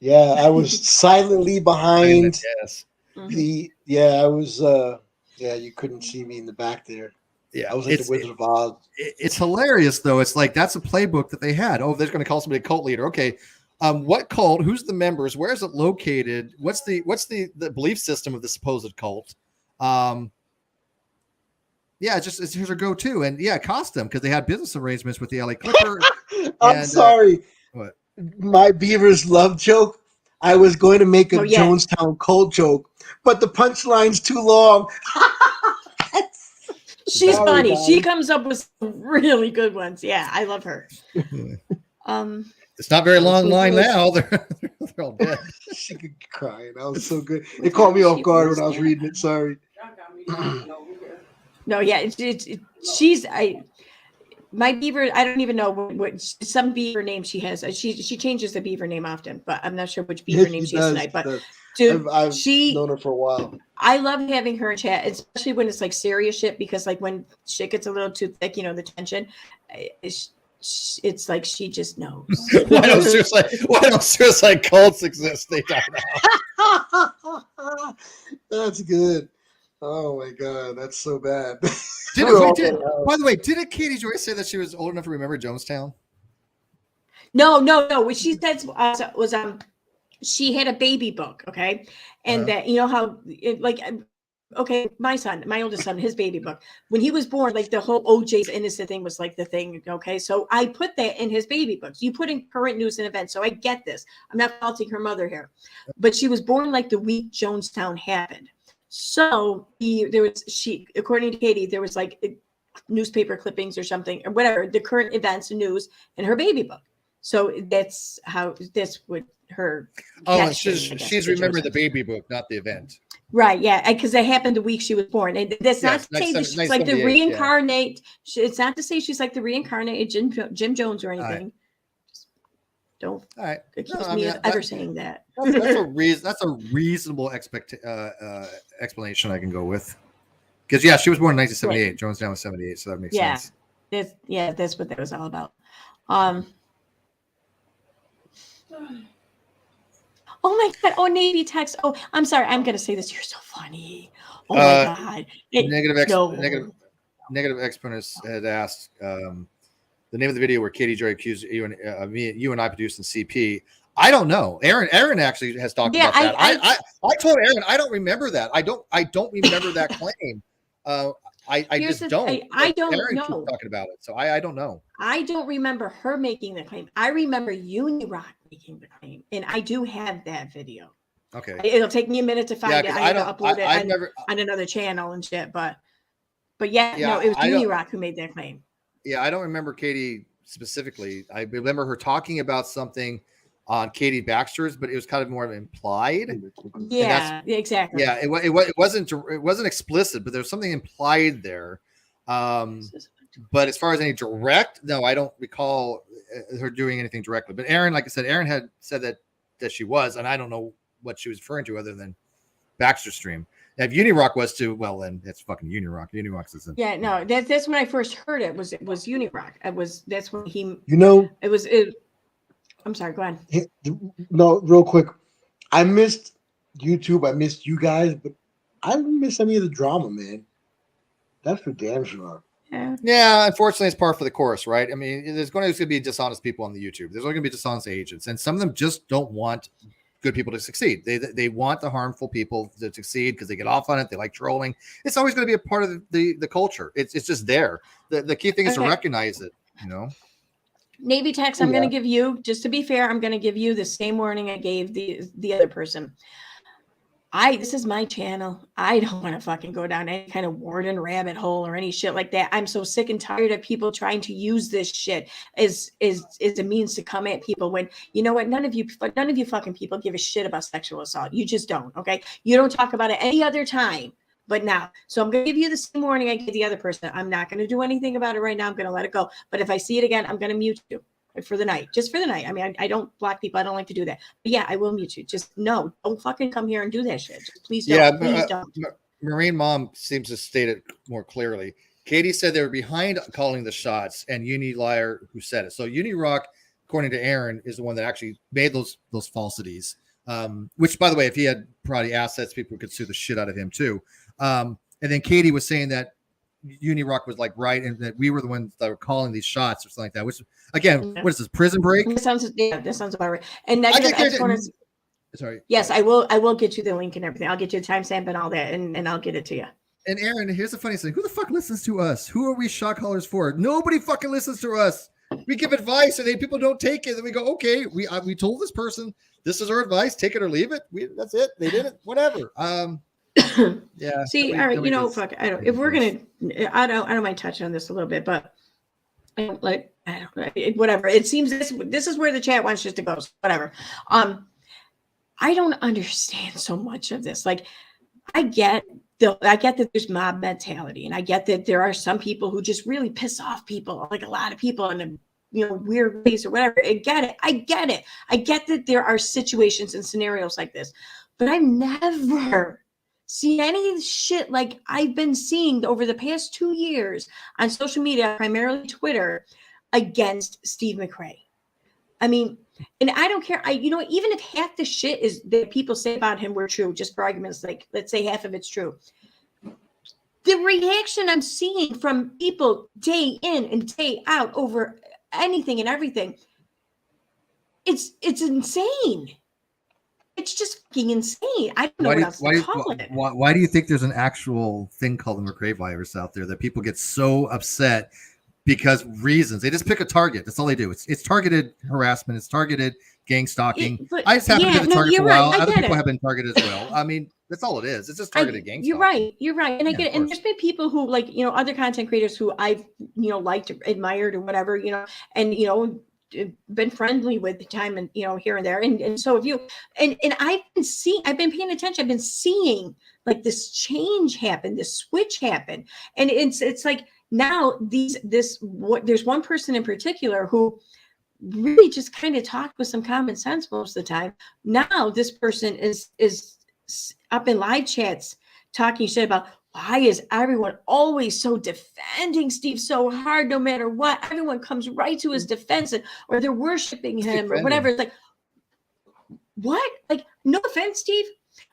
Yeah, I was silently behind Yes. I was. You couldn't see me in the back there. Yeah, I was like the Wizard of Oz. It's hilarious though. It's like that's a playbook that they had. Oh, they're going to call somebody a cult leader. Okay, what cult? Who's the members? Where is it located? What's the belief system of the supposed cult? Yeah, it's here's our go-to, and yeah, it cost them because they had business arrangements with the LA Clippers. I'm sorry. What? My Beavers love joke. I was going to make a Jonestown cult joke, but the punchline's too long. She's funny. Guys. She comes up with some really good ones. Yeah, I love her. It's not very long line now. They're all dead. She could cry. That was so good. It caught me off guard when I was reading it. Sorry. No, yeah, she's my beaver. I don't even know what some beaver name she has. She changes the beaver name often, but I'm not sure which beaver name she has tonight. But dude, I've known her for a while. I love having her in chat, especially when it's like serious shit, because like when shit gets a little too thick, the tension. It's like she just knows. Why don't suicide cults exist? They don't know. That's good. Oh my God, that's so bad. By the way, didn't Katie Joy say that she was old enough to remember Jonestown? No. What she said was she had a baby book, okay, and that how my oldest son, his baby book when he was born, like the whole OJ's innocent thing was like the thing, okay. So I put that in his baby books. You put in current news and events, so I get this. I'm not faulting her mother here, but she was born like the week Jonestown happened. So according to Katie, there was like newspaper clippings or something or whatever, the current events and news in her baby book. So that's what her. Oh, she's remembering the baby book, not the event. Right. Yeah. Because it happened the week she was born. And that's not to say that she's like the reincarnate. Yeah. It's not to say she's like the reincarnated Jim Jones or anything. Right. Don't accuse me of ever saying that. That's a reasonable explanation I can go with. Because she was born in 1978. Right. Jonestown was 78, so that makes sense. That's what that was all about. Oh my God! Oh, Navy text. Oh, I'm sorry. I'm gonna say this. You're so funny. Oh my God. Negative exponents had asked the name of the video where Katie Joy accused you and I produced in CP. I don't know. Aaron actually has talked about that. I told Aaron I don't remember that. I don't remember that claim. I just don't. I don't Aaron know. Keeps talking about it, so I don't know. I don't remember her making the claim. I remember Unirock making the claim, and I do have that video. Okay. It'll take me a minute to find it. I have to upload it on another channel and shit. But no, it was Unirock who made that claim. Yeah, I don't remember Katie specifically. I remember her talking about something on Katie Baxter's, but it was kind of more implied. Yeah, exactly. Yeah, it wasn't explicit, but there was something implied there. But as far as any direct, no, I don't recall her doing anything directly. But Aaron, like I said, Aaron had said that she was, and I don't know what she was referring to other than Baxter Stream. Now, if Unirock was to, well, then it's fucking Unirock. Unirock's isn't. Yeah, no, that's when I first heard it was Unirock. That's when he. I'm sorry. Go ahead. No, real quick. I missed YouTube. I missed you guys, but I didn't miss any of the drama, man. That's for damn sure. Yeah, unfortunately, it's par for the course, right? I mean, there's going to be dishonest people on the YouTube. There's going to be dishonest agents, and some of them just don't want good people to succeed. They want the harmful people to succeed because they get off on it. They like trolling. It's always going to be a part of the culture. It's just there. The key thing is to recognize it. You know. Navy Tex, I'm going to give you, just to be fair, I'm going to give you the same warning I gave the other person. This is my channel. I don't want to fucking go down any kind of warden rabbit hole or any shit like that. I'm so sick and tired of people trying to use this shit as a means to come at people when, you know what, none of you fucking people give a shit about sexual assault. You just don't, okay? You don't talk about it any other time but now. So I'm going to give you the same warning I gave the other person. I'm not going to do anything about it right now. I'm going to let it go. But if I see it again, I'm going to mute you. For the night, just for the night. I mean, I don't block people. I don't like to do that. But yeah, I will mute you. Just no, don't fucking come here and do that shit. Just please don't. Yeah, please don't. Marine Mom seems to state it more clearly. Katie said they were behind calling the shots, and Uni Liar who said it. So Unirock, according to Aaron, is the one that actually made those falsities. Which, by the way, if he had probably assets, people could sue the shit out of him too. And then Katie was saying that Unirock was like right, and that we were the ones that were calling these shots or something like that. Which, again, what is this, Prison Break? That sounds about right. And negative exponents. Sorry. Yes, I will get you the link and everything. I'll get you the timestamp and all that, and I'll get it to you. And Aaron, here's the funny thing: who the fuck listens to us? Who are we shot callers for? Nobody fucking listens to us. We give advice, and then people don't take it. And we go, okay, we told this person this is our advice. Take it or leave it. That's it. They did it. Whatever. Yeah. See, all right, you know, fuck. I don't. If we're gonna, I don't mind touching on this a little bit, but I don't whatever. It seems this is where the chat wants us to go. So whatever. I don't understand so much of this. Like, I get that there's mob mentality, and I get that there are some people who just really piss off people, like a lot of people in a weird ways or whatever. I get it. I get that there are situations and scenarios like this, but I've never seen any shit like I've been seeing over the past 2 years on social media, primarily Twitter, against Steve McRae. I mean, and I don't care. Even if half the shit is that people say about him were true, just for argument's sake, let's say half of it's true. The reaction I'm seeing from people day in and day out over anything and everything, it's insane. It's just fucking insane. I don't know what else to call it. Why do you think there's an actual thing called the McRae virus out there that people get so upset because reasons? They just pick a target. That's all they do. It's targeted harassment. It's targeted gang stalking. I just happen to be the target for a while. Other people have been targeted as well. I mean, that's all it is. It's just targeted gang stalking. You're right. And I get it. And there's been people who other content creators who I've, liked, admired or whatever, and, been friendly with the time and here and there, and so have you, and I've been paying attention. I've been seeing like this change happen, this switch happen, and it's like now there's one person in particular who really just kind of talked with some common sense most of the time. Now this person is up in live chats talking shit about, why is everyone always so defending Steve so hard no matter what? Everyone comes right to his defense, or they're worshiping him or whatever. It's like, what? Like, no offense, Steve,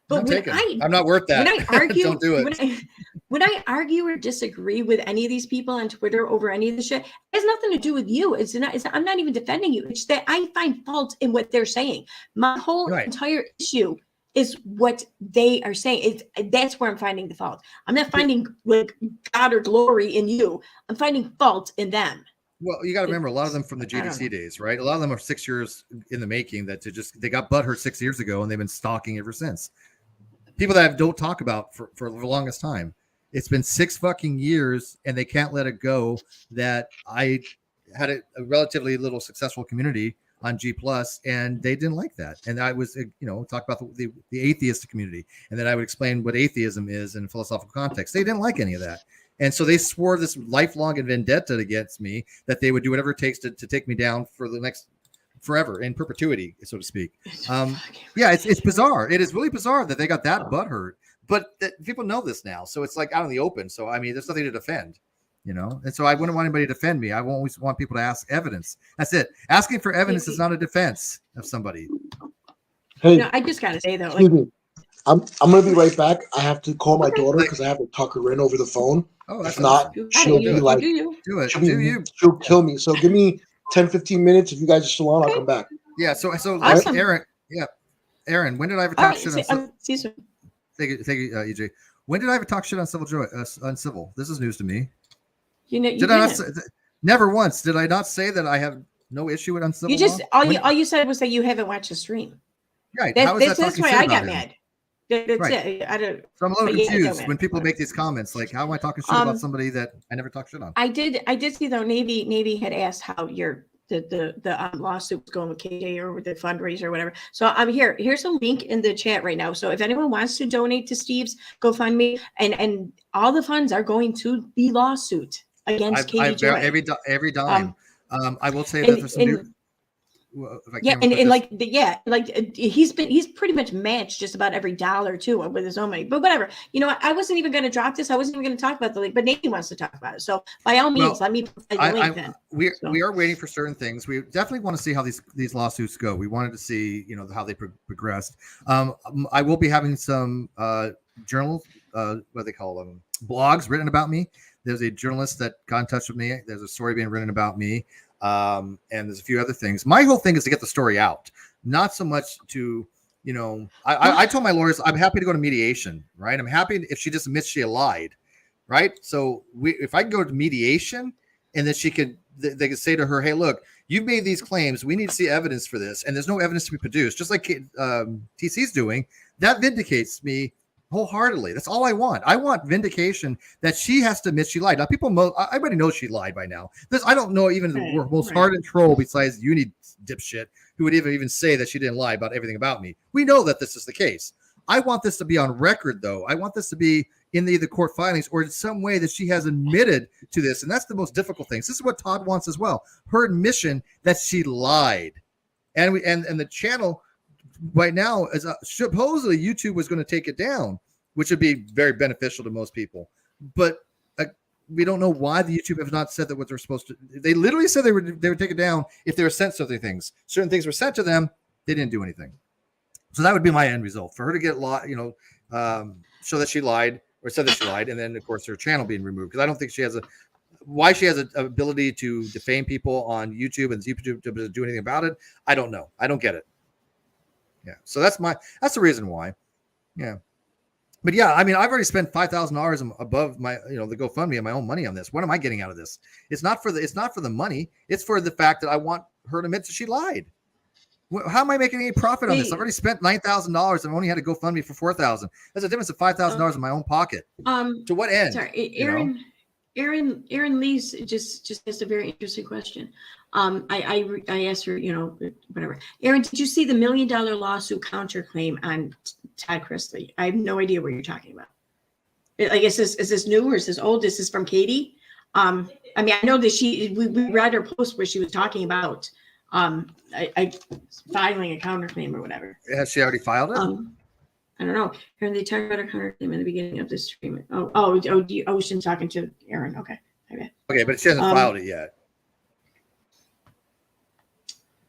but I'm not worth that. When I argue, don't do it. When I argue or disagree with any of these people on Twitter over any of this shit, it has nothing to do with you. I'm not even defending you. It's that I find fault in what they're saying. My whole entire issue is what they are saying. That's where I'm finding the fault. I'm not finding like God or glory in you. I'm finding fault in them. Well, you got to remember, a lot of them from the GDC days, right? A lot of them are 6 years in the making that they got butthurt 6 years ago, and they've been stalking ever since. People that I don't talk about for the longest time. It's been 6 fucking years, and they can't let it go that I had a relatively little successful community on G+, and they didn't like that. And I was, talk about the atheist community, and then I would explain what atheism is in philosophical context. They didn't like any of that. And so they swore this lifelong vendetta against me that they would do whatever it takes to take me down for the next forever, in perpetuity, so to speak. Yeah, it's bizarre. It is really bizarre that they got that butthurt, but that people know this now. So it's like out in the open. So, I mean, there's nothing to defend, you know? And so I wouldn't want anybody to defend me. I always want people to ask evidence. That's it. Asking for evidence is not a defense of somebody. Hey, No, I just got to say though, excuse like, me. I'm gonna be right back. I have to call my daughter because I have to tuck her in over the phone. Oh, that's If not, you she'll do be you, like, do you? do it. she'll, Do you? she'll kill me. So give me 10, 15 minutes. If you guys are still on, I'll come back. Yeah. So Awesome. Aaron, when did I ever All talk right, shit on? Caesar. Thank you, EJ. When did I ever talk shit on Uncivil? This is news to me. You know, you Did I not didn't. say, never once did I not say that I have no issue with Uncivil? You just Law? all you said was that you haven't watched the stream. Right. How is that That's talking why shit I about got him? mad. That's Right. it. I don't. So I'm a little But yeah, it don't confused matter. when people Whatever. make these comments. Like, how am I talking shit about somebody that I never talked shit on? I did see though. Navy had asked how the lawsuit was going with KJ or with the fundraiser or whatever. So I'm here. Here's a link in the chat right now. So if anyone wants to donate to Steve's GoFundMe, and all the funds are going to the lawsuit against KJ Joy. Every dime. I will say that and- there's some new. Well, if I Yeah, can and, put and this- like he's pretty much matched just about every dollar too with his own money. But whatever, you know what? I wasn't even going to drop this. I wasn't even going to talk about the link, but Navy wants to talk about it. So by all means, let me provide the link then. We are waiting for certain things. We definitely want to see how these lawsuits go. We wanted to see, you know, how they progressed. I will be having some journals, what they call them, blogs written about me. There's a journalist that got in touch with me. There's a story being written about me. And there's a few other things. My whole thing is to get the story out, not so much to, you know, I told my lawyers I'm happy to go to mediation, right? I'm happy if she just admits she lied, right? So if I can go to mediation, and then they could say to her, hey, look, you've made these claims. We need to see evidence for this, and there's no evidence to be produced, just like TC's doing. That vindicates me wholeheartedly. That's all I want. I want vindication that she has to admit she lied. Now, everybody knows she lied by now. I don't know even the most hardened troll besides Uni dipshit who would even say that she didn't lie about everything about me. We know that this is the case. I want this to be on record, though. I want this to be in the court filings or in some way that she has admitted to this. And that's the most difficult thing. This is what Todd wants as well. Her admission that she lied. And the channel right now is supposedly YouTube was going to take it down, which would be very beneficial to most people. But we don't know why the YouTube have not said that what they're supposed to. They literally said they would take it down if they were sent certain things. Certain things were sent to them. They didn't do anything. So that would be my end result for her to get show that she lied or said that she lied, and then of course her channel being removed because I don't think she has an ability to defame people on YouTube and YouTube to do anything about it. I don't know. I don't get it. Yeah. So that's the reason why. Yeah. But yeah, I mean, I've already spent $5,000 above my, the GoFundMe and my own money on this. What am I getting out of this? It's not for the money. It's for the fact that I want her to admit that she lied. How am I making any profit on this? I've already spent $9,000. I've only had to GoFundMe for $4,000. That's a difference of $5,000 in my own pocket. To what end? Sorry, Aaron Lee's just asked a very interesting question. I asked her, whatever. Aaron, did you see the $1 million lawsuit counterclaim on Todd Chrisley? I have no idea what you're talking about. I guess is this new or is this old? This is from Katie. I mean, I know that we read her post where she was talking about I filing a counterclaim or whatever. Has she already filed it? I don't know. Aaron, they talked about a counterclaim in the beginning of the stream. Ocean talking to Aaron. Okay. Okay, but she hasn't filed it yet.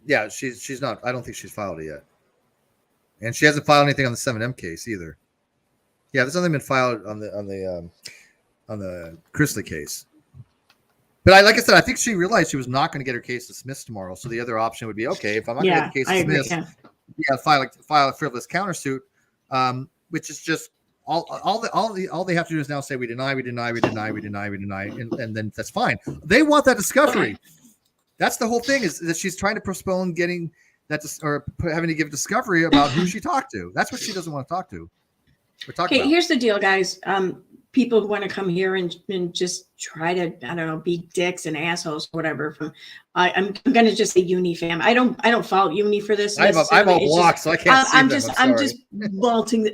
Yeah, she's not. I don't think she's filed it yet, and she hasn't filed anything on the 7M case either. Yeah, there's nothing been filed on the Chrisley case. But like I said, I think she realized she was not going to get her case dismissed tomorrow. So the other option would be, okay, if I'm not going to get the case dismissed, file a frivolous countersuit, which is just all they have to do is now say we deny, and then that's fine. They want that discovery. That's the whole thing, is that she's trying to postpone getting that or having to give discovery about who she talked to. That's what she doesn't want to talk to. Okay, here's the deal, guys. people who want to come here and just try to, I don't know, be dicks and assholes, whatever. From I'm gonna just say uni fam. I don't follow uni for this. I'm all blocked, so I can't see them.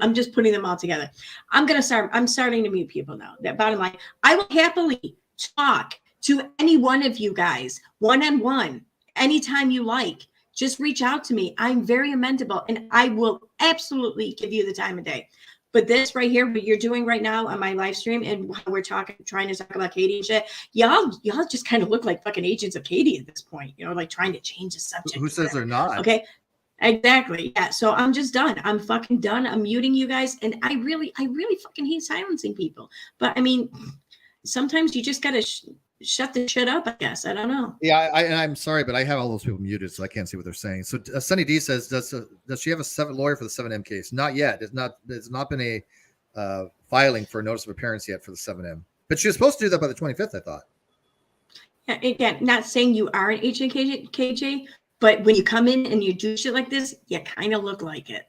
I'm just putting them all together. I'm starting to mute people now. That bottom line, I will happily talk to any one of you guys one-on-one anytime you like. Just reach out to me. I'm very amenable, and I will absolutely give you the time of day. But this right here, what you're doing right now on my live stream, and we're trying to talk about Katie and shit, y'all just kind of look like fucking agents of Katie at this point, like trying to change the subject. Who says they're not? Okay, exactly. Yeah. So I'm just done. I'm fucking done. I'm muting you guys, and I really fucking hate silencing people. But I mean, sometimes you just gotta shut the shit up, I guess. I don't know. Yeah, I'm sorry, but I have all those people muted, so I can't see what they're saying. So Sunny D says, does she have a lawyer for the 7M case? Not yet. It's not been a filing for a notice of appearance yet for the 7M. But she was supposed to do that by the 25th, I thought. Yeah, again, not saying you are an agent KJ, but when you come in and you do shit like this, you kind of look like it.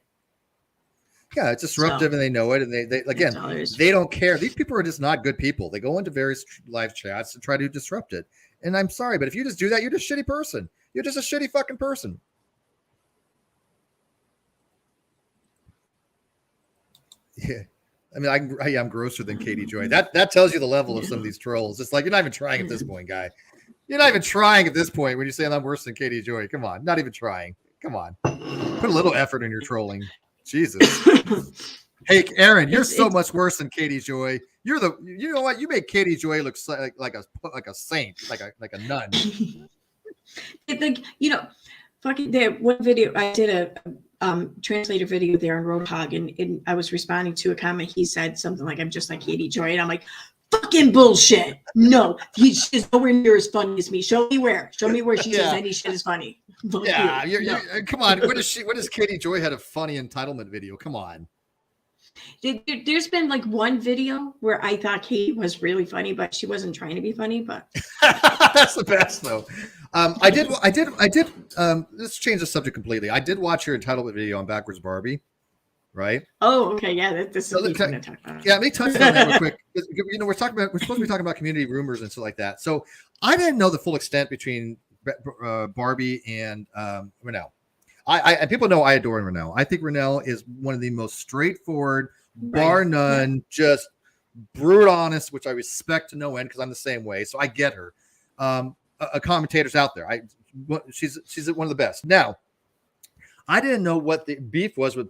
Yeah, it's disruptive, and they know it, and they again, they don't care. These people are just not good people. They go into various live chats and try to disrupt it. And I'm sorry, but if you just do that, you're just a shitty person. You're just a shitty fucking person. Yeah, I mean, I'm grosser than Katie Joy. That tells you the level of some of these trolls. It's like you're not even trying at this point, guy. You're not even trying at this point when you say I'm worse than Katie Joy. Come on, not even trying. Come on, put a little effort in your trolling. Jesus. Hey, Aaron, you're so much worse than Katie Joy. You know what? You make Katie Joy look like a saint, like a nun. Fucking that one video I did a translator video there on Roadhog, and I was responding to a comment. He said something like, "I'm just like Katie Joy," and I'm like, "Fucking bullshit! No, she's nowhere near as funny as me. Show me where she says any shit is funny." Yeah, come on. What does Katie Joy had a funny entitlement video? Come on. There's been like one video where I thought Katie was really funny, but she wasn't trying to be funny. But that's the best, though. I did. Let's change the subject completely. I did watch your entitlement video on Backwards Barbie, right? Oh, okay, yeah. This is what I'm going to talk about. Yeah, let me touch on that real quick. We're supposed to be talking about community rumors and stuff like that. So I didn't know the full extent between Barbie and Renelle. And people know I adore Renelle. I think Renelle is one of the most straightforward, bar none, just brute honest, which I respect to no end because I'm the same way. So I get her. Commentators out there. She's one of the best. Now, I didn't know what the beef was with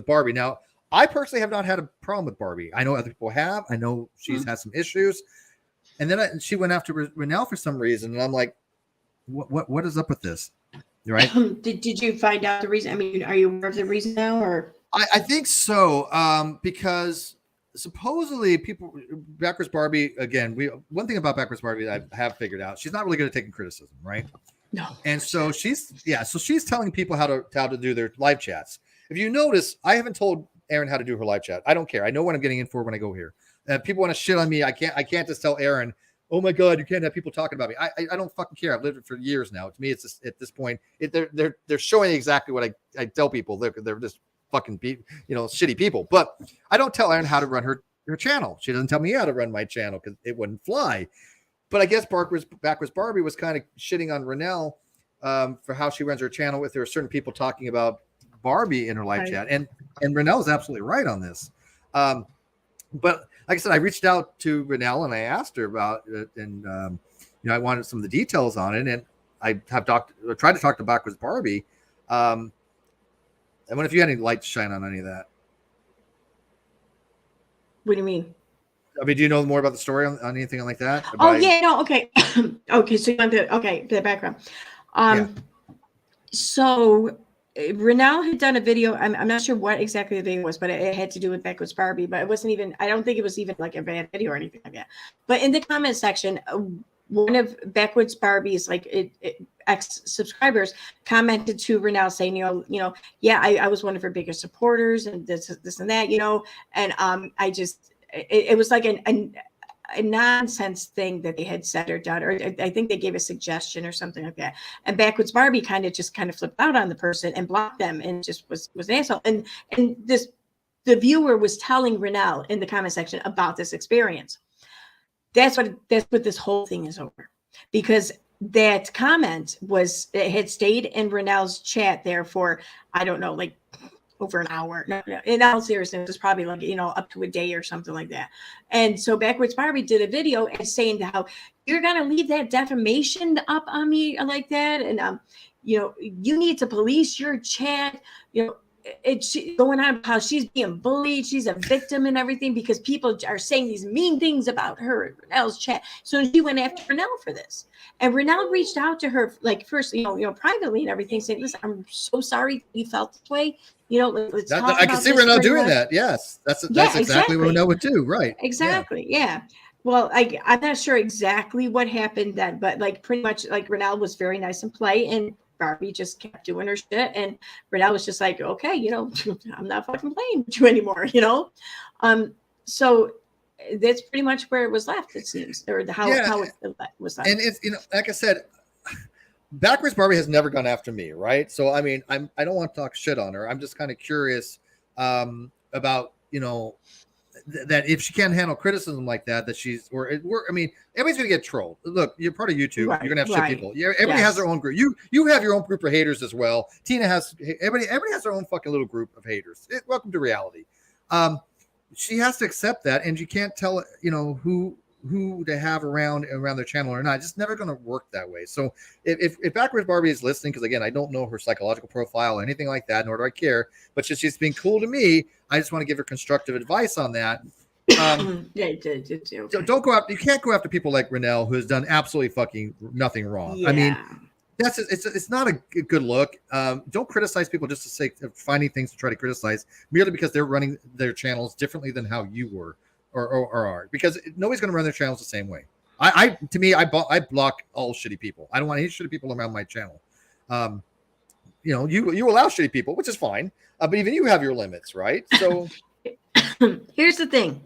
Barbie. Now, I personally have not had a problem with Barbie. I know other people have. I know she's had some issues. And then she went after Renelle for some reason, and I'm like, what is up with this? Right? Did you find out the reason? I mean, are you aware of the reason now, or? I think so, because supposedly Backwards Barbie, again, one thing about Backwards Barbie that I have figured out, she's not really good at taking criticism, right? No. And so she's telling people how to do their live chats. If you notice, I haven't told Erin how to do her live chat. I don't care. I know what I'm getting in for when I go here. People want to shit on me. I can't just tell Erin, oh my God, you can't have people talking about me. I don't fucking care. I've lived it for years now. To me, it's just, at this point, they're showing exactly what I tell people. They're just fucking shitty people. But I don't tell Erin how to run her channel. She doesn't tell me how to run my channel because it wouldn't fly. But I guess Backwards Barbie was kind of shitting on Renelle for how she runs her channel. With there are certain people talking about Barbie in her live chat, and Renelle is absolutely right on this. But like I said, I reached out to Renelle and I asked her about it, and I wanted some of the details on it, and I have tried to talk to Backwards Barbie. I wonder if you had any light to shine on any of that. What do you mean? I mean, do you know more about the story on anything like that? Yeah, no, okay. Okay, so you want the background. So Renelle had done a video. I'm not sure what exactly the video was, but it had to do with Backwards Barbie, but it wasn't even, I don't think it was even like a bad video or anything like that. But in the comment section, one of Backwards Barbie's ex-subscribers commented to Renelle saying, yeah, I was one of her biggest supporters and this and that, and I just, it was like a nonsense thing that they had said or done, or I think they gave a suggestion or something like that. And Backwards Barbie kind of flipped out on the person and blocked them and just was an asshole. And this the viewer was telling Renelle in the comment section about this experience. That's what this whole thing is over, because that comment it had stayed in Renelle's chat there for, I don't know, like over an hour. No, in all seriousness, it was probably like, up to a day or something like that. And so Backwards Barbie did a video and saying how you're going to leave that defamation up on me like that. And, you need to police your chat, it's going on how she's being bullied. She's a victim and everything because people are saying these mean things about her in Renelle's chat. So she went after Renelle for this. And Renelle reached out to her, like, first, privately and everything, saying, listen, I'm so sorry you felt this way. Let's talk I can see Renelle doing that. Yes. That's exactly what Renelle would do. Right. Exactly. Yeah. Well, I'm not sure exactly what happened then, but like pretty much like Renelle was very nice in play, and Barbie just kept doing her shit. And Renelle was just like, okay, I'm not fucking playing with you anymore, So that's pretty much where it was left, it seems, or how it was left. And it's, like I said, Backwards Barbie has never gone after me, right? So I mean, I don't want to talk shit on her. I'm just kind of curious about that if she can't handle criticism like that she's I mean, everybody's gonna get trolled. Look, you're part of YouTube. Right, you're gonna have shit people. Everybody has their own group. You have your own group of haters as well. Tina has everybody has their own fucking little group of haters. Welcome to reality. She has to accept that, and you can't tell who to have around their channel or not. It's just never going to work that way. So if Backwards Barbie is listening, because again, I don't know her psychological profile or anything like that, nor do I care, but she's being cool to me. I just want to give her constructive advice on that. So don't go out. You can't go after people like Renelle, who has done absolutely fucking nothing wrong. Yeah. I mean, it's not a good look. Don't criticize people just to say finding things to try to criticize merely because they're running their channels differently than how you were. Or are, because nobody's going to run their channels the same way. I block all shitty people. I don't want any shitty people around my channel. You allow shitty people, which is fine, but even you have your limits, right? So here's the thing.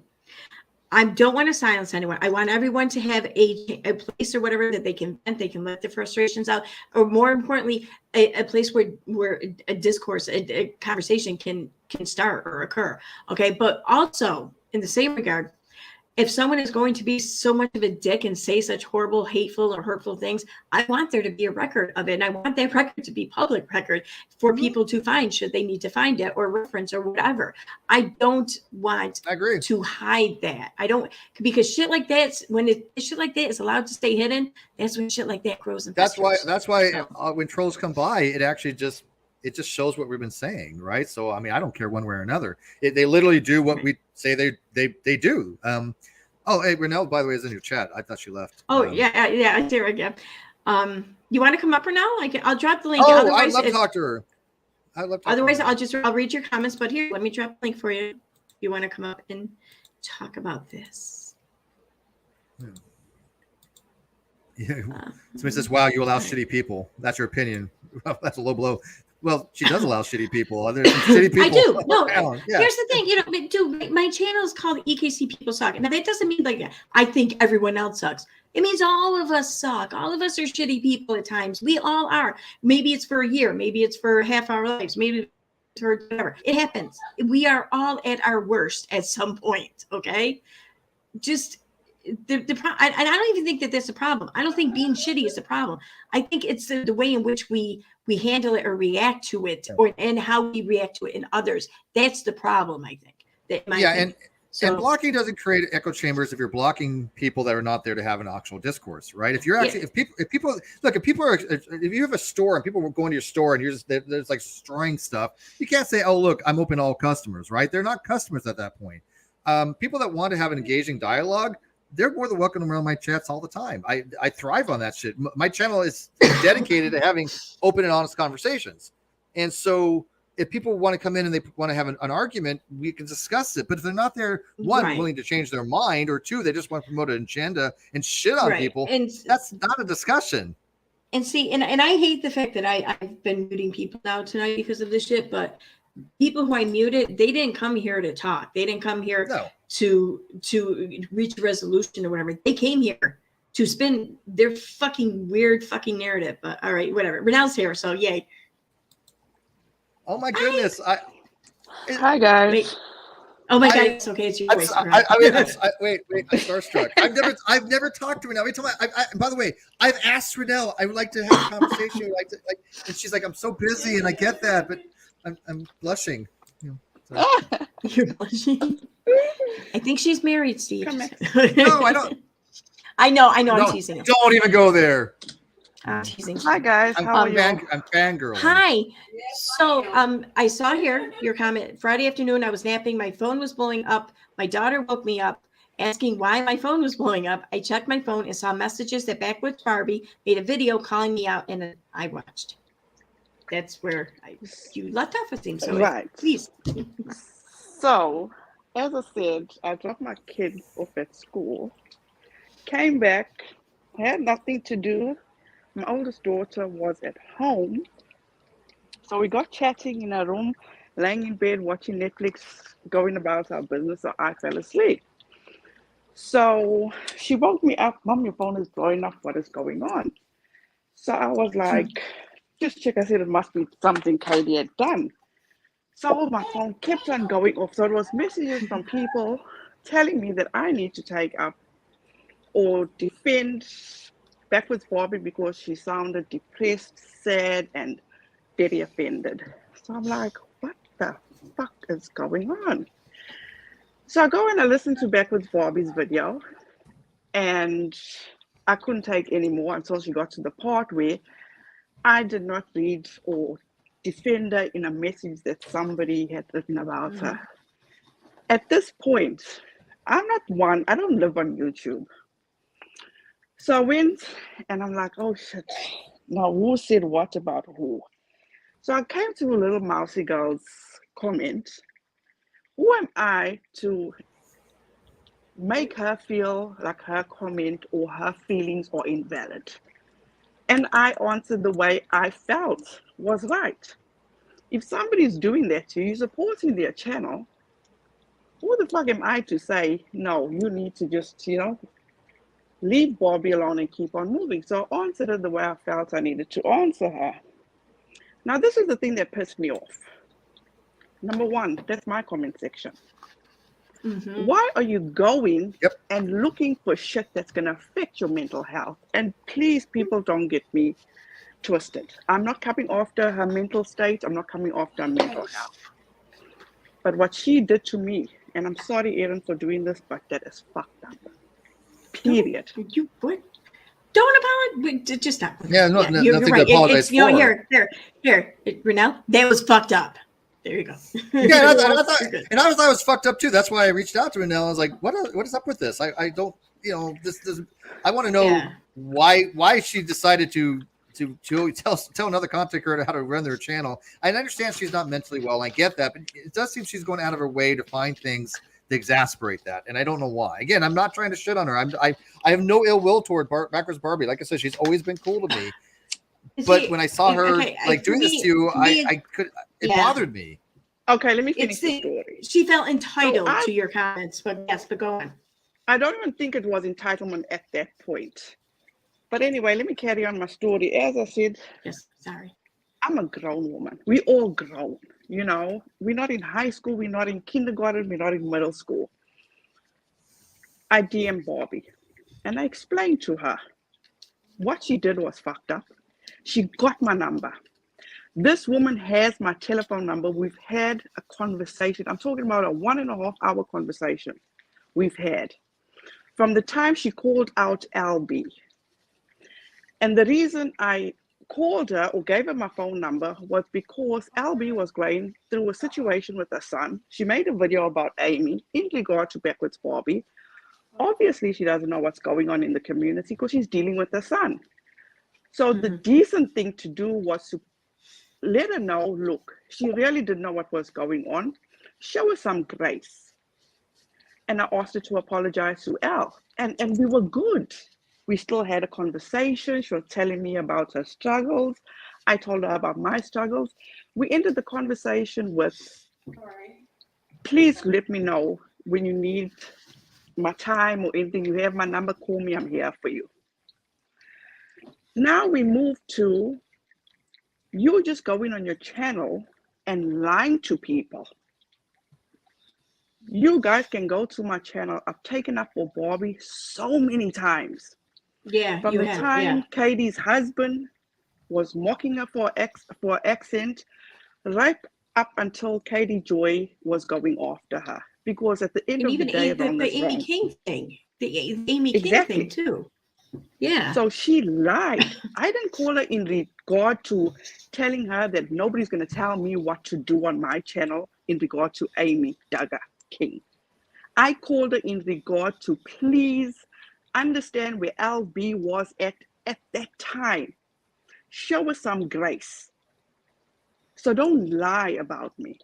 I don't want to silence anyone. I want everyone to have a place or whatever that they can vent, they can let their frustrations out, or more importantly, a place where a discourse, a conversation can start or occur. Okay, but also, in the same regard, if someone is going to be so much of a dick and say such horrible, hateful, or hurtful things, I want there to be a record of it. And I want that record to be public record for people to find, should they need to find it or reference or whatever. I don't want to hide that. I don't, because shit like that, shit like that is allowed to stay hidden, that's when shit like that grows. And that's why when trolls come by, it actually just shows what we've been saying, right? So I mean, I don't care one way or another. They literally do what we say they do. Hey, Renelle, by the way, is in your chat. I thought she left. Yeah, there again. You want to come up, Renelle? I'll drop the link. I'd love to talk to her. Otherwise, I'll read your comments. But here, let me drop the link for you. If you want to come up and talk about this. Yeah. Somebody says, "Wow, you allow shitty people." That's your opinion. That's a low blow. Well, she does allow shitty people. There's some shitty people. I do. No, here's the thing. Dude, my channel is called EKC People Suck. Now, that doesn't mean like I think everyone else sucks. It means all of us suck. All of us are shitty people at times. We all are. Maybe it's for a year. Maybe it's for half our lives. Maybe it's for whatever. It happens. We are all at our worst at some point. Okay, just. And I don't even think that that's a problem. I don't think being shitty is a problem. I think it's the way in which we handle it or react to it, and how we react to it in others. That's the problem, I think. And blocking doesn't create echo chambers if you're blocking people that are not there to have an actual discourse, right? If you're actually, if people are, if you have a store and people will go into your store and there's like destroying stuff, you can't say, "Oh, look, I'm open to all customers," right? They're not customers at that point. People that want to have an engaging dialogue, they're more than welcome around my chats all the time. I thrive on that shit. My channel is dedicated to having open and honest conversations. And so if people want to come in and they want to have an argument, we can discuss it. But if they're not there, one, willing to change their mind, or two, they just want to promote an agenda and shit on people, and that's not a discussion. And see, and I hate the fact that I've been muting people now tonight because of this shit, but people who I muted, they didn't come here to talk. They didn't come here to reach a resolution or whatever. They came here to spin their fucking weird fucking narrative. But all right, whatever. Renelle's here, so yay. Oh my goodness. Hi guys. Oh my God! It's okay. It's your voice. Wait, I'm starstruck. I've never talked to Renelle. Every time by the way, I've asked Renelle. I would like to have a conversation. And she's like, I'm so busy, and I get that, but I'm blushing. You're blushing. I think she's married, Steve. No, I don't. I know. I'm No, teasing him. don't even go there. I'm teasing. Hi guys, how are you? I'm fangirling. Hi. So I saw here your comment. Friday afternoon, I was napping. My phone was blowing up. My daughter woke me up asking why my phone was blowing up. I checked my phone and saw messages that Backwoods Barbie made a video calling me out, and I watched. That's where you left off with things. So Right. please. So, as I said, I dropped my kids off at school, came back, had nothing to do. My oldest daughter was at home. So we got chatting in our room, laying in bed, watching Netflix, going about our business, so I fell asleep. So she woke me up, Mom, your phone is blowing up, what is going on? So I was like, just check. I said, it must be something Katie had done. So my phone kept on going off. So it was messages from people telling me that I need to take up or defend Backwoods Barbie because she sounded depressed, sad, and very offended. So I'm like, what the fuck is going on? So I go and I listen to Backwoods Barbie's video, and I couldn't take any more until she got to the part where I did not read or defend her in a message that somebody had written about her. At this point, I don't live on YouTube. So I went and I'm like, oh shit, now who said what about who? So I came to a little mousy girl's comment. Who am I to make her feel like her comment or her feelings are invalid? And I answered the way I felt was right. If somebody's doing that to you, supporting their channel, who the fuck am I to say, no, you need to just, leave Barbie alone and keep on moving? So I answered her the way I felt I needed to answer her. Now, this is the thing that pissed me off. Number one, that's my comment section. Why are you going and looking for shit that's going to affect your mental health? And please, people, don't get me twisted. I'm not coming after her mental state. I'm not coming after her mental health. But what she did to me, and I'm sorry, Erin, for doing this, but that is fucked up. Period. You what? Don't apologize. Just stop. Yeah, you're nothing right. to apologize for. Here, Renelle, that was fucked up. There you go. Yeah, I thought it was fucked up too. That's why I reached out to Renelle. I was like, what is up with this? I don't, this I want to know why she decided to tell another content creator how to run their channel. I understand she's not mentally well. I get that, but it does seem she's going out of her way to find things to exasperate that, and I don't know why. Again, I'm not trying to shit on her. I have no ill will toward Backwoods Barbie. Like I said, she's always been cool to me. But when I saw her doing this to you, it bothered me. Okay, let me finish the story. She felt entitled to your comments, but go on. I don't even think it was entitlement at that point. But anyway, let me carry on my story. As I said, I'm a grown woman. We all grown, We're not in high school, we're not in kindergarten, we're not in middle school. I DM Barbie, and I explained to her what she did was fucked up. She got my number. This woman has my telephone number. We've had a conversation. I'm talking about a 1.5 hour conversation we've had. From the time she called out LB. And the reason I called her or gave her my phone number was because LB was going through a situation with her son. She made a video about Amy in regard to Backwoods Barbie. Obviously, she doesn't know what's going on in the community because she's dealing with her son. So the decent thing to do was to let her know, look, she really didn't know what was going on. Show her some grace. And I asked her to apologize to Al. And we were good. We still had a conversation. She was telling me about her struggles. I told her about my struggles. We ended the conversation with, please let me know when you need my time or anything. You have my number, call me, I'm here for you. Now we move to you just going on your channel and lying to people. You guys can go to my channel. I've taken up for Bobby so many times. Yeah, From you the have. time Yeah. Katie's husband was mocking her for accent, right up until Katie Joy was going after her. Because at the end And of the even day, wrong the is Amy wrong. King thing, the Amy King Exactly. thing too. Yeah. So she lied. I didn't call her in regard to telling her that nobody's going to tell me what to do on my channel in regard to Amy Duggar King. I called her in regard to please understand where LB was at that time. Show her some grace. So don't lie about me.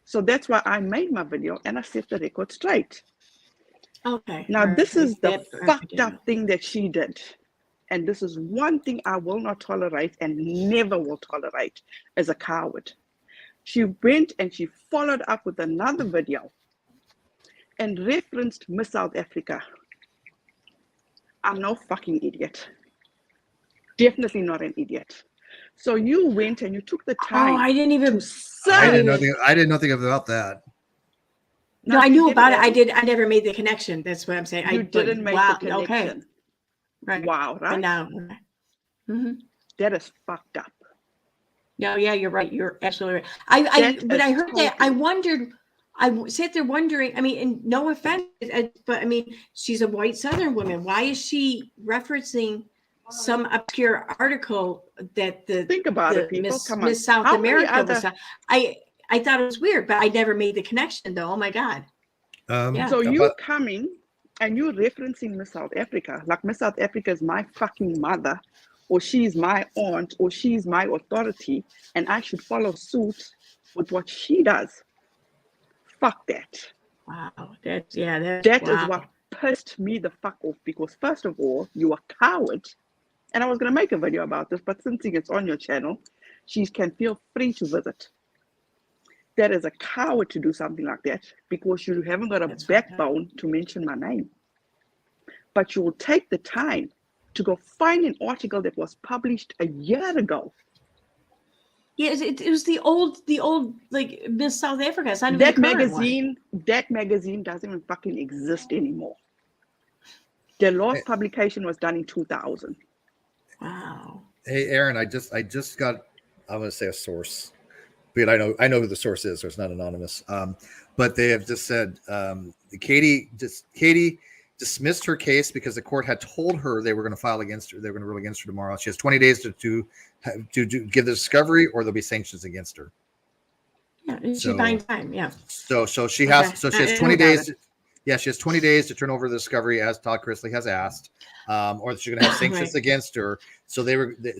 So that's why I made my video and I set the record straight. Okay. Now, all this right. is the That I fucked didn't up know. thing that she did. And this is one thing I will not tolerate and never will tolerate as a coward. She went and she followed up with another video and referenced Miss South Africa. I'm no fucking idiot. Definitely not an idiot. So you went and you took the Oh, time I didn't even. to search. I didn't know nothing about that. No, I knew about it. I never made the connection. That's what I'm saying. You didn't make the connection. Okay. Right. Wow, right? But now. Mm-hmm. That is fucked up. No, yeah, you're right. You're absolutely right. When I heard that, I totally- wondered. I sat there wondering. I mean, and no offense, but I mean, she's a white Southern woman. Why is she referencing some obscure article that Think about it, people. Come on. Miss South How many America other- was? I thought it was weird, but I never made the connection though. Oh my God. Yeah. So you coming and you referencing Miss South Africa, like Miss South Africa is my fucking mother, or she's my aunt, or she's my authority, and I should follow suit with what she does. Fuck that. Wow. That is what pissed me the fuck off, because first of all, you are coward. And I was going to make a video about this, but since it's on your channel, she can feel free to visit. That is a coward to do something like that, because you haven't got a backbone to mention my name. But you will take the time to go find an article that was published a year ago. Yes, it was the old like Miss South Africa. It's not even That the current magazine, that magazine doesn't even fucking exist anymore. The last publication was done in 2000. Wow. Hey, Aaron, I just got, I'm going to say a source, but I know who the source is, so it's not anonymous. But they have just said Katie dismissed her case because the court had told her they were going to file against her. They were going to rule against her tomorrow. She has 20 days to give the discovery, or there'll be sanctions against her. Yeah, she's buying time. Yeah. So she has 20 days. Yeah, she has 20 days to turn over the discovery, as Todd Chrisley has asked, or she's going to have sanctions against her. So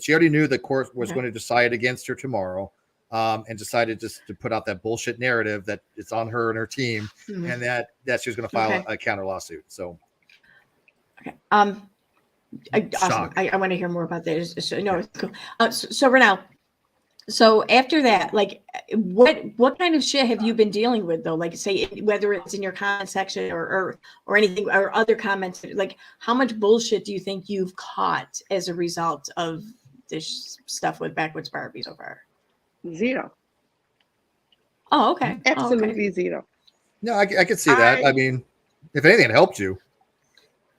she already knew the court was going to decide against her tomorrow, and decided just to put out that bullshit narrative that it's on her and her team, and that she was going to file a counter lawsuit. So, okay. Awesome. I want to hear more about that. So, no, it's cool. So Renelle, so after that, like, what kind of shit have you been dealing with though? Like, say whether it's in your comment section or anything or other comments, like how much bullshit do you think you've caught as a result of this stuff with Backwoods Barbie so far? Zero. Oh, okay. Absolutely zero. No, I could see that. I mean, if anything, it helped you.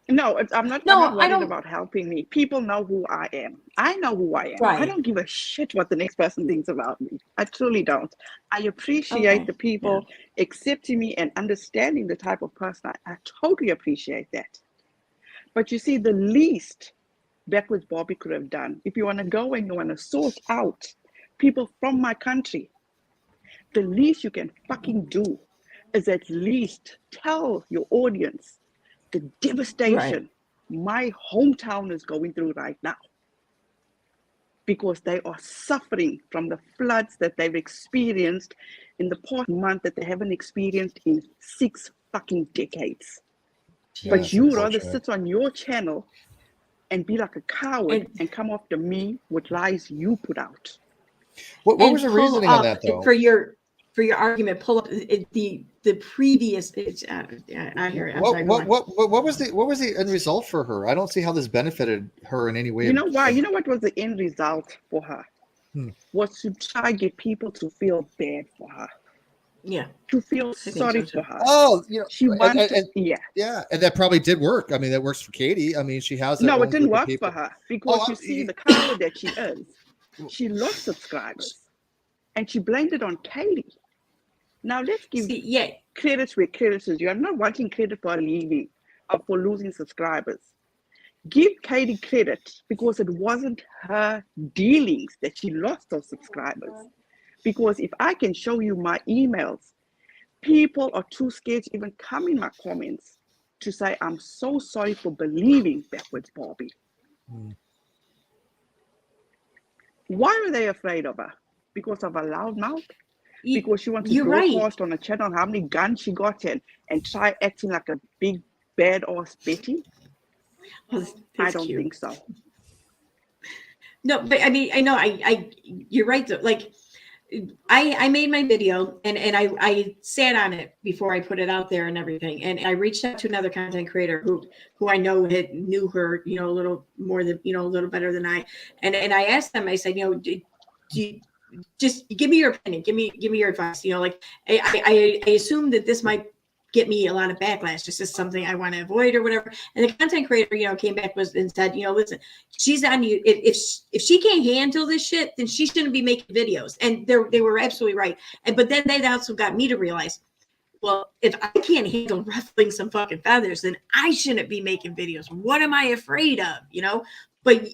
No, I'm not worried about helping me. People know who I am. I know who I am. Right. I don't give a shit what the next person thinks about me. I truly don't. I appreciate the people accepting me and understanding the type of person I totally appreciate that. But you see, the least Backwoods Barbie could have done, if you want to go and you want to sort out people from my country, the least you can fucking do is at least tell your audience the devastation my hometown is going through right now, because they are suffering from the floods that they've experienced in the past month that they haven't experienced in 6 fucking decades. But you rather sit on your channel and be like a coward and come after me with lies you put out. What was the reasoning on that though? For your argument, pull up the previous. I hear it. What was the end result for her? I don't see how this benefited her in any way. You know why? You know what was the end result for her? Was to try to get people to feel bad for her. Yeah. to feel think sorry so, too. for her. Oh, you know, She wants to, yeah, and that probably did work. I mean, that works for Katie. I mean, she has that No, one it didn't group of work people. for her because Oh, you see the coward that she is. She lost subscribers and she blamed it on Katie. Now let's give credit where credit is due. I'm not wanting credit for leaving or for losing subscribers. Give Katie credit because it wasn't her dealings that she lost those subscribers. Because if I can show you my emails, people are too scared to even come in my comments to say, I'm so sorry for believing backwards Barbie. Why are they afraid of her? Because of her loud mouth? Because she wants to broadcast on a channel how many guns she got in and try acting like a big bad ass Betty? I don't think so. No, but I mean, I know you're right though. Like I made my video and I sat on it before I put it out there and everything. And I reached out to another content creator who I know knew her, you know, a little more than, you know, a little better than I. And I asked them, I said, you know, do you just give me your opinion, give me your advice. You know, like I assume that this might get me a lot of backlash. This is something I want to avoid or whatever. And the content creator, you know, came back and said, you know, listen, she's on you. If she can't handle this shit, then she shouldn't be making videos. And they were absolutely right. But then they also got me to realize, well, if I can't handle ruffling some fucking feathers, then I shouldn't be making videos. What am I afraid of? You know, but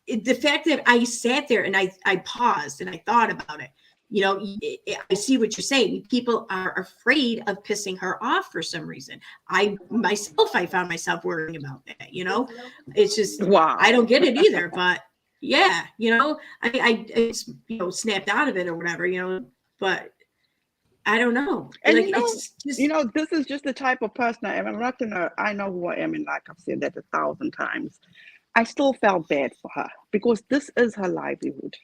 the fact that I sat there and I paused and I thought about it, you know, I see what you're saying. People are afraid of pissing her off for some reason. I found myself worrying about that, you know. It's just, wow. I don't get it either, but yeah, you know, I you know, snapped out of it or whatever, you know, but I don't know. And like, you know, it's just, you know, this is just the type of person I am. I'm not gonna, I know who I am, and like I've said that 1,000 times. I still felt bad for her because this is her livelihood.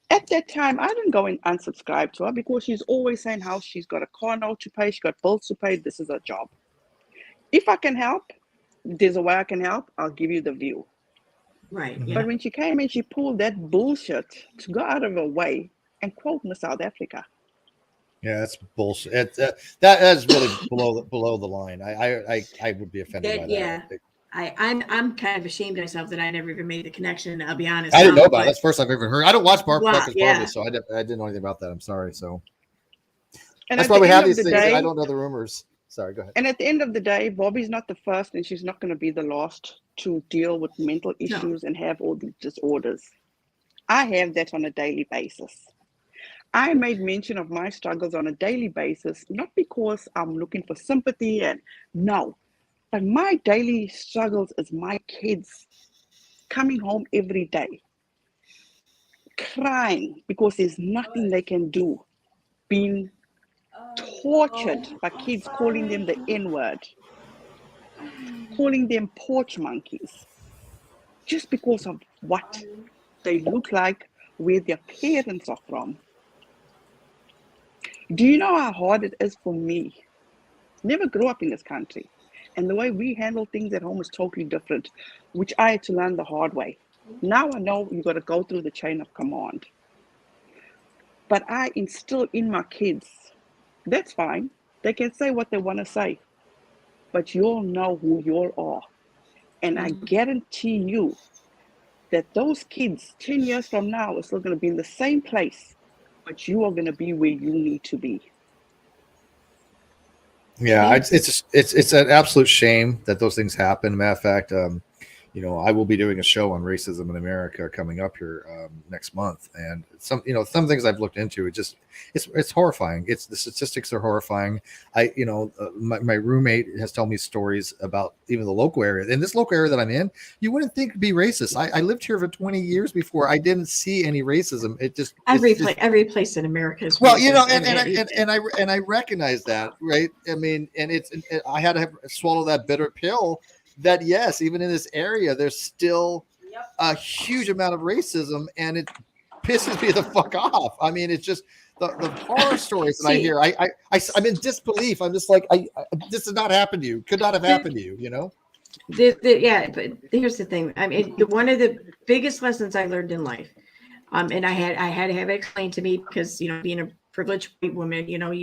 At that time, I didn't go and unsubscribe to her because she's always saying how she's got a car note to pay, she's got bills to pay, this is her job. If I can help, there's a way I can help, I'll give you the view. Right. Yeah. But when she came in, she pulled that bullshit to go out of her way and quote Miss South Africa. Yeah, that's bullshit. That is really below the line. I would be offended by that. Yeah. I'm kind of ashamed of myself that I never even made the connection. I'll be honest. I didn't know about it. That's the first I've ever heard. I don't watch Buckus yeah. Barbie, so I didn't know anything about that. I'm sorry. So and that's why we have these things. I don't know the rumors. Sorry, go ahead. And at the end of the day, Bobby's not the first, and she's not going to be the last to deal with mental issues and have all these disorders. I have that on a daily basis. I made mention of my struggles on a daily basis, not because I'm looking for sympathy and no. But my daily struggles is my kids coming home every day, crying because there's nothing they can do, being tortured by kids calling them the N-word, calling them porch monkeys, just because of what they look like, where their parents are from. Do you know how hard it is for me? Never grew up in this country. And the way we handle things at home is totally different, which I had to learn the hard way. Now I know you got to go through the chain of command. But I instill in my kids, that's fine. They can say what they want to say. But you'll know who you are. And I guarantee you that those kids 10 years from now are still going to be in the same place, but you are going to be where you need to be. Yeah, it's an absolute shame that those things happen. Matter of fact, you know, I will be doing a show on racism in America coming up here next month, and some things I've looked into. It's horrifying. The statistics are horrifying. My roommate has told me stories about even the local area. In this local area that I'm in, you wouldn't think it'd be racist. I lived here for 20 years before. I didn't see any racism. Every place in America is well, racist. you know, and I recognize that, right? I mean, and I had to swallow that bitter pill. That yes, even in this area, there's still a huge amount of racism, and it pisses me the fuck off. I mean, it's just the horror stories that I hear. I'm in disbelief. I'm just like, this did not happen to you. Could not have happened to you. You know. Yeah, but here's the thing. I mean, one of the biggest lessons I learned in life, and I had to have it explained to me because, you know, being a privileged white woman, you don't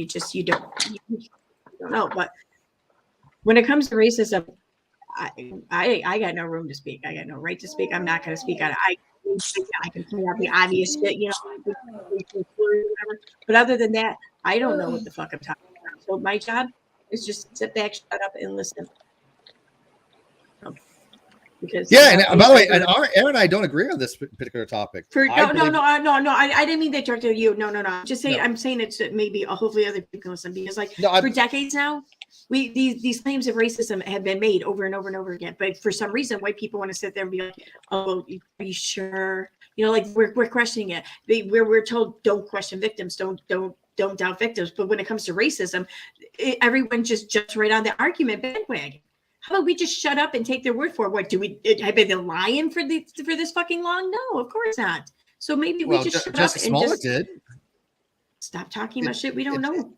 know. But when it comes to racism, I got no room to speak. I got no right to speak. I'm not going to speak on it. I can point out the obvious shit, whatever. But other than that, I don't know what the fuck I'm talking about. So my job is just sit back, shut up, and listen. Because and by the way, Aaron and I don't agree on this particular topic. No. I didn't mean that directly to you. No. I'm just saying. No. I'm saying it's maybe hopefully other people can listen because for decades now, these claims of racism have been made over and over and over again. But for some reason, white people want to sit there and be like, "Oh, are you sure?" Like we're questioning it. We're told don't question victims, don't doubt victims. But when it comes to racism, everyone just jumps right on the argument bandwagon. How about we just shut up and take their word for it? What have they been lying for this fucking long? No, of course not. So maybe we just shut up and just stop talking about shit we don't know.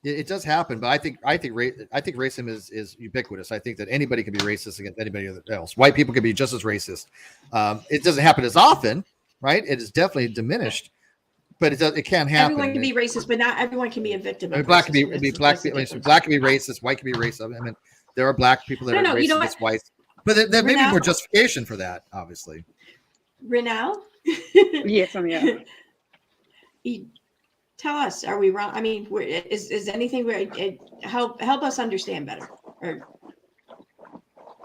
It does happen, but I think racism is ubiquitous. I think that anybody can be racist against anybody else. White people can be just as racist. It doesn't happen as often, right? It is definitely diminished, but it can happen. Everyone can be racist, but not everyone can be a victim. Black can be black can be racist. White can be racist. I mean, there are black people that are racist against whites, but there may be more justification for that, obviously. Renelle? Yes, I'm here. Tell us, are we wrong? I mean, is anything where help us understand better? Or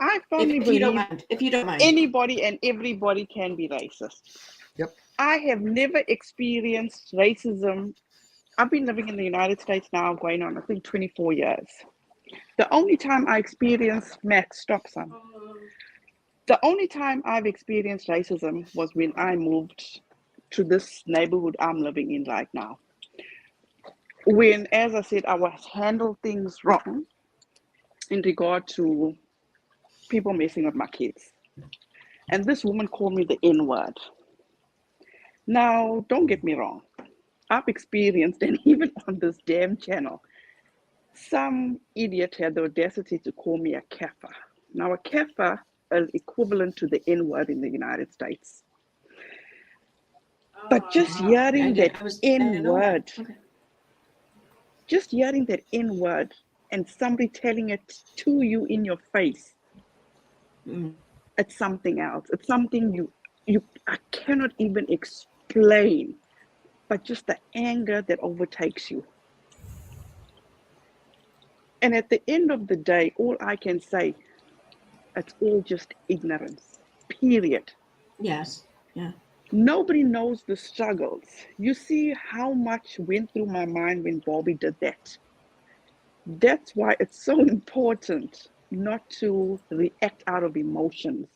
I firmly believe if you don't mind, anybody and everybody can be racist. Yep. I have never experienced racism. I've been living in the United States now going on, I think, 24 years. The only time I experienced, Max, stop, son. The only time I've experienced racism was when I moved to this neighborhood I'm living in right now. When, as I said, I was handled things wrong in regard to people messing with my kids. And this woman called me the N-word. Now, don't get me wrong. I've experienced, and even on this damn channel, some idiot had the audacity to call me a kafir. Now, a kafir is equivalent to the N-word in the United States. But just hearing that N-word, just hearing that N-word and somebody telling it to you in your face, it's something else. It's something I cannot even explain, but just the anger that overtakes you. And at the end of the day, all I can say, it's all just ignorance, period. Yes, yeah. Nobody knows the struggles. You see how much went through my mind when Bobby did that. That's why it's so important not to react out of emotions,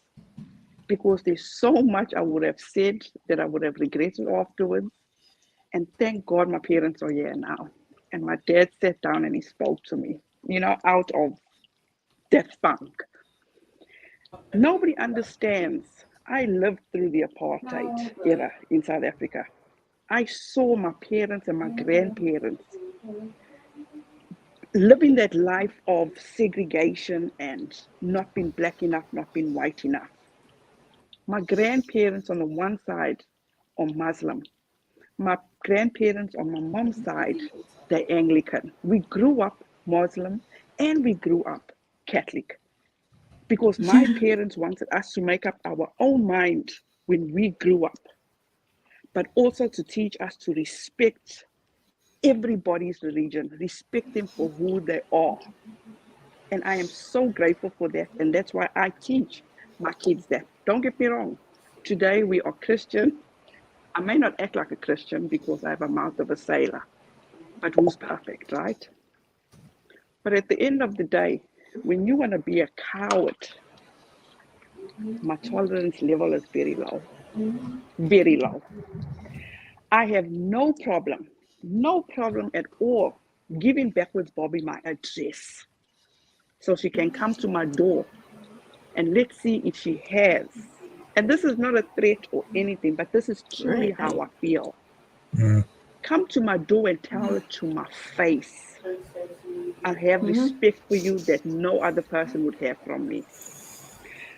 because there's so much I would have said that I would have regretted afterwards. And thank God my parents are here now. And my dad sat down and he spoke to me, out of that funk. Nobody understands. I lived through the apartheid era in South Africa. I saw my parents and my grandparents living that life of segregation and not being black enough, not being white enough. My grandparents on the one side are Muslim. My grandparents on my mom's side, they're Anglican. We grew up Muslim and we grew up Catholic because my parents wanted us to make up our own mind when we grew up, but also to teach us to respect everybody's religion, respect them for who they are. And I am so grateful for that. And that's why I teach my kids that. Don't get me wrong. Today we are Christian. I may not act like a Christian because I have a mouth of a sailor, but who's perfect, right? But at the end of the day, when you want to be a coward, my tolerance level is very low, very low. I have no problem at all giving backwards Bobby my address so she can come to my door and let's see if she has. And this is not a threat or anything, but this is truly how I feel. Come to my door and tell it to my face. I have respect for you that no other person would have from me.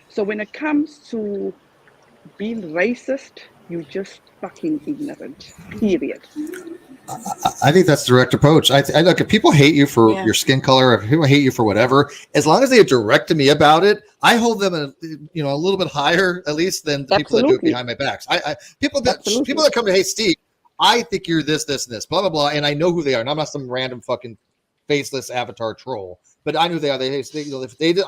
So when it comes to being racist, You're just fucking ignorant. Period. I think that's the direct approach. I look, if people hate you for Yeah. your skin color, if people hate you for whatever, as long as they direct to me about it, I hold them a little bit higher, at least, than the people that do it Absolutely. behind my backs. People Absolutely. that come to, hey Steve, I think you're this, this, and this, blah blah blah, and I know who they are. And I'm not some random fucking faceless avatar troll, but I know who they are.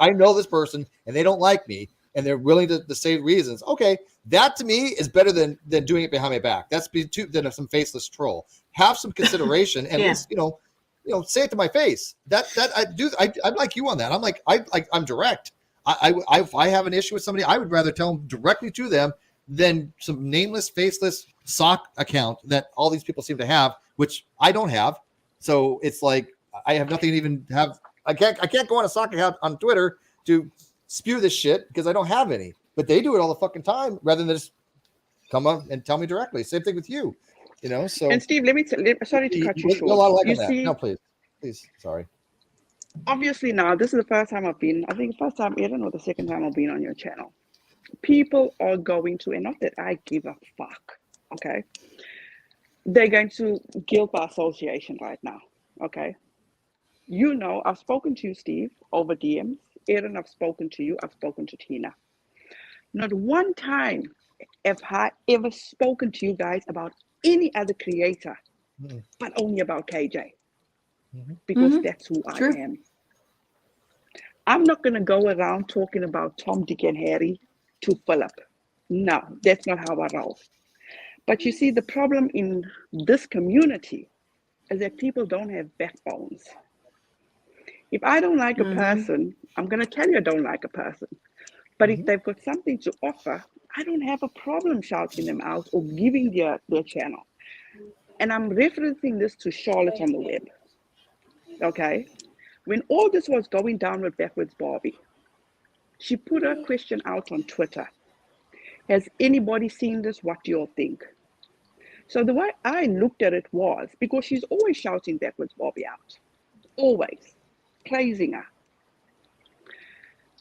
I know this person, and they don't like me, and they're willing to say reasons. Okay, that to me is better than doing it behind my back. That's than some faceless troll. Have some consideration, and Yeah. at least, say it to my face. I'm like you on that. I'm direct. If I have an issue with somebody, I would rather tell them directly to them than some nameless, faceless sock account that all these people seem to have, which I don't have. So it's like I have nothing to even have. I can't go on a sock account on Twitter to spew this shit because I don't have any. But they do it all the fucking time rather than just come up and tell me directly. Same thing with you. So And Steve, sorry to cut you a lot of short. like You on that. see, No, please, sorry. obviously now this is the first time I've been. I think the first time, Aaron, or the second time I've been on your channel. People are going to, and not that I give a fuck. Okay, they're going to guilt by association right now. Okay, I've spoken to you, Steve, over DMs. Aaron, I've spoken to you. I've spoken to Tina. Not one time have I ever spoken to you guys about any other creator, but only about KJ. Because that's who I am. I'm not going to go around talking about Tom, Dick, and Harry to Philip. No, that's not how I roll. But you see, the problem in this community is that people don't have backbones. If I don't like a person, I'm going to tell you I don't like a person. But if they've got something to offer, I don't have a problem shouting them out or giving their channel. And I'm referencing this to Charlotte on the web. Okay? When all this was going down with Backwards Barbie, she put a question out on Twitter. Has anybody seen this? What do you all think? So the way I looked at it was, because she's always shouting Backwards Barbie out. Always. Praising her.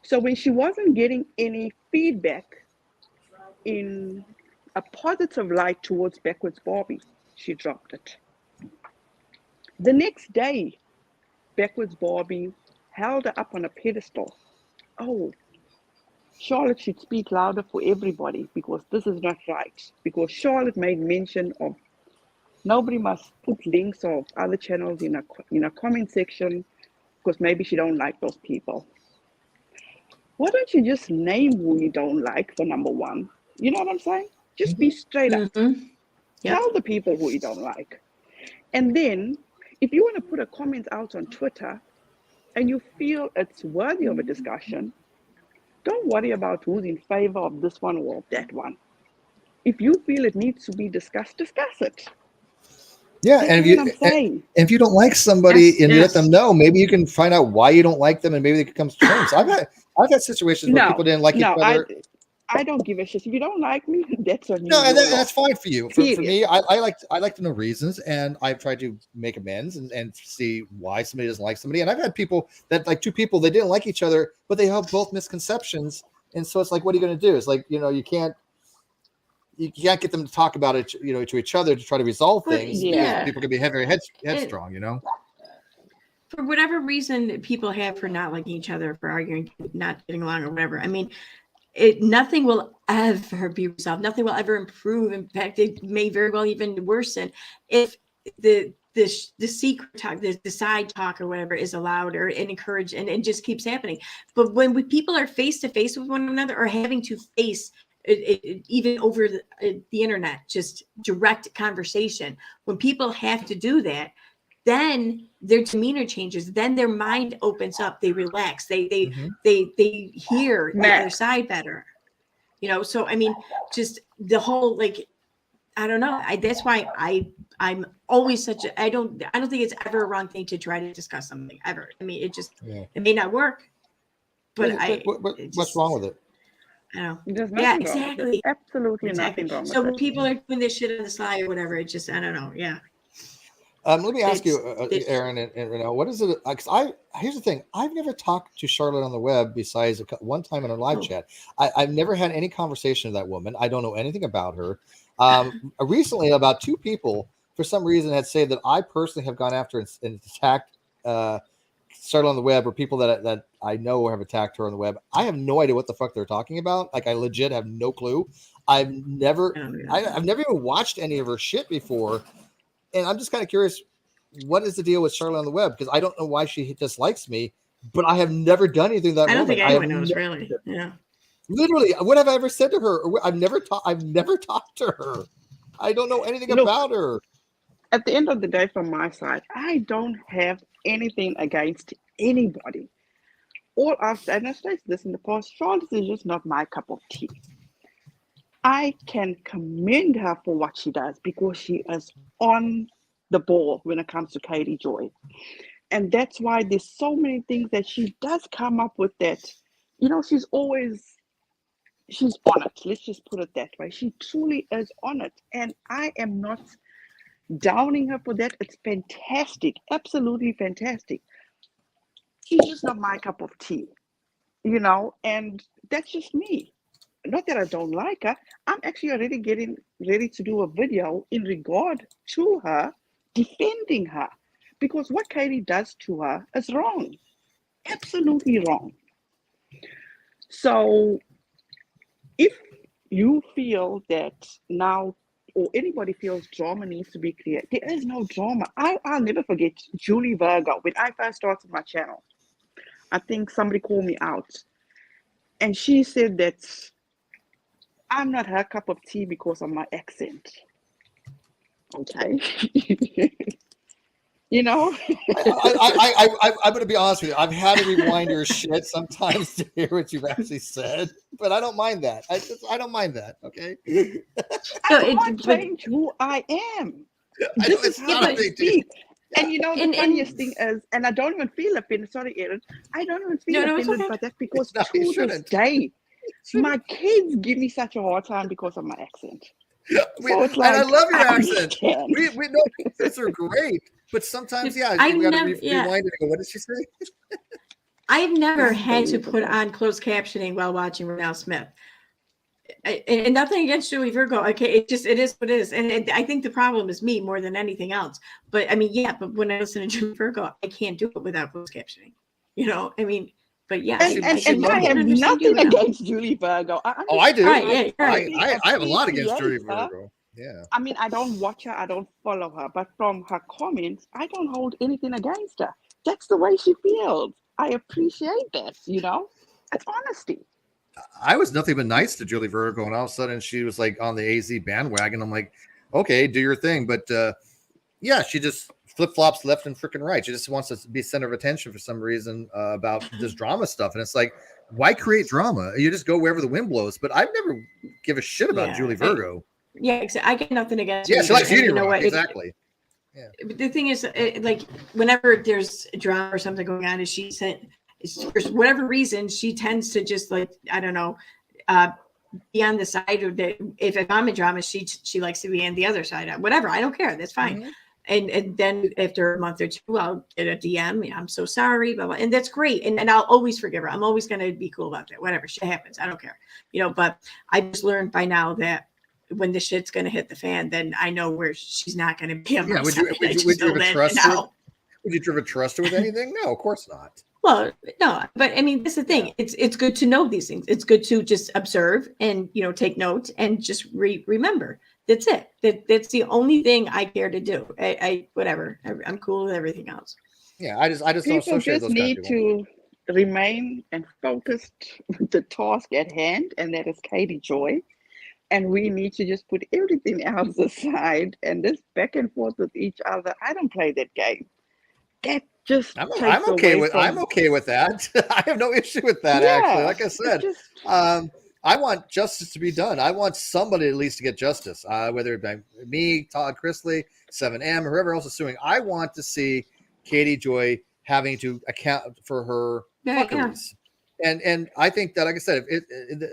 So when she wasn't getting any feedback in a positive light towards Backwards Barbie, she dropped it. The next day, Backwards Barbie held her up on a pedestal. Oh, Charlotte should speak louder for everybody because this is not right. Because Charlotte made mention of nobody must put links of other channels in a comment section because maybe she don't like those people. Why don't you just name who you don't like for number one? You know what I'm saying? Just be straight up. Tell the people who you don't like. And then, if you want to put a comment out on Twitter and you feel it's worthy of a discussion, don't worry about who's in favor of this one or of that one. If you feel it needs to be discussed, discuss it. Yeah, That's and if you don't like somebody and you let them know, maybe you can find out why you don't like them, and maybe they can come to terms. I've had situations where people didn't like each other. I don't give a shit. If you don't like me, that's on you. No, and that's fine for you. For me, I like to know reasons, and I've tried to make amends and see why somebody doesn't like somebody. And I've had people that, like, two people, they didn't like each other, but they have both misconceptions, and so it's like, what are you going to do? It's like, you can't get them to talk about it, to each other to try to resolve things. Yeah, people can be very headstrong, For whatever reason people have for not liking each other, for arguing, not getting along, or whatever. I mean, nothing will ever be resolved. Nothing will ever improve. In fact, it may very well even worsen if the secret talk, the side talk or whatever is allowed or encouraged, and it just keeps happening. But when people are face to face with one another, or having to face even over the internet, just direct conversation, when people have to do that, then their demeanor changes. Then their mind opens up. They relax. They hear the other side better. So I mean, just the whole, like, I don't know. That's why I'm always I don't think it's ever a wrong thing to try to discuss something ever. I mean, it may not work, but what's wrong with it? I don't know. There's nothing exactly. Absolutely nothing wrong with So when it. people are doing this shit on the sly or whatever, it just, I don't know. Yeah. Let me ask you, It's Aaron and Renelle, what is it? Because here's the thing: I've never talked to Charlotte on the web besides one time in a live chat. I've never had any conversation with that woman. I don't know anything about her. Recently, about 2 people, for some reason, had said that I personally have gone after and attacked Charlotte on the web, or people that I know have attacked her on the web. I have no idea what the fuck they're talking about. Like, I legit have no clue. I've never even watched any of her shit before. And I'm just kind of curious, what is the deal with Charlotte on the web? Because I don't know why she dislikes me, but I have never done anything to that I don't woman. think anyone knows really. Yeah. Literally, what have I ever said to her? I've never talked to her. I don't know anything Look, about her. At the end of the day, from my side, I don't have anything against anybody. All I've said, and I've stated this in the past, Charlotte is just not my cup of tea. I can commend her for what she does because she is on the ball when it comes to Katie Joy. And that's why there's so many things that she does come up with that, she's on it. Let's just put it that way. She truly is on it. And I am not downing her for that. It's fantastic. Absolutely fantastic. She's just not my cup of tea, and that's just me. Not that I don't like her. I'm actually already getting ready to do a video in regard to her, defending her, because what Katie does to her is wrong, absolutely wrong. So if you feel that now, or anybody feels drama needs to be created, there is no drama. I'll never forget Julie Virgo. When I first started my channel, I think somebody called me out, and she said that I'm not her cup of tea because of my accent. Okay. I'm going to be honest with you. I've had to rewind your shit sometimes to hear what you've actually said, but I don't mind that. I don't mind that. Okay. I can't change who I am. This is how I speak. And the funniest thing is, and I don't even feel offended. Sorry, Aaron. I don't even feel offended, okay. But that's because to this day, my kids give me such a hard time because of my accent. So it's like, and I love your accent. We know accents are great, but sometimes, we got to rewind it and go, what did she say? I've never had to put on closed captioning while watching Renelle Smith. And nothing against Julie Virgo. Okay, it is what it is. And I think the problem is me more than anything else. But I mean, but when I listen to Julie Virgo, I can't do it without closed captioning. But yeah. And I have nothing against Julie Virgo. I do. Right, I have a lot against Julie Virgo. Yeah. I mean, I don't watch her. I don't follow her. But from her comments, I don't hold anything against her. That's the way she feels. I appreciate that, It's honesty. I was nothing but nice to Julie Virgo, and all of a sudden she was like on the AZ bandwagon. I'm like, okay, do your thing. But she just flip-flops left and freaking right. She just wants to be center of attention for some reason about this drama stuff. And it's like, why create drama? You just go wherever the wind blows. But I've never give a shit about Julie Virgo. I get nothing against her. Yeah, she likes Beauty Rock, exactly. Yeah. The thing is, like, whenever there's drama or something going on, as she said, for whatever reason, she tends to just, like, I don't know, be on the side of the, if I'm in drama, she likes to be on the other side. Whatever, I don't care. That's fine. Mm-hmm. And then after a month or two, I'll get a DM. I'm so sorry, blah, blah, and that's great. And I'll always forgive her. I'm always going to be cool about that. Whatever shit happens, I don't care. But I just learned by now that when the shit's going to hit the fan, then I know where she's not going to be. On my side. Would you ever trust her? Would you ever trust her with anything? No, of course not. Well, no, but I mean, that's the thing. Yeah. It's good to know these things. It's good to just observe and, take notes and just remember. That's it. That's the only thing I care to do. I'm cool with everything else. Yeah, I just don't associate those need to remain and focused with the task at hand, and that is Katie Joy. And we need to just put everything else aside and this back and forth with each other. I don't play that game. That just I'm okay with that. I have no issue with that. Actually, like I said, I want justice to be done. I want somebody at least to get justice, whether it be me, Todd Chrisley, 7M, or whoever else is suing. I want to see Katie Joy having to account for her fuckeries. And I think that, like I said,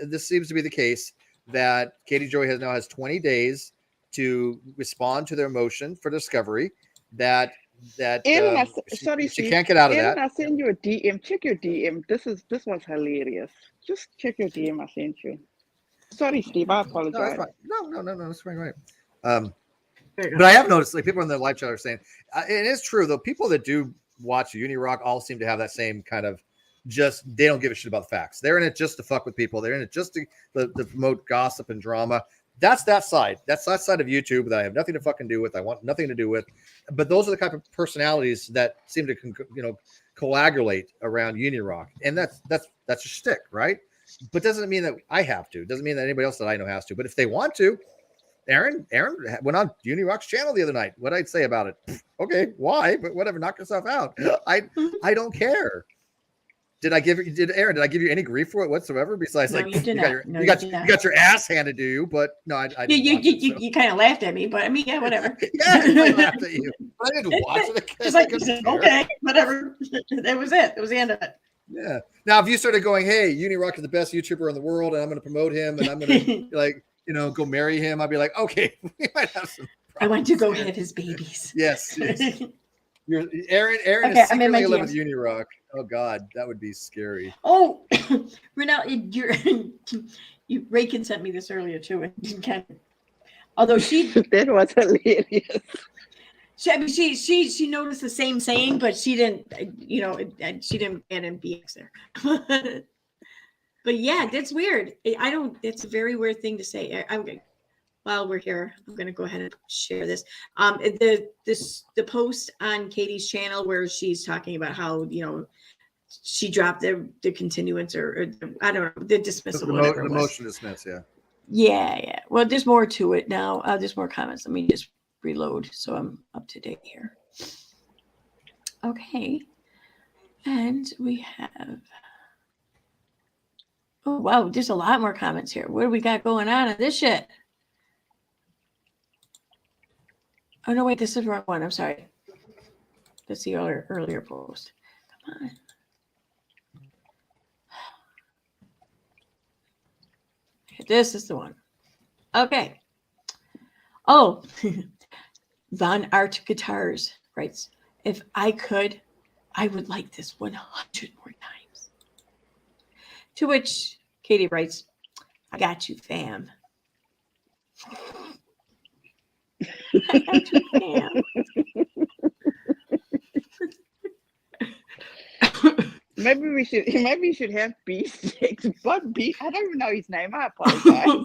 this seems to be the case that Katie Joy now has 20 days to respond to their motion for discovery. that Aaron, she Steve. can't get out of Aaron, that. I sent you a DM. Check your DM. This one's hilarious. Just check your DM I sent you. Sorry, Steve. I No, that's apologize. fine. No, that's fine, right. But I have noticed, like, people in the live chat are saying, it is true though. People that do watch Unirock all seem to have that same kind of they don't give a shit about the facts. They're in it just to fuck with people. They're in it just to promote gossip and drama. That's that side. That's that side of YouTube that I have nothing to fucking do with. I want nothing to do with. But those are the type of personalities that seem to coagulate around Unirock, and that's a shtick, right? But doesn't mean that I have to. Doesn't mean that anybody else that I know has to. But if they want to, Aaron went on Unirock's channel the other night. What I'd say about it? Okay, why? But whatever. Knock yourself out. I don't care. Did I give you any grief for it whatsoever? Besides, No, like, you did not. you got your ass handed to you, but no, I didn't you kind of laughed at me, but I mean, yeah, whatever. Yeah, I laughed at you. But I didn't watch it. Just like, okay, whatever. That was it. That was the end of it. Yeah. Now, if you started going, hey, Unirock is the best YouTuber in the world, and I'm going to promote him, and I'm going to go marry him, I'd be like, okay, we might have some problems. I want to go have his babies. Yes. Aaron Okay, is secretly in love with Unirock. Oh God, that would be scary. Oh, Renelle, Ray can sent me this earlier too, and kind of, although that was hilarious. She noticed the same saying, but she didn't, she didn't get in BX there. But yeah, that's weird. It's a very weird thing to say. While we're here, I'm going to go ahead and share this. The post on Katie's channel where she's talking about how, she dropped the continuance or I don't know, the dismissal. The motion dismiss, yeah. Yeah. Well, there's more to it now. There's more comments. Let me just reload so I'm up to date here. Okay. And we have, oh, wow, there's a lot more comments here. What do we got going on this shit? Oh, no, wait, this is the wrong one. I'm sorry. That's the earlier post. Come on. This is the one. Okay. Oh, Von Art Guitars writes, if I could, I would like this 100 more times. To which Katie writes, I got you, fam. I got you, fam. Maybe we should have B6, but B. I don't even know his name. I apologize.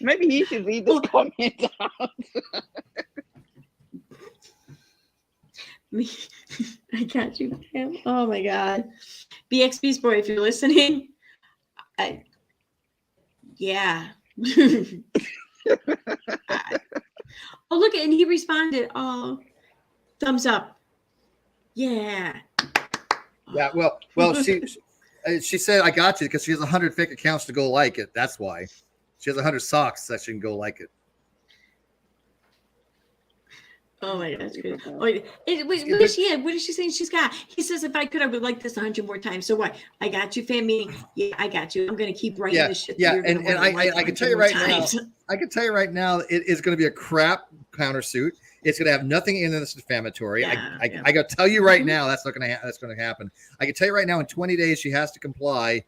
Maybe he should read this comment out. I got you, fam. Oh my God, BX Beast Boy, if you're listening, yeah. Oh, look, and he responded, oh, thumbs up. Yeah. Yeah, well, she said, I got you, because she has 100 fake accounts to go like it. That's why. She has 100 socks that she can go like it. Oh my God, that's good. Oh, what is she saying she's got? He says, if I could, I would like this 100 more times. So what? I got you, fam. Meaning, yeah, I got you. I'm going to keep writing this shit. Yeah, and I can tell you right now, it is going to be a crap countersuit. It's going to have nothing in this defamatory. I got to tell you right now, that's not going to happen. I can tell you right now, in 20 days, she has to comply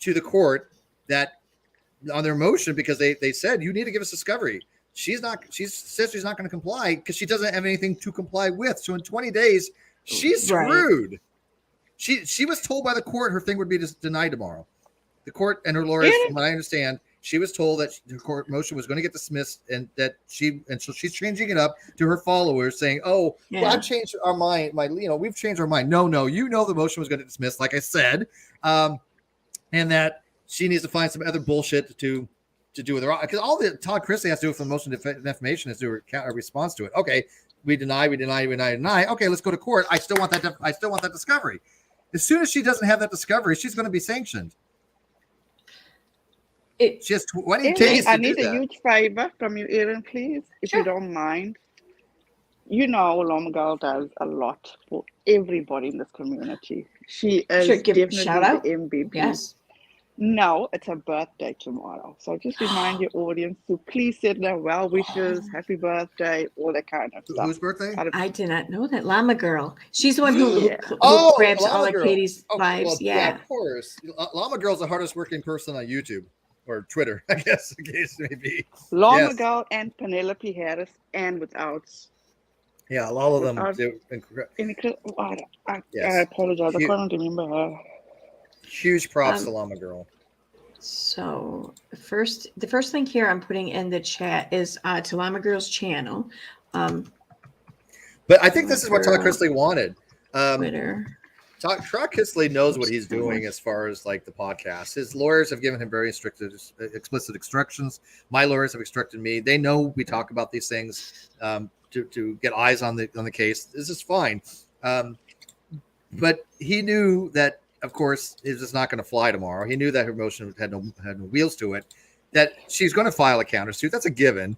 to the court that on their motion, because they said you need to give us discovery. She says she's not going to comply because she doesn't have anything to comply with. So in 20 days, she's screwed. Right. She was told by the court her thing would be denied tomorrow. The court and her lawyers, from what I understand, she was told that the court motion was going to get dismissed, and so she's changing it up to her followers, saying, "Oh, well, I've changed our mind. We've changed our mind. No, the motion was going to dismiss, like I said, and that she needs to find some other bullshit to do with her, because all that Todd Chrisley has to do for the motion of defamation is do a response to it. Okay, we deny. Okay, let's go to court. I still want that discovery. As soon as she doesn't have that discovery, she's going to be sanctioned. She has 20 days to do that. I need a huge favor from you, Aaron, please, if you don't mind. Llama Girl does a lot for everybody in this community. She is definitely shout out. the MVP. Yes. No, it's her birthday tomorrow. So just remind your audience to please send her well wishes, happy birthday, all that kind of stuff. Whose birthday? I did not know that. Llama Girl. She's the one who Oh, grabs all Llama of Girl. Katie's Oh, lives. well, yeah. of course. Llama Girl's the hardest working person on YouTube or Twitter, I guess, in case it may be. Llama Yes. Girl and Penelope Harris, and without. Yeah, all of them. I Yes. apologize. I Huge- can't remember her. Huge props to Llama Girl. So the first link here I'm putting in the chat is to Llama Girl's channel. But I think this is what Todd Chrisley wanted. Twitter. Todd Chrisley knows what he's doing as far as like the podcast. His lawyers have given him very explicit instructions. My lawyers have instructed me. They know we talk about these things to get eyes on the case. This is fine. But he knew that, of course, it was just not going to fly tomorrow. He knew that her motion had no wheels to it, that she's going to file a countersuit. That's a given.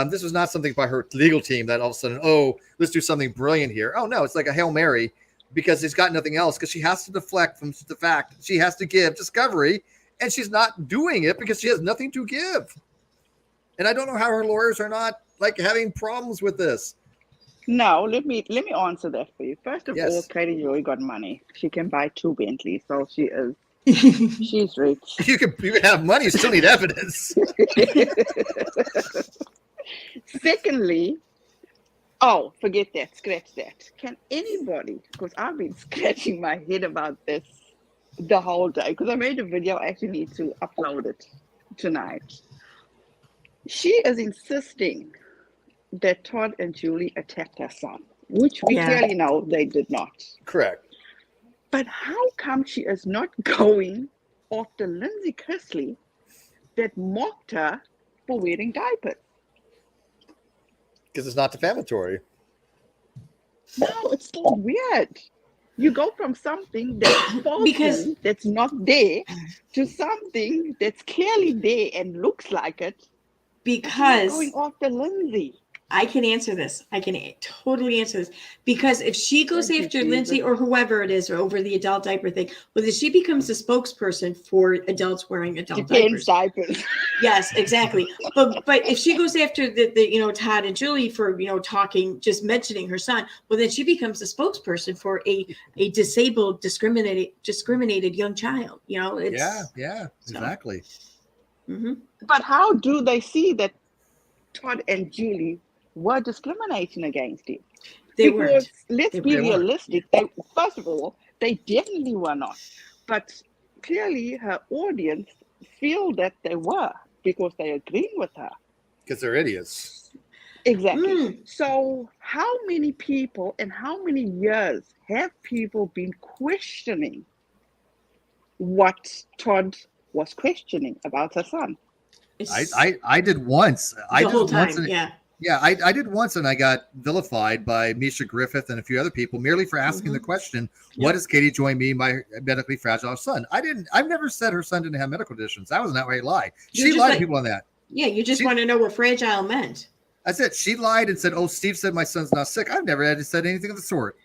This was not something by her legal team that all of a sudden, oh, let's do something brilliant here. Oh, no, it's like a Hail Mary because he's got nothing else, because she has to deflect from the fact she has to give discovery, and she's not doing it because she has nothing to give. And I don't know how her lawyers are not like having problems with this. No, let me answer that for you. First of Yes. all, Katie Joy got money. She can buy 2 Bentleys, so she's rich. You can have money, you still need evidence. Secondly, oh, forget that, scratch that. Can anybody, because I've been scratching my head about this the whole day, because I made a video, I actually need to upload it tonight. She is insisting that Todd and Julie attacked her son, which we clearly know they did not. Correct. But how come she is not going after Lindsay Chrisley that mocked her for wearing diapers? Because it's not defamatory. No, it's so weird. You go from something that's faulty, that's not there, to something that's clearly there and looks like it. Because going after Lindsay. I can answer this. I can totally answer this. Because if she goes after Lindsay or whoever it is, or over the adult diaper thing, well, then she becomes a spokesperson for adults wearing adult diapers. Yes, exactly. But if she goes after the Todd and Julie for talking, just mentioning her son, well, then she becomes a spokesperson for a disabled, discriminated young child. Exactly. Mm-hmm. But how do they see that Todd and Julie were discriminating against him? Because let's be realistic. First of all, they definitely were not. But clearly her audience feel that they were, because they agree with her. Because they're idiots. Exactly. So how many people and how many years have people been questioning what Todd was questioning about her son? I did once. I did once, and I got vilified by Misha Griffith and a few other people merely for asking the question, what does Katie Joy mean by medically fragile son? I've never said her son didn't have medical conditions. That was an outright lie. She lied to people on that. Yeah, you just want to know what fragile meant. That's it. She lied and said, oh, Steve said my son's not sick. I've never had said anything of the sort.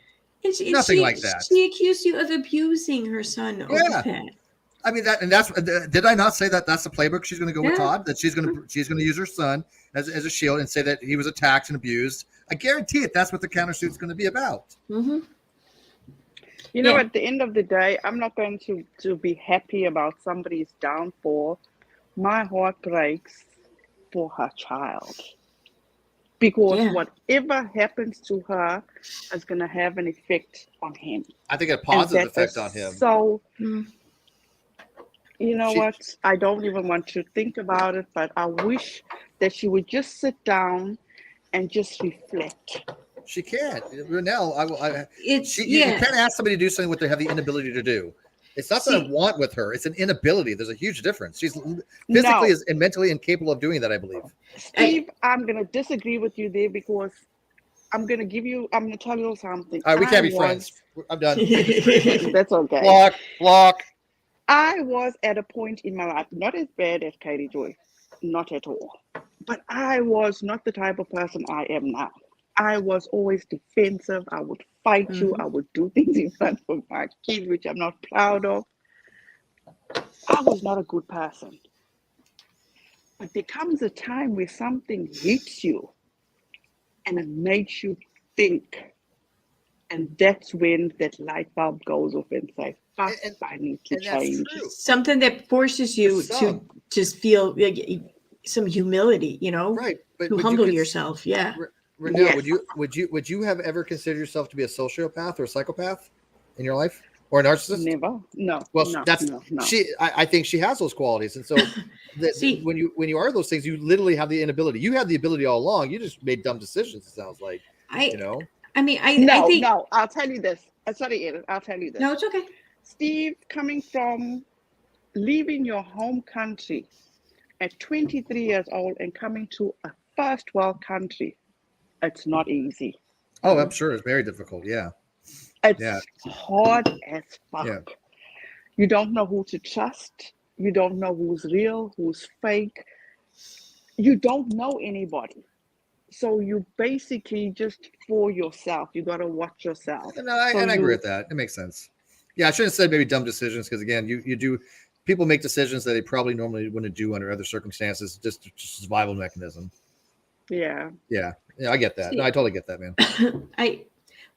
Nothing like that. She accused you of abusing her son over that. I mean did I not say that that's the playbook she's going to go with Todd, that she's going to use her son as a shield and say that he was attacked and abused? I guarantee it. That's what the countersuit's going to be about. Mm-hmm. You know, at the end of the day, I'm not going to be happy about somebody's downfall. My heart breaks for her child, because whatever happens to her is going to have an effect on him. I think a positive effect on him. So, you know what? I don't even want to think about it, but I wish that she would just sit down and just reflect. She can't. Renelle, you can't ask somebody to do something what they have the inability to do. It's not that I want with her. It's an inability. There's a huge difference. She's physically and mentally incapable of doing that, I believe. Steve, I'm going to disagree with you there, because I'm going to tell you something. All right, we can't be friends. I'm done. That's okay. Block. I was at a point in my life, not as bad as Katie Joy, not at all. But I was not the type of person I am now. I was always defensive. I would fight you. I would do things in front of my kids, which I'm not proud of. I was not a good person. But there comes a time where something hits you and it makes you think. And that's when that light bulb goes off and say, fuck, And- I need to and that's change. true. Something that forces you For to some. just feel like some humility, Right. But to would humble you yourself. Yeah. Renelle, Yes. would you have ever considered yourself to be a sociopath or a psychopath in your life, or a narcissist? Never. No. Well, No. that's No. No. I think she has those qualities, and so See- when you are those things, you literally have the inability. You had the ability all along. You just made dumb decisions. It sounds like, you know. I mean, I No, think no. I'll tell you this. Sorry, Edith, I'll tell you this. no, it's okay. Steve, coming from leaving your home country at 23 years old and coming to a first world country, it's not easy. Oh, I'm sure it's very difficult. Yeah. It's hard as fuck. Yeah. You don't know who to trust. You don't know who's real, who's fake. You don't know anybody. So you basically just for yourself. You got to watch yourself. No, I agree with that. It makes sense. Yeah, I shouldn't have said maybe dumb decisions because again, you do people make decisions that they probably normally wouldn't do under other circumstances, just a survival mechanism. Yeah. Yeah, I get that. No, I totally get that, man.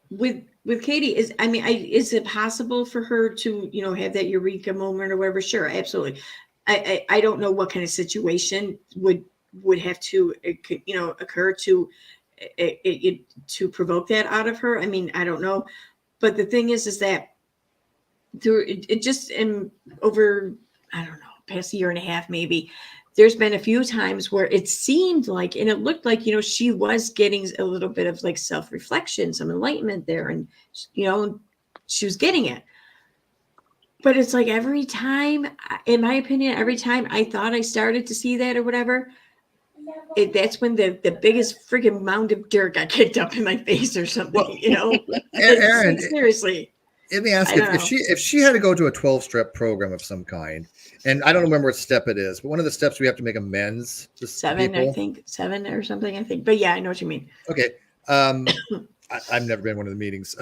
With Katie is it possible for her to have that eureka moment or whatever? Sure, absolutely. I don't know what kind of situation would have to occur to provoke that out of her. I mean, I don't know, but the thing is that through it just over, I don't know, past a year and a half maybe, there's been a few times where it seemed like, and it looked like, she was getting a little bit of like self-reflection, some enlightenment there, and she was getting it. But it's like every time, in my opinion, every time I thought I started to see that or whatever, that's when the biggest freaking mound of dirt got kicked up in my face or something, Aaron, seriously. Let me ask if she had to go to a 12-step program of some kind, and I don't remember what step it is, but one of the steps we have to make amends to 7, people. I think 7 or something. I think, but yeah, I know what you mean. Okay, I've never been to one of the meetings,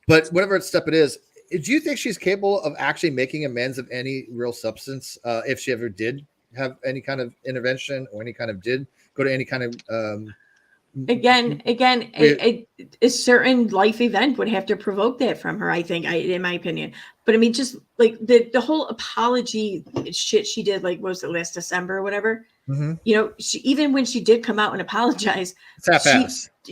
but whatever step it is, do you think she's capable of actually making amends of any real substance if she ever did have any kind of intervention or any kind of did go to any kind of Again, a certain life event would have to provoke that from her, I think, in my opinion. But I mean, just like the whole apology shit she did, like, what was it, last December or whatever? Mm-hmm. She, even when she did come out and apologize,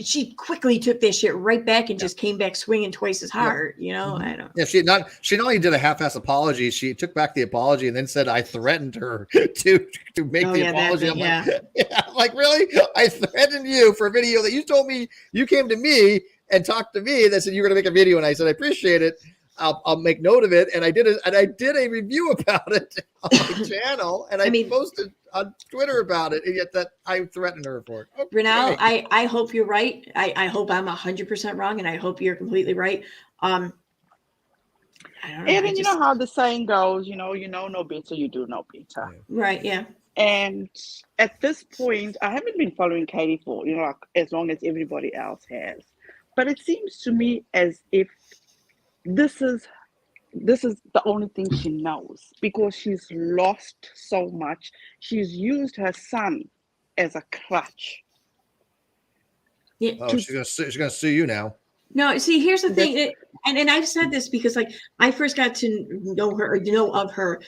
she quickly took that shit right back and just came back swinging twice as hard. Mm-hmm. I don't. Yeah, she not only did a half-ass apology, she took back the apology and then said, "I threatened her to make the apology." I'm like, really? I threatened you for a video that you told me you came to me and talked to me that said you were going to make a video, and I said I appreciate it. I'll make note of it, and I did it, and I did a review about it on my channel, and I posted on Twitter about it, and yet that I threatened her for it. Okay. Renelle, I hope you're right. I hope I'm 100% wrong, and I hope you're completely right. I don't know. And you know how the saying goes, you know no better, you do no better. Right, yeah. And at this point, I haven't been following Katie for, like, as long as everybody else has. But it seems to me as if this is the only thing she knows, because she's lost so much. She's used her son as a crutch. Yeah. Oh, she's gonna sue you now. No, see, here's the thing, and I've said this because, like, I first got to know her or know of her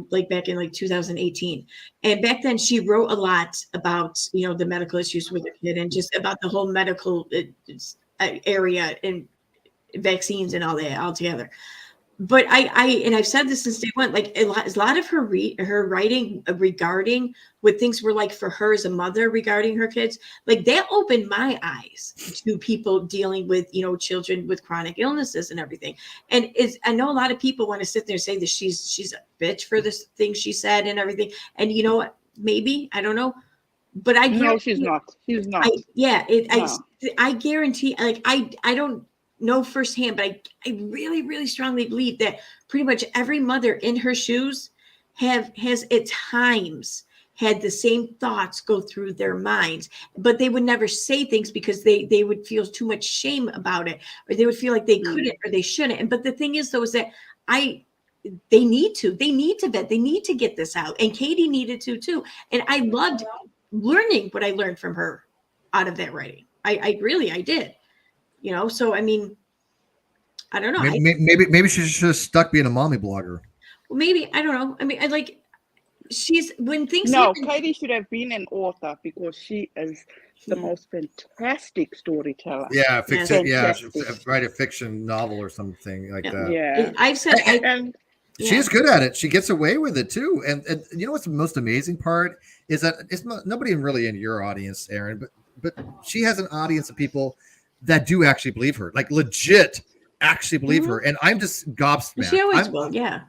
like back in like 2018, and back then she wrote a lot about the medical issues with the kid and just about the whole medical area and vaccines and all that altogether. But I've said this since day one, like a lot of her writing regarding what things were like for her as a mother regarding her kids, like that opened my eyes to people dealing with children with chronic illnesses and everything. And I know a lot of people want to sit there and say that she's a bitch for this thing she said and everything. And you know what? Maybe, I don't know, but no, she's not. She's not. I guarantee, like I don't know firsthand, but I really, really strongly believe that pretty much every mother in her shoes has at times had the same thoughts go through their minds, but they would never say things because they would feel too much shame about it, or they would feel like they couldn't or they shouldn't. But the thing is, though, is that they need to vent. They need to get this out. And Katie needed to too. And I loved learning what I learned from her out of that writing. I did. You know, so I mean, I don't know. Maybe she should have stuck being a mommy blogger. Well, maybe, I don't know. I mean, she's when things No, happen, Katie should have been an author because she is the most fantastic storyteller. Yeah, fiction. Yeah, Fantastic. write a fiction novel or something like that. Yeah. I've said, And She's good at it. She gets away with it too. And you know what's the most amazing part is that it's not, nobody really in your audience, Aaron, but she has an audience of people that do actually believe her, like legit actually believe her. And I'm just gobsmacked. she always will. Yeah.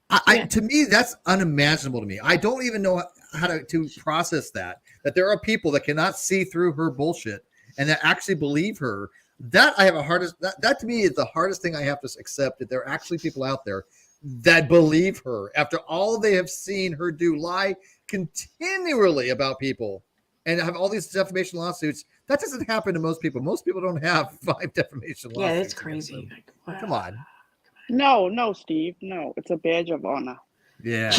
To me, that's unimaginable to me. I don't even know how to process that there are people that cannot see through her bullshit and that actually believe her. That I have that to me is the hardest thing I have to accept, that there are actually people out there that believe her after all they have seen her do, lie continually about people and have all these defamation lawsuits. That doesn't happen to most people. Most people don't have 5 defamation lawsuits. Yeah, it's crazy. Wow. Come on. no, Steve, no, it's a badge of honor. Yeah.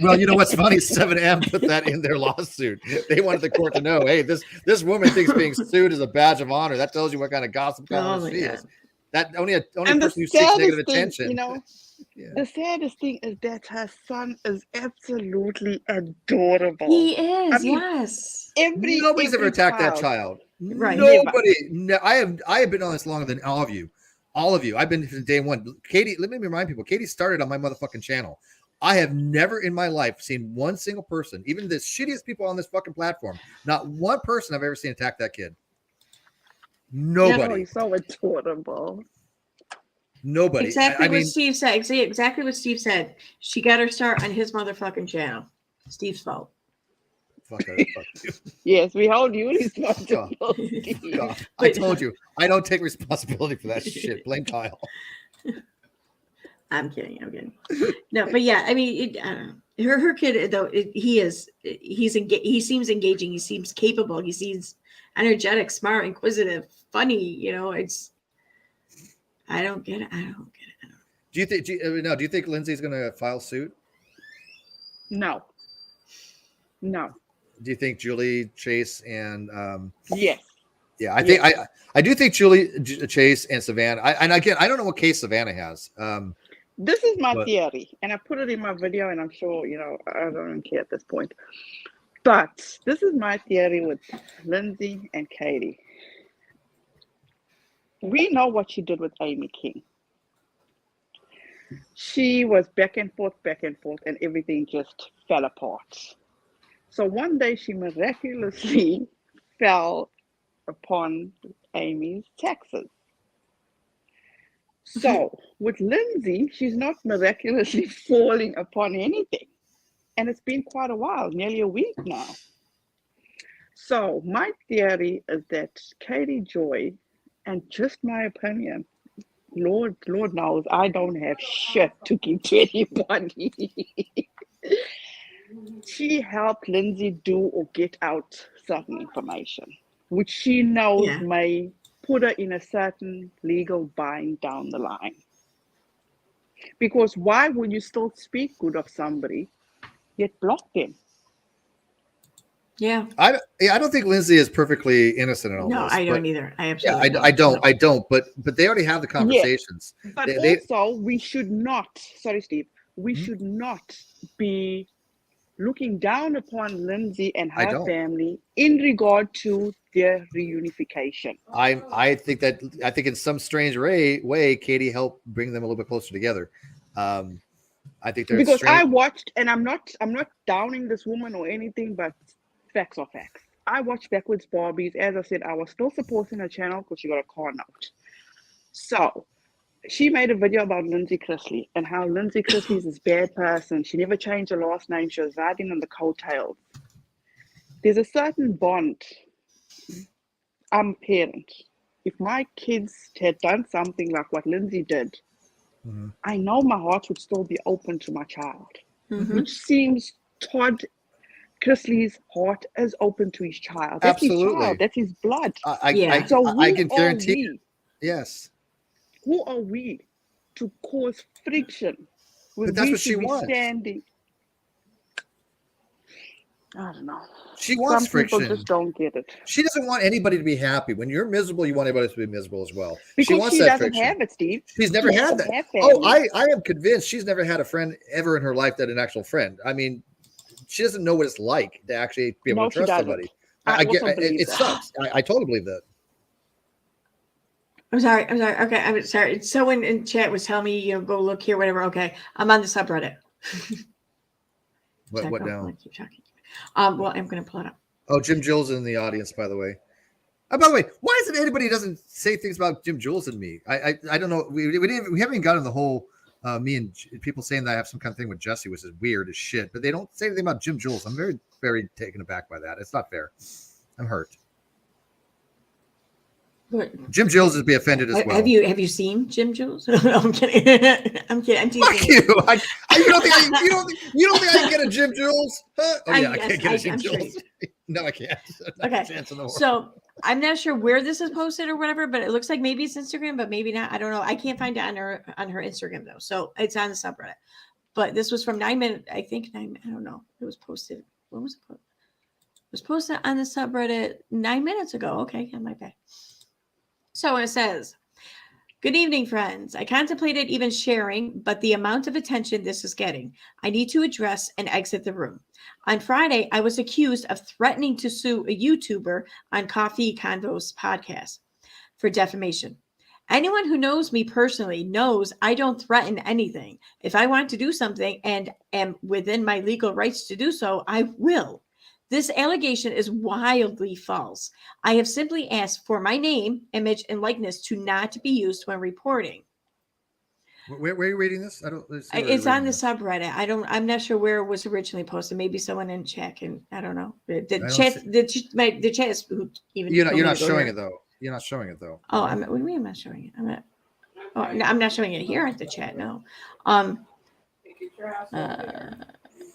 Well, you know what's funny? 7M put that in their lawsuit. They wanted the court to know, hey, this woman thinks being sued is a badge of honor. That tells you what kind of gossip columnist she is. That only person who seeks negative attention. You know, the saddest thing is that her son is absolutely adorable. He is, I mean, yes. Nobody's ever attacked that child. Right. Nobody. No, I have been on this longer than all of you. All of you. I've been from day one. Katie, let me remind people, Katie started on my motherfucking channel. I have never in my life seen one single person, even the shittiest people on this fucking platform, not one person I've ever seen attack that kid. Nobody. No, he's so adorable. Nobody. Exactly what Steve said. Exactly what Steve said. She got her start on his motherfucking channel. Steve's fault. Fuck you. Yes, we hold you responsible. I told you, I don't take responsibility for that shit. Blame Kyle. I'm kidding. No, but yeah, I mean, her kid though, he seems engaging. He seems capable. He seems energetic, smart, inquisitive, funny. You know, I don't get it. Do you think Lindsay's going to file suit? No. Do you think Julie, Chase, and yes? Yeah, I do think Julie, Chase, and Savannah. And again, I don't know what case Savannah has. This is my theory, and I put it in my video, and I'm sure I don't care at this point. But this is my theory with Lindsay and Katie. We know what she did with Amy King. She was back and forth, and everything just fell apart. So one day she miraculously fell upon Amy's taxes. So with Lindsay, she's not miraculously falling upon anything. And it's been quite a while, nearly a week now. So my theory is that Katie Joy, and just my opinion, Lord knows I don't have shit to give to anybody. She helped Lindsay do or get out certain information, which she knows may put her in a certain legal bind down the line. Because why would you still speak good of somebody yet block them? Yeah. I don't think Lindsay is perfectly innocent in all this. No, I don't either. I absolutely don't. I don't. But they already have the conversations. Yeah. But also, we should not. Sorry, Steve. We should not be looking down upon Lindsay and her family in regard to their reunification. I think in some strange way, Katie helped bring them a little bit closer together. I think there's because I watched, and I'm not downing this woman or anything, but facts are facts. I watched Backwards Barbies. As I said, I was still supporting her channel because she got a car note. So she made a video about Lindsay Chrisley and how Lindsay Chrisley is this bad person. She never changed her last name. She was riding on the coattails. There's a certain bond. I'm a parent. If my kids had done something like what Lindsay did, I know my heart would still be open to my child. Which seems Todd Chrisley's heart is open to his child. That's Absolutely. His child. That's his blood. I can guarantee. Yes. Who are we to cause friction. But that's what she wants. Standing. I don't know. She wants Some friction. people just don't get it. She doesn't want anybody to be happy. When you're miserable, you want everybody to be miserable as well. Because she wants she that doesn't friction. have it, Steve. She's never She had doesn't that. have Oh, family. I am convinced she's never had a friend ever in her life that an actual friend. I mean, she doesn't know what it's like to actually be able No, to she trust doesn't. somebody. I I get also believe it that. sucks. I totally believe that. I'm sorry. Okay, I'm sorry. Someone in chat was telling me, go look here, whatever. Okay, I'm on the subreddit. What now? Keep talking. Well, I'm going to pull it up. Oh, Jim Jules in the audience, by the way. By the way, why is it anybody doesn't say things about Jim Jules and me? I don't know. We haven't even gotten the whole me and people saying that I have some kind of thing with Jesse, which is weird as shit. But they don't say anything about Jim Jules. I'm very, very taken aback by that. It's not fair. I'm hurt. But Jim Jules would be offended as well. Have you seen Jim Jules? No, I'm kidding. I'm kidding. I'm teasing. Fuck you! You don't think I can get a Jim Jules? Huh? Oh yeah, I can't get a Jim Jules. No, I can't. Okay, so I'm not sure where this is posted or whatever, but it looks like maybe it's Instagram, but maybe not. I don't know. I can't find it on her Instagram though, so it's on the subreddit. But this was from 9 minutes. I think 9. I don't know. It was posted. When was it posted? It was posted on the subreddit 9 minutes ago. Okay, yeah, my bad. So it says, "Good evening, friends. I contemplated even sharing, but the amount of attention this is getting, I need to address and exit the room. On Friday, I was accused of threatening to sue a YouTuber on Coffee Convos podcast for defamation. Anyone who knows me personally knows I don't threaten anything. If I want to do something and am within my legal rights to do so, I will. This allegation is wildly false. I have simply asked for my name, image, and likeness to not be used when reporting." Where are you reading this? It's on the subreddit. I'm not sure where it was originally posted. Maybe someone in chat can. I don't know. The chat is even. You're not showing it though. You're not showing it though. Oh, what do you mean I'm not showing it? I'm not showing it here at the chat. No.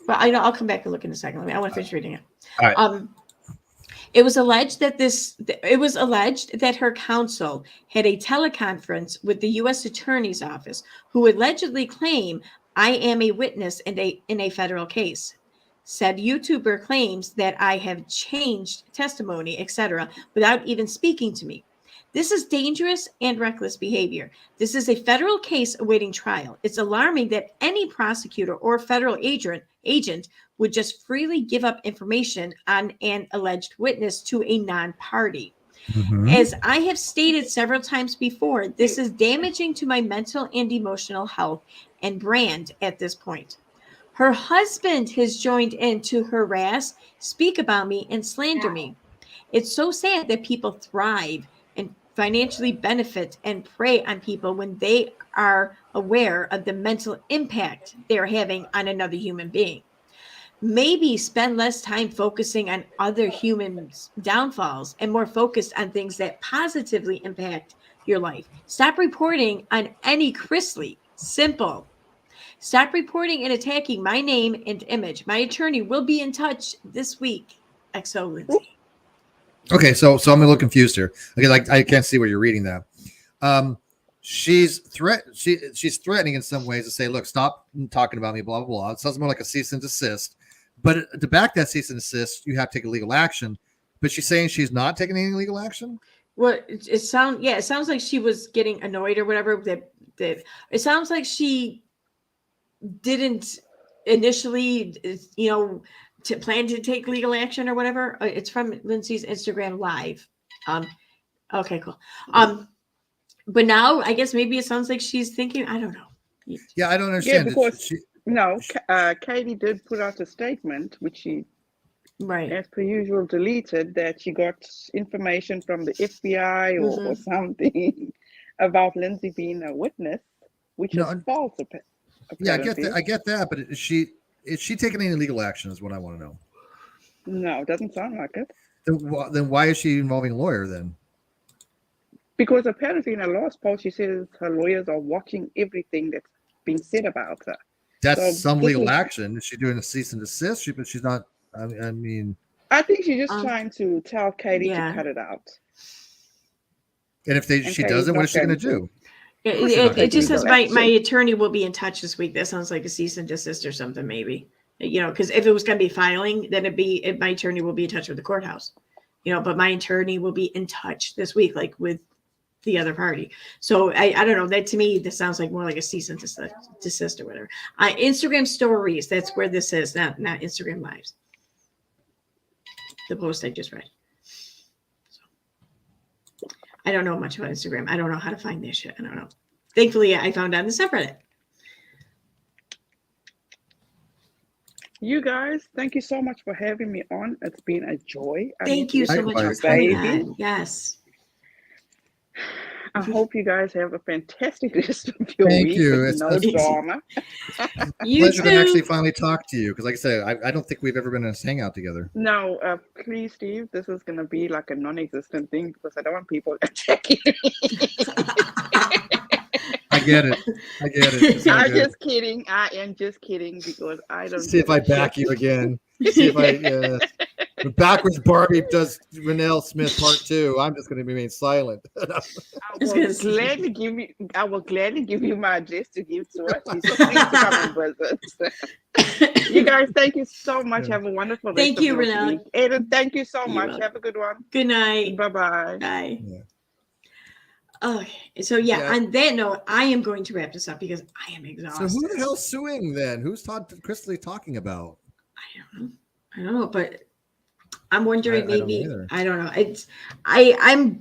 But I'll come back and look in a second. I want to finish reading it. All right. It was alleged that her counsel had a teleconference with the U.S. Attorney's Office, who allegedly claim I am a witness in a federal case. Said YouTuber claims that I have changed testimony, etc., without even speaking to me. This is dangerous and reckless behavior. This is a federal case awaiting trial. It's alarming that any prosecutor or federal agent would just freely give up information on an alleged witness to a non-party. Mm-hmm. As I have stated several times before, this is damaging to my mental and emotional health and brand at this point. Her husband has joined in to harass, speak about me, and slander me. It's so sad that people thrive and financially benefit and prey on people when they are aware of the mental impact they're having on another human being. Maybe spend less time focusing on other humans' downfalls and more focused on things that positively impact your life. Stop reporting on any Chrisley. Simple. Stop reporting and attacking my name and image. My attorney will be in touch this week. XO Lindsay. Okay, so I'm a little confused here. Okay, I can't see where you're reading that. She's threatening in some ways to say, look, stop talking about me, blah, blah, blah. It sounds more like a cease and desist. But to back that cease and desist, you have to take a legal action. But she's saying she's not taking any legal action? Well, it sounds like she was getting annoyed or whatever. That it sounds like she didn't initially, to plan to take legal action or whatever. It's from Lindsay's Instagram live. Okay, cool. But now I guess maybe it sounds like she's thinking, I don't know. Yeah, I don't understand. Yeah, because Katie did put out a statement, which she, right, as per usual, deleted, that she got information from the FBI or something about Lindsay being a witness, which is false. Yeah, I get that, but is she taking any legal action is what I want to know. No, it doesn't sound like it. Then why is she involving a lawyer then? Because apparently in her last post, she says her lawyers are watching everything that's being said about her. That's some legal action. Is she doing a cease and desist? But she's not. I mean, I think she's just trying to tell Katie to cut it out. And if she doesn't, what is she going to do? It just says my Election. attorney will be in touch this week. That sounds like a cease and desist or something, maybe. Because if it was going to be filing, then my attorney will be in touch with the courthouse. But my attorney will be in touch this week, like with the other party. So I don't know. That to me, this sounds like more like a cease and desist or whatever. Instagram stories. That's where this is, not Instagram lives. The post I just read. So, I don't know much about Instagram. I don't know how to find this shit. I don't know. Thankfully, I found on the subreddit. You guys, thank you so much for having me on. It's been a joy. Thank you so much for coming on. Yes. I hope you guys have a fantastic rest of your Thank week. you. With no drama. Pleasure to actually finally talk to you, because like I said, I don't think we've ever been in a hangout together. No, please, Steve, this is going to be like a non-existent thing because I don't want people attacking me. I get it. I'm just kidding. I am just kidding because I don't see if I back you again. See if I backwards Barbie does Renelle Smith part 2. I'm just going to remain silent. I will gladly give you my address to give to us. So please come and visit. You guys, thank you so much. Have a wonderful Thank you, Renelle. Aiden, thank you so much. Have a good one. Good night. Bye-bye. Bye. Yeah. Okay, so on that note, I am going to wrap this up because I am exhausted. So who the hell's suing then? Who's Todd Chrisley talking about? I don't know, but I'm wondering maybe I don't know. I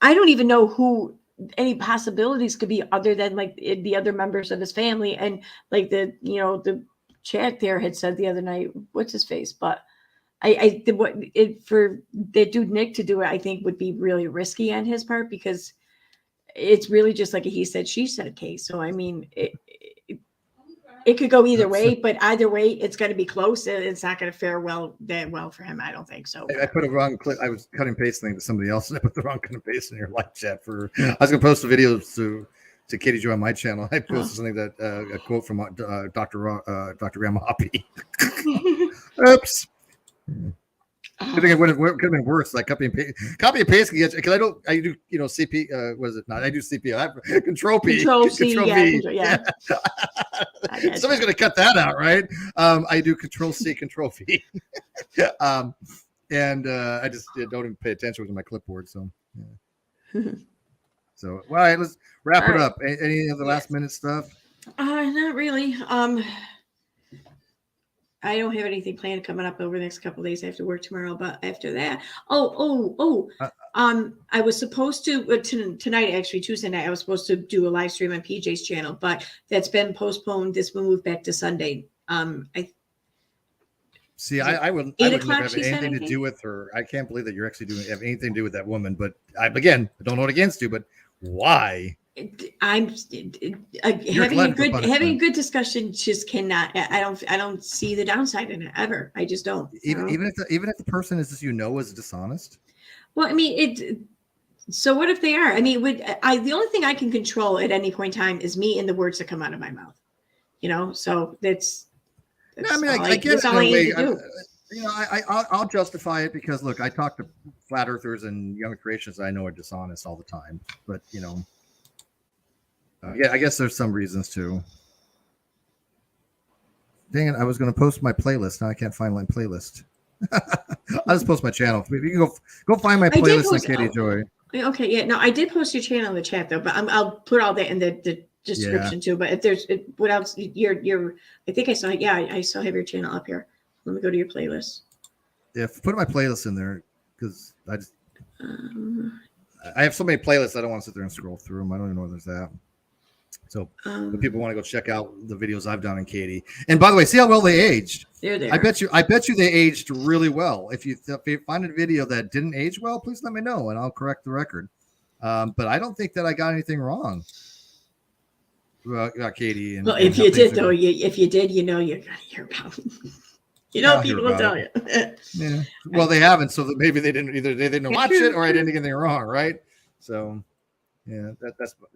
don't even know who any possibilities could be other than like the other members of his family, and like the chat there had said the other night, what's his face, but for that dude Nick to do it, I think would be really risky on his part because it's really just like a he said, she said case. So, I mean, it could go either way, but either way, it's going to be close. It's not going to fare that well for him. I don't think so. I put a wrong clip. I was cutting and pasting to somebody else, and I put the wrong cut and paste in your live chat I was going to post a video to Katie Joy on my channel. I posted something that a quote from Dr. Grandma Hoppy. Oops. I think it could have been worse. Like copy and paste because I do CP. What is it? Not I do CP. I have Control P. Control C. Control V. Yeah. Somebody's going to cut that out, right? I do Control C, Control V. And I just don't even pay attention to my clipboard. So, so all right, let's wrap it up. Any of the last minute stuff? Not really. I don't have anything planned coming up over the next couple of days. I have to work tomorrow, but after that, I was supposed to tonight, actually Tuesday night, I was supposed to do a live stream on PJ's channel, but that's been postponed. This will move back to Sunday. I would never have anything to do with her. I can't believe that you're actually have anything to do with that woman. But I don't know it against you, but why? I'm having a good discussion. Just cannot. I don't see the downside in it ever. I just don't. Even if the person is dishonest. Well, I mean, so what if they are? I mean, the only thing I can control at any point in time is me and the words that come out of my mouth. So that's I mean, I get it in a way. I'll justify it because look, I talk to flat earthers and young creationists I know are dishonest all the time, but I guess there's some reasons too. Dang it! I was going to post my playlist. Now I can't find my playlist. I'll just post my channel. You can go find my playlist on Katie Joy. Okay, yeah, no, I did post your channel in the chat though, but I'll put all that in the description too. But if there's what else, I think I saw. Yeah, I still have your channel up here. Let me go to your playlist. Yeah, put my playlist in there because I have so many playlists. I don't want to sit there and scroll through them. I don't even know where there's that. So if people want to go check out the videos I've done on Katie. And by the way, see how well they aged. They're there. I bet you they aged really well. If you find a video that didn't age well, please let me know and I'll correct the record. But I don't think that I got anything wrong about Katie. Well, if you did, though, if you did, you're going to hear about it. People will tell you. Yeah. Well, they haven't, so that maybe they didn't watch it or I didn't get anything wrong, right? So. Yeah,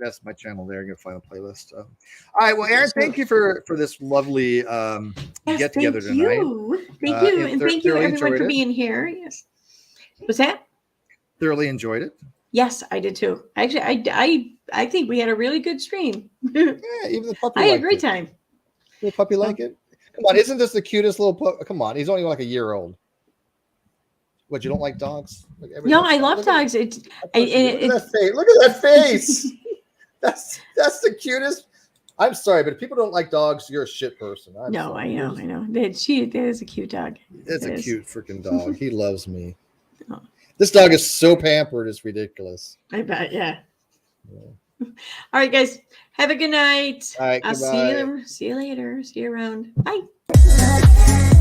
that's my channel there. You're gonna find a playlist. All right, well, Aaron, thank you for this lovely get together tonight. Thank you, and thank you everyone for being here. Yes, was that? Thoroughly enjoyed it. Yes, I did too. Actually, I think we had a really good stream. Yeah, even the puppy. I had a liked great it. time. Did the puppy like it? Come on, isn't this the cutest little puppy? Come on, he's only like a year old. What, you don't like dogs? Like No, I love dogs. Look at that face. Look at that face. That's the cutest. I'm sorry, but if people don't like dogs, you're a shit person. I'm No, sorry. I know. That is a cute dog. It's It a is. cute freaking dog. He loves me. Oh. This dog is so pampered, it's ridiculous. I bet, yeah. All right, guys. Have a good night. All right, I'll goodbye. see you later. See you around. Bye.